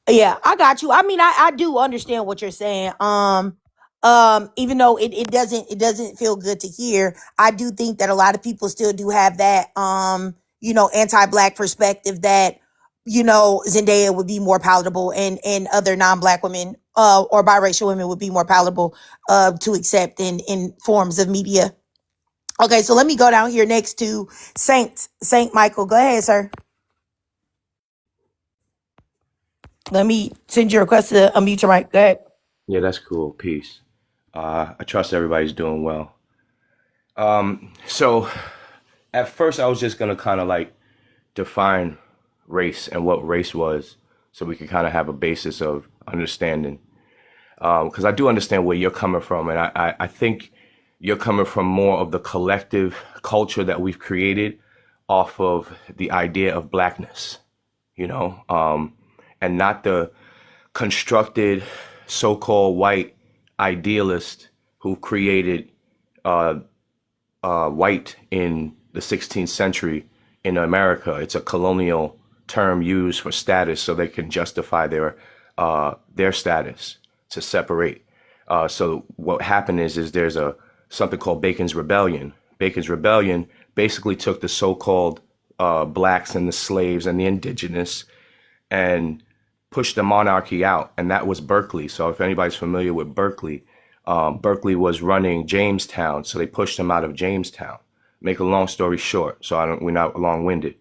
Yeah, I got you. I mean, I do understand what you're saying. Even though it doesn't feel good to hear, I do think that a lot of people still do have that anti-Black perspective that, Zendaya would be more palatable and other non-Black women or biracial women would be more palatable to accept in forms of media. Okay, so let me go down here next to Saint Michael. Go ahead, sir. Let me send you a request to unmute your mic. Go ahead. Yeah, that's cool. Peace. I trust everybody's doing well. So at first I was just gonna kind of like define race and what race was, so we could kind of have a basis of understanding. Because I do understand where you're coming from, and I think you're coming from more of the collective culture that we've created off of the idea of Blackness, you know, and not the constructed so-called white idealist who created white in the 16th century in America. It's a colonial term used for status so they can justify their status to separate. So what happened is there's something called Bacon's Rebellion. Bacon's Rebellion basically took the so-called blacks and the slaves and the indigenous and pushed the monarchy out, and that was Berkeley. So if anybody's familiar with Berkeley, Berkeley was running Jamestown, so they pushed him out of Jamestown. Make a long story short, so we're not long-winded.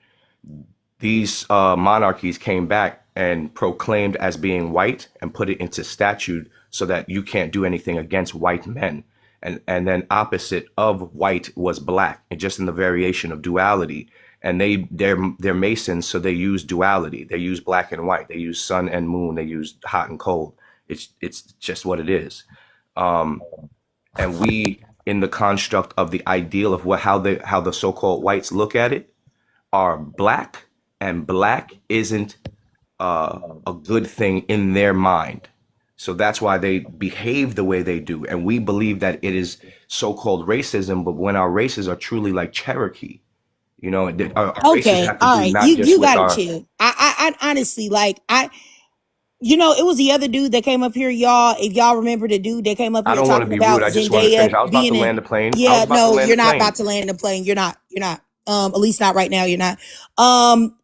These monarchies came back and proclaimed as being white and put it into statute so that you can't do anything against white men. And then opposite of white was black, and just in the variation of duality. And they're Masons, so they use duality. They use black and white. They use sun and moon. They use hot and cold. It's just what it is. And we in the construct of the ideal of how the so-called whites look at it are black, and black isn't a good thing in their mind. So that's why they behave the way they do. And we believe that it is so-called racism, but when our races are truly like Cherokee, you know, our races Okay, have to all do right. not just You with gotta our. chill. I honestly like it was the other dude that came up here, y'all. If y'all remember the dude that came up I here don't want to talking be rude. about I just want to Zendaya finish. I was about to being in. land the plane. I was Yeah, about to no, land you're the not plane. about to land the plane. You're not. You're not. At least not right now. You're not.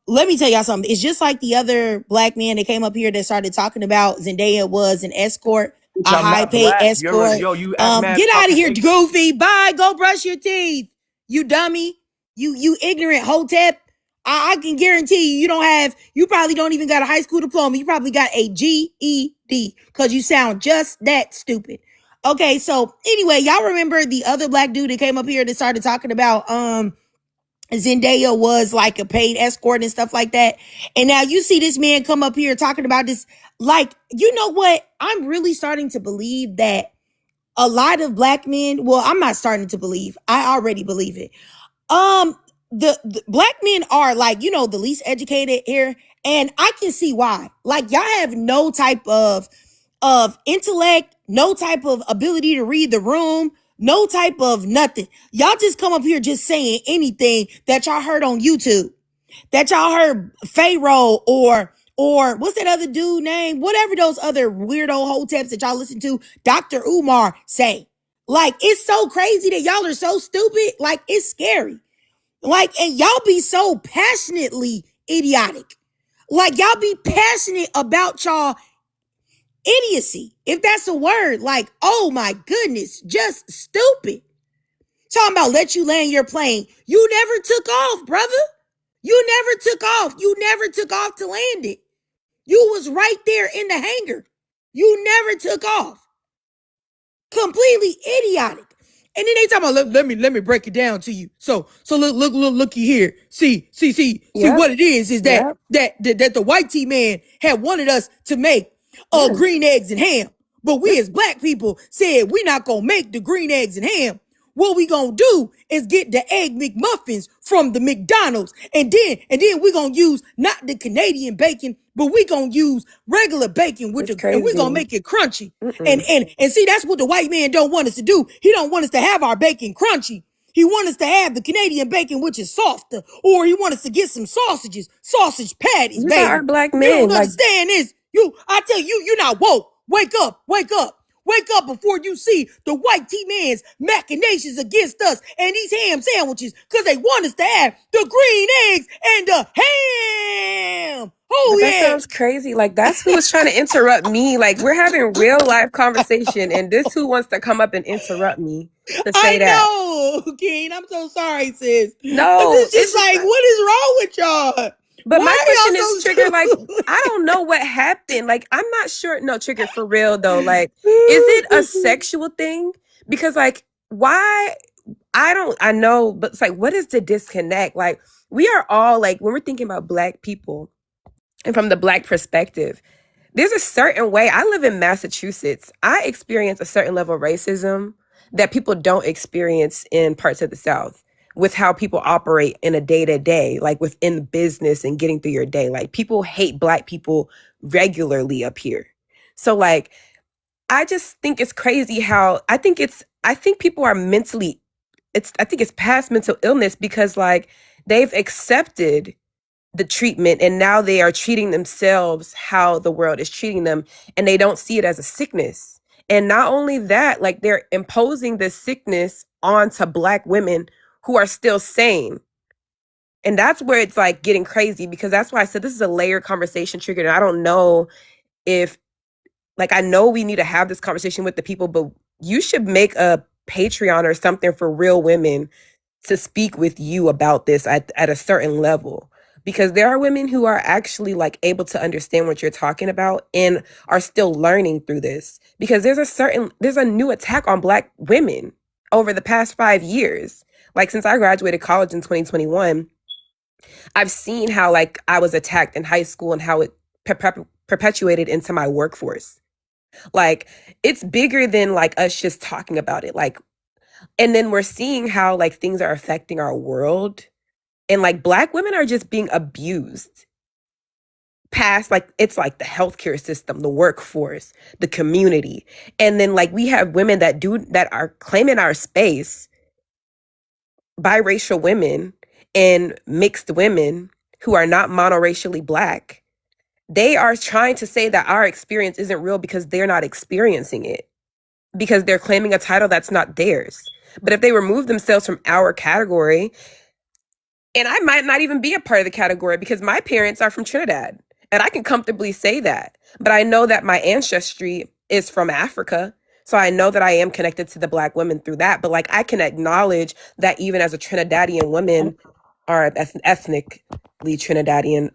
Let me tell y'all something. It's just like the other black man that came up here that started talking about Zendaya was an escort, Bitch, a I'm high not paid black. escort. You act mad Get out of fucking here, ignorant. Goofy. Bye. Go brush your teeth. You dummy. You ignorant hotep. I can guarantee you probably don't even got a high school diploma. You probably got a GED because you sound just that stupid. Okay, so anyway, y'all remember the other black dude that came up here that started talking about Zendaya was like a paid escort and stuff like that. And now you see this man come up here talking about this. Like, you know what? I'm really starting to believe that a lot of black men, well, I'm not starting to believe. I already believe it. Um, the black men are like, the least educated here, and I can see why. Like, y'all have no type of intellect, no type of ability to read the room, no type of nothing. Y'all just come up here just saying anything that y'all heard on YouTube, that y'all heard Pharaoh or what's that other dude name? Whatever those other weirdo hoteps that y'all listen to, Dr. Umar say. Like, it's so crazy that y'all are so stupid. Like, it's scary. Like, and y'all be so passionately idiotic. Like, y'all be passionate about y'all idiocy, if that's a word. Like, oh my goodness, just stupid. Talking about let you land your plane. You never took off, brother. You never took off. You never took off to land it. You was right there in the hangar. You never took off. Completely idiotic. And then they talking about let me break it down to you. So looky here. See Yep. what it is Yep. that the white T man had wanted us to make Yes. green eggs and ham. But we as black people said we're not gonna make the green eggs and ham. What we gonna do is get the egg McMuffins from the McDonald's, and then we gonna use not the Canadian bacon, but we gonna use regular bacon It's and we gonna crazy. make it crunchy. And Mm-mm. and see, that's what the white man don't want us to do. He don't want us to have our bacon crunchy. He want us to have the Canadian bacon, which is softer, or he want us to get some sausage patties, These are our baby. black You don't men. Like, understand this. I tell you, you're not woke. Wake up, wake up. Wake up before you see the white T-man's machinations against us and these ham sandwiches, because they want us to have the green eggs and the ham. Oh, but that yeah. sounds crazy. Like, that's who was trying to interrupt me. Like, we're having real life conversation, and this who wants to come up and interrupt me to say that. I know, Keen. I'm so sorry, sis. Because No, it's it's just just like, like, what is wrong with y'all? but my Why are question y'all is, so Trigger, like, stupid? I don't know what happened. Like, I'm not sure. No, Trigger, for real, though. Like, is it a sexual thing? Because, like, why? I know, but it's like, what is the disconnect? Like, we are all, like, when we're thinking about black people and from the black perspective, there's a certain way. I live in Massachusetts. I experience a certain level of racism that people don't experience in parts of the South with how people operate in a day to day, like within business and getting through your day. Like, people hate black people regularly up here. So, like, I just think it's crazy how I think people are mentally, I think it's past mental illness because, like, they've accepted the treatment and now they are treating themselves how the world is treating them, and they don't see it as a sickness. And not only that, like, they're imposing this sickness onto black women who are still sane. And that's where it's like getting crazy, because that's why I said this is a layered conversation, Triggered. And I don't know if, like, I know we need to have this conversation with the people, but you should make a Patreon or something for real women to speak with you about this at a certain level, because there are women who are actually, like, able to understand what you're talking about and are still learning through this, because there's a new attack on black women over the past 5 years. Like, since I graduated college in 2021, I've seen how, like, I was attacked in high school and how it perpetuated into my workforce. Like, it's bigger than, like, us just talking about it. Like, And then we're seeing how like things are affecting our world. And like Black women are just being abused past, like it's like the healthcare system, the workforce, the community. And then like we have women that are claiming our space, biracial women and mixed women who are not monoracially Black. They are trying to say that our experience isn't real because they're not experiencing it, because they're claiming a title that's not theirs. But if they remove themselves from our category, and I might not even be a part of the category because my parents are from Trinidad, and I can comfortably say that. But I know that my ancestry is from Africa. So I know that I am connected to the Black women through that. But like I can acknowledge that even as a Trinidadian woman, or ethnically Trinidadian,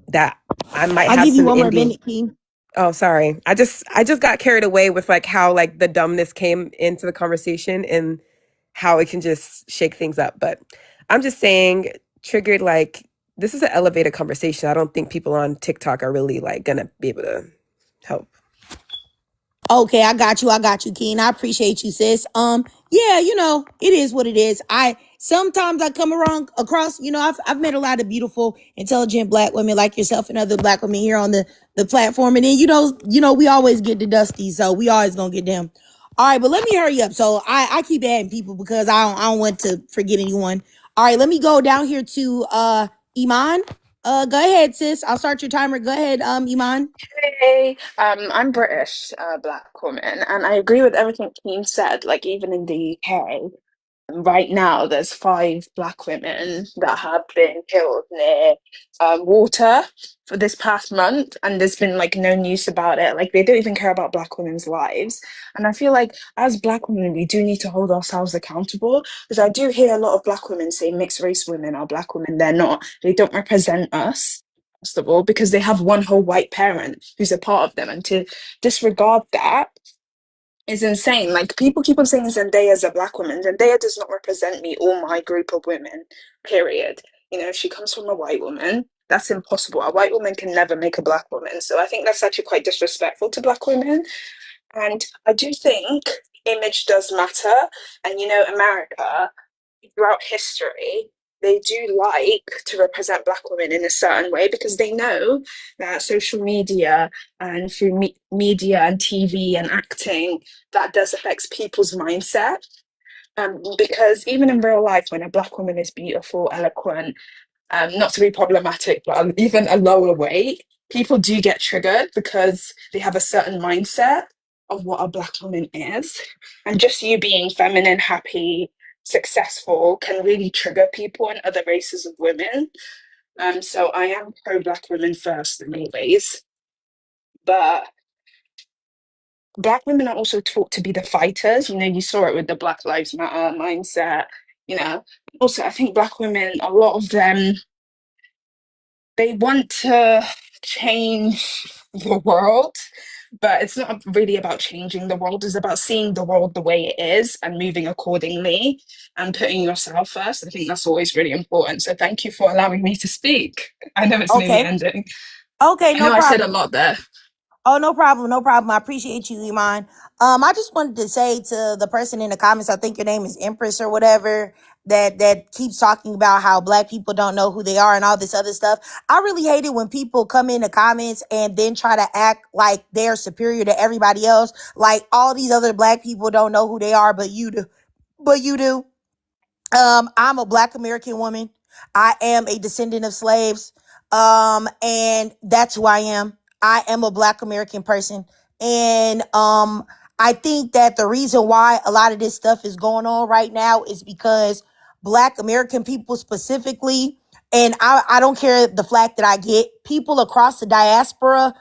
that I might I'll have give you some one more Indian. minute, King. Oh, sorry. I just got carried away with like how like the dumbness came into the conversation and how it can just shake things up. But I'm just saying, triggered, like this is an elevated conversation. I don't think people on TikTok are really like gonna be able to help. Okay, I got you, Keen. I appreciate you, sis. Yeah, it is what it is. I sometimes I come across, I've met a lot of beautiful, intelligent Black women like yourself and other Black women here on the platform. And then we always get the dusty, so we always gonna get them. All right, but let me hurry up. So I keep adding people because I don't want to forget anyone. All right, let me go down here to Iman. Go ahead, sis. I'll start your timer. Go ahead, Iman. Hey, I'm British, black woman, and I agree with everything Keem said. Like even in the UK, right now, there's 5 black women that have been killed near water for this past month, and there's been like no news about it. Like they don't even care about black women's lives. And I feel like as black women, we do need to hold ourselves accountable because I do hear a lot of black women say mixed race women are black women. They're not. They don't represent us. First of all, because they have one whole white parent who's a part of them, and to disregard that is insane. Like people keep on saying Zendaya is a black woman. Zendaya does not represent me or my group of women. Period. She comes from a white woman. That's impossible. A white woman can never make a black woman. So I think that's actually quite disrespectful to black women. And I do think image does matter. And America throughout history, they do like to represent black women in a certain way because they know that social media and through media and TV and acting, that does affect people's mindset. Because even in real life, when a black woman is beautiful, eloquent, not to be problematic, but even a lower weight, people do get triggered because they have a certain mindset of what a black woman is. And just you being feminine, happy, successful can really trigger people and other races of women. So I am pro black women first in many ways. But black women are also taught to be the fighters. You saw it with the Black Lives Matter mindset. Also I think black women, a lot of them, they want to change the world, but it's not really about changing the world. It's about seeing the world the way it is and moving accordingly and putting yourself first. I think that's always really important. So thank you for allowing me to speak. I know it's nearly Okay. ending. Okay, I no know I said a problem. lot there. Oh, no problem, no problem. I appreciate you, Iman. I just wanted to say to the person in the comments, I think your name is Empress or whatever, that keeps talking about how Black people don't know who they are and all this other stuff. I really hate it when people come in the comments and then try to act like they're superior to everybody else. Like all these other Black people don't know who they are, but you do. But you do. I'm a Black American woman. I am a descendant of slaves. And that's who I am. I am a Black American person. And I think that the reason why a lot of this stuff is going on right now is because Black American people specifically, and I don't care the flack that I get, people across the diaspora,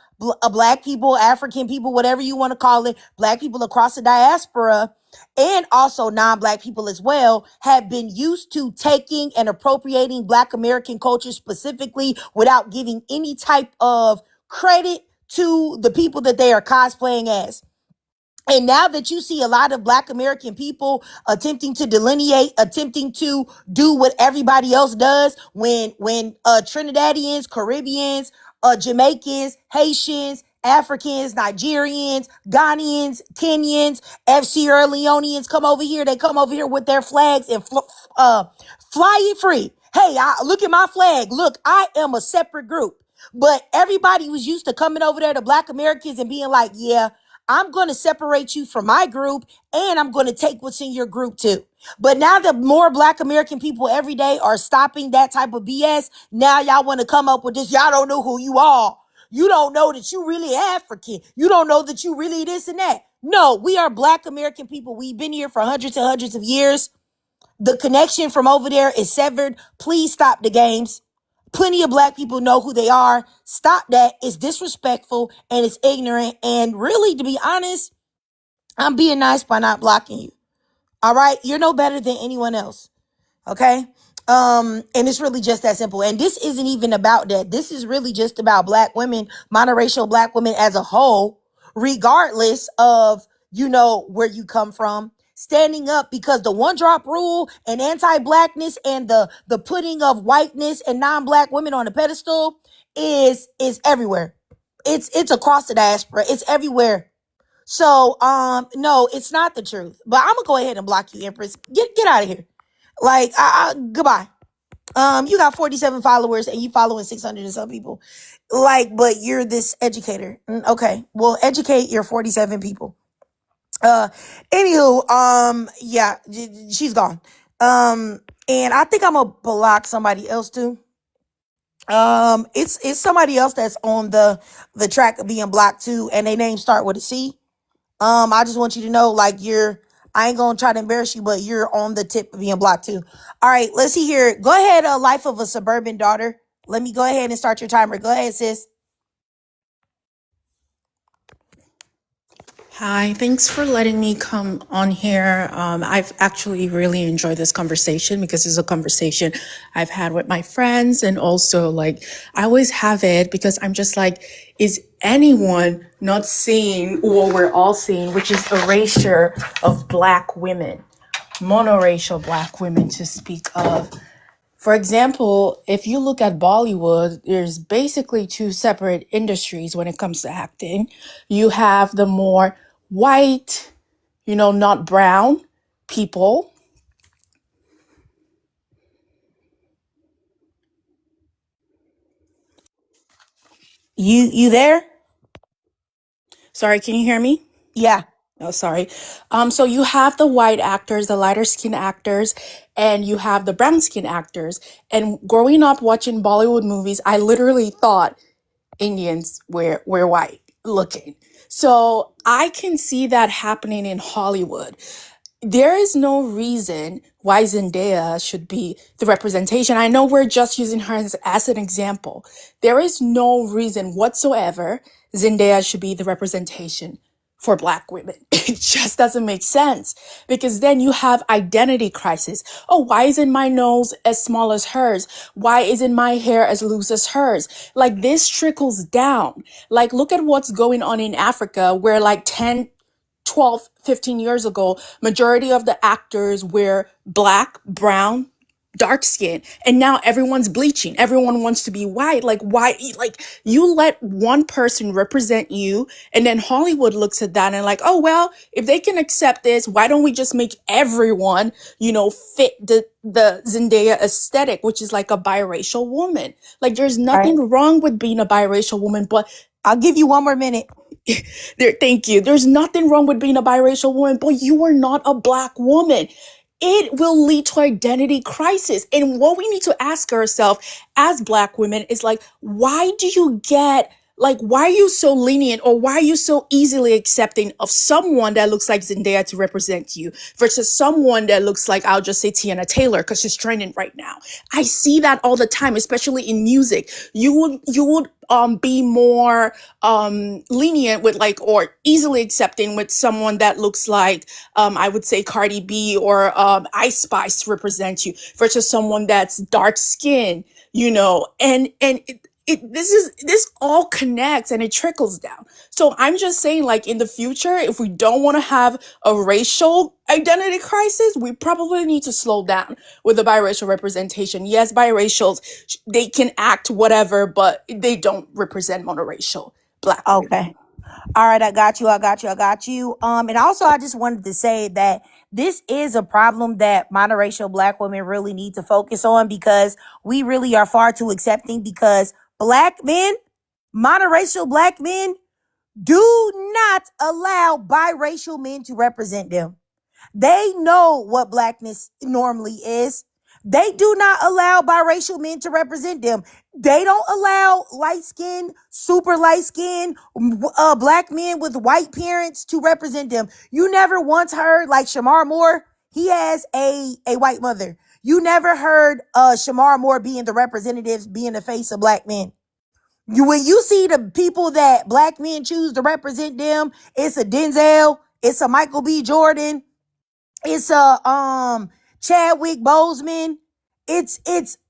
Black people, African people, whatever you want to call it, Black people across the diaspora, and also non-Black people as well, have been used to taking and appropriating Black American culture specifically without giving any type of credit to the people that they are cosplaying as. And now that you see a lot of Black American people attempting to delineate, attempting to do what everybody else does, when Trinidadians, Caribbeans, Jamaicans, Haitians, Africans, Nigerians, Ghanaians, Kenyans, Sierra Leoneans come over here. They come over here with their flags and fly it free. Hey, look at my flag. Look, I am a separate group. But everybody was used to coming over there to Black Americans and being like, yeah, I'm going to separate you from my group and I'm going to take what's in your group too. But now that more Black American people every day are stopping that type of BS, now y'all want to come up with this. Y'all don't know who you are. You don't know that you really African. You don't know that you really this and that. No, we are Black American people. We've been here for hundreds and hundreds of years. The connection from over there is severed. Please stop the games. Plenty of Black people know who they are. Stop that. It's disrespectful and it's ignorant. And really, to be honest, I'm being nice by not blocking you. All right? You're no better than anyone else. Okay? And it's really just that simple. And this isn't even about that. This is really just about Black women, monoracial Black women as a whole, regardless of, where you come from. Standing up, because the one drop rule and anti-Blackness and the putting of whiteness and non-Black women on a pedestal is everywhere. It's across the diaspora. It's everywhere. So, no, it's not the truth. But I'm gonna go ahead and block you, Empress. Get out of here. Like, goodbye. You got 47 followers and you following 600 and some people. Like, but you're this educator. Okay, well, educate your 47 people. Anywho, yeah, she's gone. And I think I'm gonna block somebody else too. It's somebody else that's on the track of being blocked too, and their name start with a C. I just want you to know, like, I ain't gonna try to embarrass you, but you're on the tip of being blocked too. All right, let's see here. Go ahead, Life of a Suburban Daughter. Let me go ahead and start your timer. Go ahead, sis. Hi, thanks for letting me come on here. I've actually really enjoyed this conversation because it's a conversation I've had with my friends, and also, like, I always have it because I'm just like, is anyone not seeing what we're all seeing, which is erasure of Black women, monoracial Black women to speak of. For example, if you look at Bollywood, there's basically two separate industries when it comes to acting. You have the more white, not brown people. You there? Sorry, can you hear me? Yeah. Oh, sorry. So you have the white actors, the lighter skin actors, and you have the brown skin actors. And growing up watching Bollywood movies, I literally thought Indians were white looking. So I can see that happening in Hollywood. There is no reason why Zendaya should be the representation. I know we're just using her as an example. There is no reason whatsoever Zendaya should be the representation for Black women. It just doesn't make sense, because then you have identity crisis. Oh, why isn't my nose as small as hers? Why isn't my hair as loose as hers? Like, this trickles down. Like, look at what's going on in Africa, where like 10, 12, 15 years ago, majority of the actors were Black, brown, dark skin, and now everyone's bleaching. Everyone wants to be white. Like, why? Like, you let one person represent you, and then Hollywood looks at that and like, oh, well, if they can accept this, why don't we just make everyone, fit the Zendaya aesthetic, which is like a biracial woman. Like, there's nothing wrong with being a biracial woman, but I'll give you one more minute. Thank you. There's nothing wrong with being a biracial woman, but you are not a Black woman. It will lead to identity crisis. And what we need to ask ourselves as Black women is like, why are you so lenient, or why are you so easily accepting of someone that looks like Zendaya to represent you versus someone that looks like, I'll just say, Tiana Taylor, because she's trending right now. I see that all the time, especially in music. You would be more lenient with, like, or easily accepting with someone that looks like, I would say, Cardi B or Ice Spice to represent you versus someone that's dark skinned, and this all connects and it trickles down. So I'm just saying, like, in the future, if we don't want to have a racial identity crisis, we probably need to slow down with the biracial representation. Yes, biracials, they can act whatever, but they don't represent monoracial Black black women. Okay. All right, I got you. I got you. I got you. And also I just wanted to say that this is a problem that monoracial black women really need to focus on, because we really are far too accepting, because black men, monoracial black men, do not allow biracial men to represent them. They know what blackness normally is. They do not allow biracial men to represent them. They don't allow light skinned, super light skinned black men with white parents to represent them. You never once heard, like Shamar Moore, he has a white mother. You never heard Shamar Moore being the representatives, being the face of black men. When you see the people that black men choose to represent them, it's a Denzel, it's a Michael B. Jordan, it's a Chadwick Boseman. It's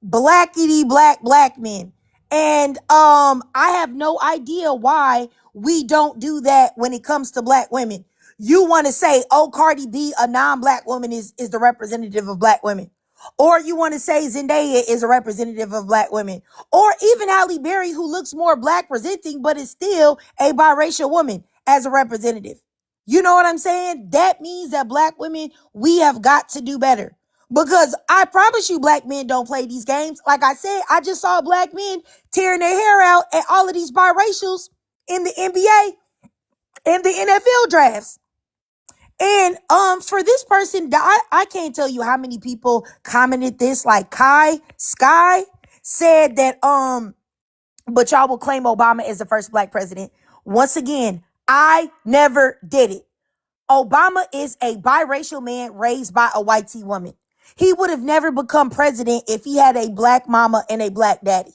blackity black men. And I have no idea why we don't do that when it comes to black women. You want to say, oh, Cardi B, a non-black woman, is the representative of black women. Or you want to say Zendaya is a representative of black women. Or even Halle Berry, who looks more black presenting, but is still a biracial woman, as a representative. You know what I'm saying? That means that black women, we have got to do better. Because I promise you, black men don't play these games. Like I said, I just saw black men tearing their hair out at all of these biracials in the NBA and the NFL drafts. And for this person, I can't tell you how many people commented this. Like Sky said that but y'all will claim Obama as the first black president. Once again, I never did it. Obama is a biracial man raised by a white tea woman. He would have never become president if he had a black mama and a black daddy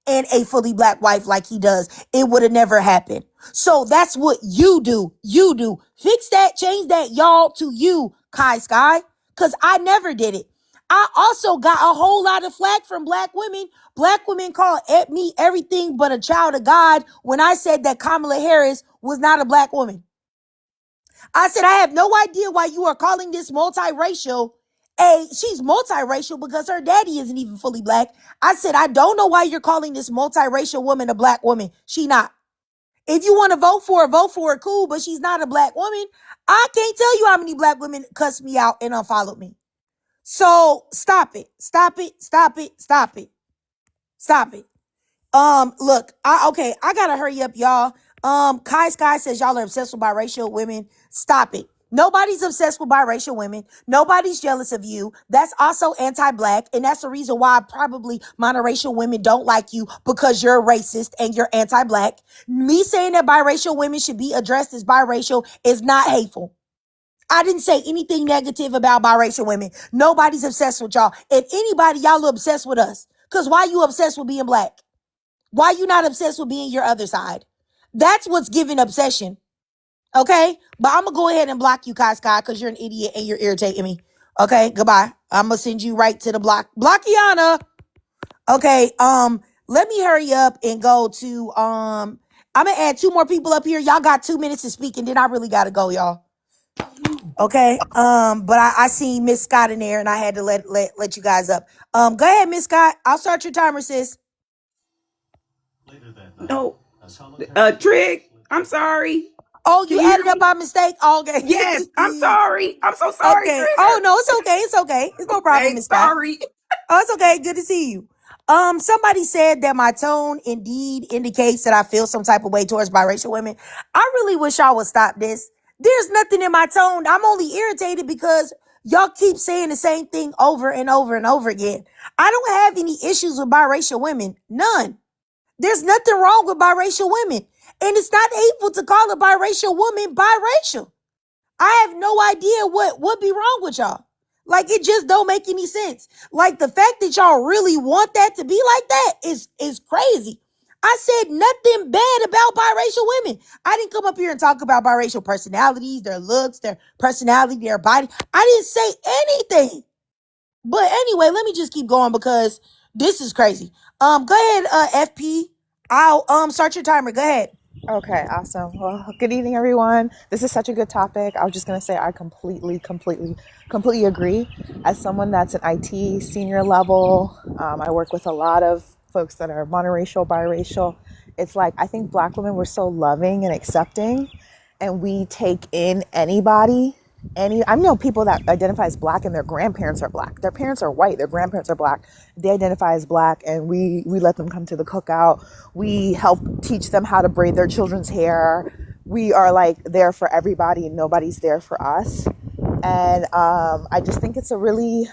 and a fully black wife like he does. It would have never happened. So that's what you do. You do. Fix that, change that, y'all, to you, Kai Sky, because I never did it. I also got a whole lot of flack from black women. Black women called me everything but a child of God when I said that Kamala Harris was not a black woman. I said, I have no idea why you are calling this multiracial. She's multiracial because her daddy isn't even fully black. I said, I don't know why you're calling this multiracial woman a black woman. She not. If you want to vote for her, cool, but she's not a black woman. I can't tell you how many black women cussed me out and unfollowed me. So stop it. Stop it. Stop it. Stop it. Stop it. Look, I gotta hurry up, y'all. Kai Sky says y'all are obsessed with biracial women. Stop it. Nobody's obsessed with biracial women. Nobody's jealous of you. That's also anti-black, and that's the reason why probably monoracial women don't like you, because you're racist and you're anti-black. Me saying that biracial women should be addressed as biracial is not hateful. I didn't say anything negative about biracial women. Nobody's obsessed with y'all. If anybody, y'all are obsessed with us. Because why you obsessed with being black? Why you not obsessed with being your other side? That's what's giving obsession. Okay? But I'm going to go ahead and block you, Kai Sky, because you're an idiot and you're irritating me. Okay? Goodbye. I'm going to send you right to the block. Blockiana. Okay. Let me hurry up and go to, I'm going to add 2 more people up here. Y'all got 2 minutes to speak, and then I really got to go, y'all. Okay. But I seen Miss Scott in there, and I had to let you guys up. Go ahead, Miss Scott. I'll start your timer, sis. No, Trig, I'm sorry. Oh, Can you you hear added up me? by mistake? Oh, okay. Yes, I'm sorry. I'm so sorry, Okay. Oh, Trigger. no, it's okay. It's okay. It's no problem, Okay, Miss Scott. sorry. Oh, it's okay. Good to see you. Somebody said that my tone indeed indicates that I feel some type of way towards biracial women. I really wish y'all would stop this. There's nothing in my tone. I'm only irritated because y'all keep saying the same thing over and over and over again. I don't have any issues with biracial women. None. There's nothing wrong with biracial women. And it's not hateful to call a biracial woman biracial. I have no idea what would be wrong with y'all. Like, it just don't make any sense. Like, the fact that y'all really want that to be like that is crazy. I said nothing bad about biracial women. I didn't come up here and talk about biracial personalities, their looks, their personality, their body. I didn't say anything. But anyway, let me just keep going because this is crazy. Go ahead, FP. I'll start your timer. Go ahead. Okay, awesome. Well, good evening, everyone. This is such a good topic. I was just going to say I completely agree. As someone that's an IT senior level, I work with a lot of folks that are monoracial, biracial, It's like, I think black women were so loving and accepting, and we take in anybody. I know people that identify as black and their grandparents are black. Their parents are white, their grandparents are black. They identify as black, and we let them come to the cookout. We help teach them how to braid their children's hair. We are like there for everybody, and nobody's there for us. And I just think it's a really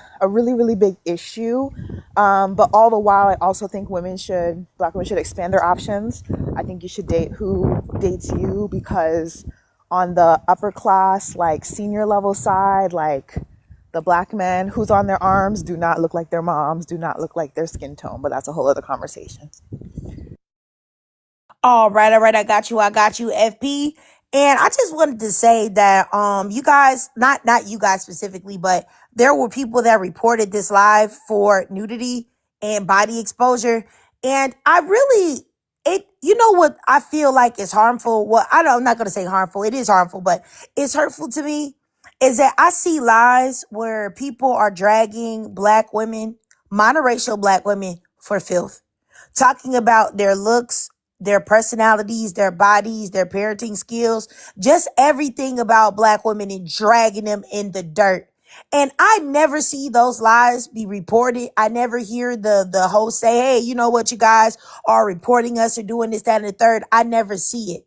big issue. But all the while, I also think black women should expand their options. I think you should date who dates you, because on the upper class, like senior level side, like the black men who's on their arms do not look like their moms, do not look like their skin tone, but that's a whole other conversation. All right, I got you, FP. And I just wanted to say that you guys, not you guys specifically, but there were people that reported this live for nudity and body exposure. And you know what I feel like is harmful? Well, I'm not going to say harmful. It is harmful, but it's hurtful to me, is that I see lies where people are dragging black women, monoracial black women, for filth, talking about their looks, their personalities, their bodies, their parenting skills, just everything about black women, and dragging them in the dirt. And I never see those lies be reported. I never hear the host say, hey, you know what, you guys are reporting us or doing this, that, and the third. I never see it.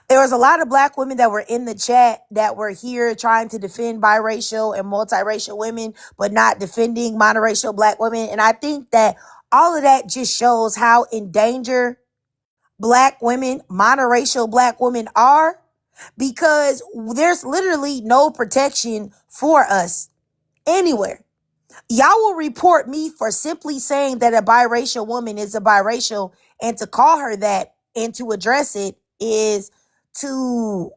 There was a lot of black women that were in the chat that were here trying to defend biracial and multiracial women, but not defending monoracial black women. And I think that all of that just shows how in danger black women, monoracial black women are, because there's literally no protection for us anywhere. Y'all will report me for simply saying that a biracial woman is a biracial, and to call her that and to address it is to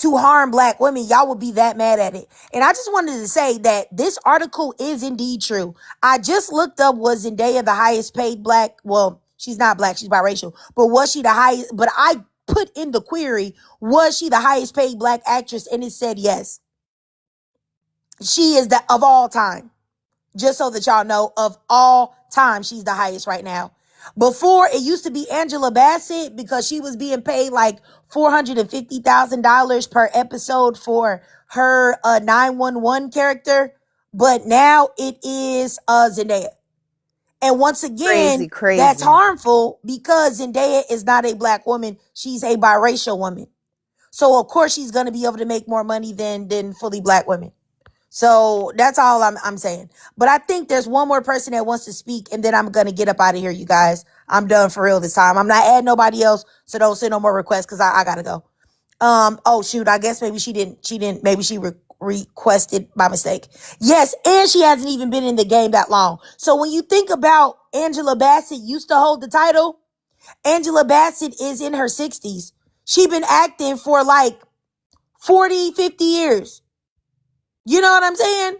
harm black women. Y'all will be that mad at it. And I just wanted to say that this article is indeed true. I just looked up, was Zendaya the highest paid black? Well, she's not black, she's biracial. But was she the highest? But I put in the query, was she the highest paid black actress? And it said yes. She is the of all time. Just so that y'all know, of all time, she's the highest right now. Before, it used to be Angela Bassett, because she was being paid like $450,000 per episode for her 911 character. But now it is Zendaya. And once again, that's harmful, because Zendaya is not a black woman. She's a biracial woman. So of course she's going to be able to make more money than fully black women. So that's all I'm saying. But I think there's one more person that wants to speak, and then I'm going to get up out of here, you guys. I'm done for real this time. I'm not adding nobody else, so don't send no more requests, because I got to go. Oh, shoot. I guess maybe she didn't. Maybe she requested by mistake. Yes, and she hasn't even been in the game that long. So when you think about Angela Bassett used to hold the title, Angela Bassett is in her 60s. She been acting for like 40, 50 years. You know what I'm saying?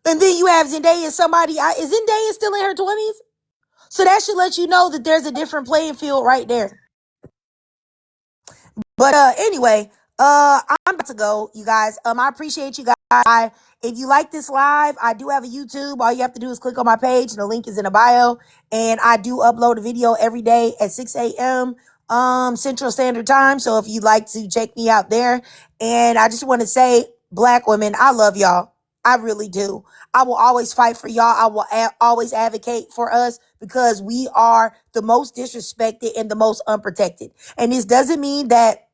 And then you have Zendaya, is Zendaya still in her 20s? So that should let you know that there's a different playing field right there. But anyway, I'm about to go, you guys. I appreciate you guys. If you like this live, I do have a YouTube. All you have to do is click on my page, and the link is in the bio. And I do upload a video every day at 6 a.m. Central Standard Time. So if you'd like to check me out there. And I just want to say, black women, I love y'all. I really do. I will always fight for y'all. I will always advocate for us, because we are the most disrespected and the most unprotected. And this doesn't mean that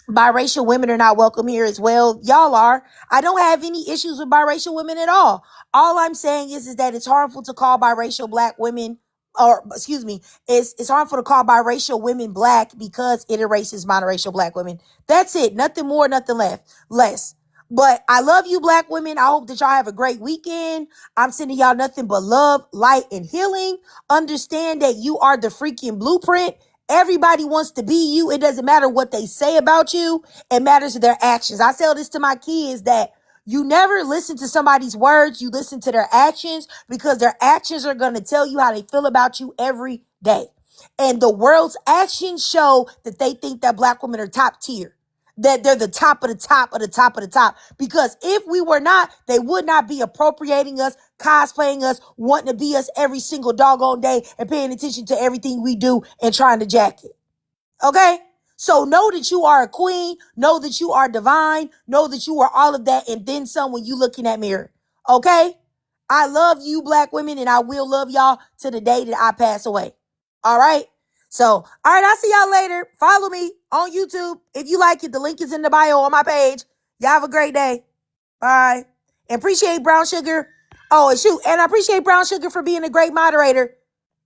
biracial women are not welcome here as well. Y'all are. I don't have any issues with biracial women at all. All I'm saying is that it's harmful to call biracial black women, or excuse me, it's harmful to call biracial women black, because it erases monoracial black women. That's it. Nothing more, nothing less. But I love you, black women. I hope that y'all have a great weekend. I'm sending y'all nothing but love, light, and healing. Understand that you are the freaking blueprint. Everybody wants to be you. It doesn't matter what they say about you. It matters their actions. I tell this to my kids, that you never listen to somebody's words. You listen to their actions, because their actions are going to tell you how they feel about you every day. And the world's actions show that they think that black women are top tier, that they're the top of the top of the top of the top. Because if we were not, they would not be appropriating us, cosplaying us, wanting to be us every single doggone day, and paying attention to everything we do and trying to jack it. Okay? So know that you are a queen. Know that you are divine. Know that you are all of that and then some when you look in that mirror. Okay? I love you, black women, and I will love y'all to the day that I pass away. All right? So, all right, I'll see y'all later. Follow me on YouTube. If you like it, the link is in the bio on my page. Y'all have a great day. Bye. And appreciate Brown Sugar. Oh, and shoot. And I appreciate Brown Sugar for being a great moderator.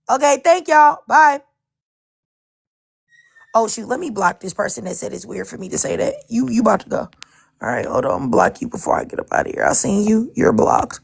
Okay, thank y'all. Bye. Oh, shoot. Let me block this person that said it's weird for me to say that. You about to go. All right, hold on. I'm block you before I get up out of here. I seen you. You're blocked.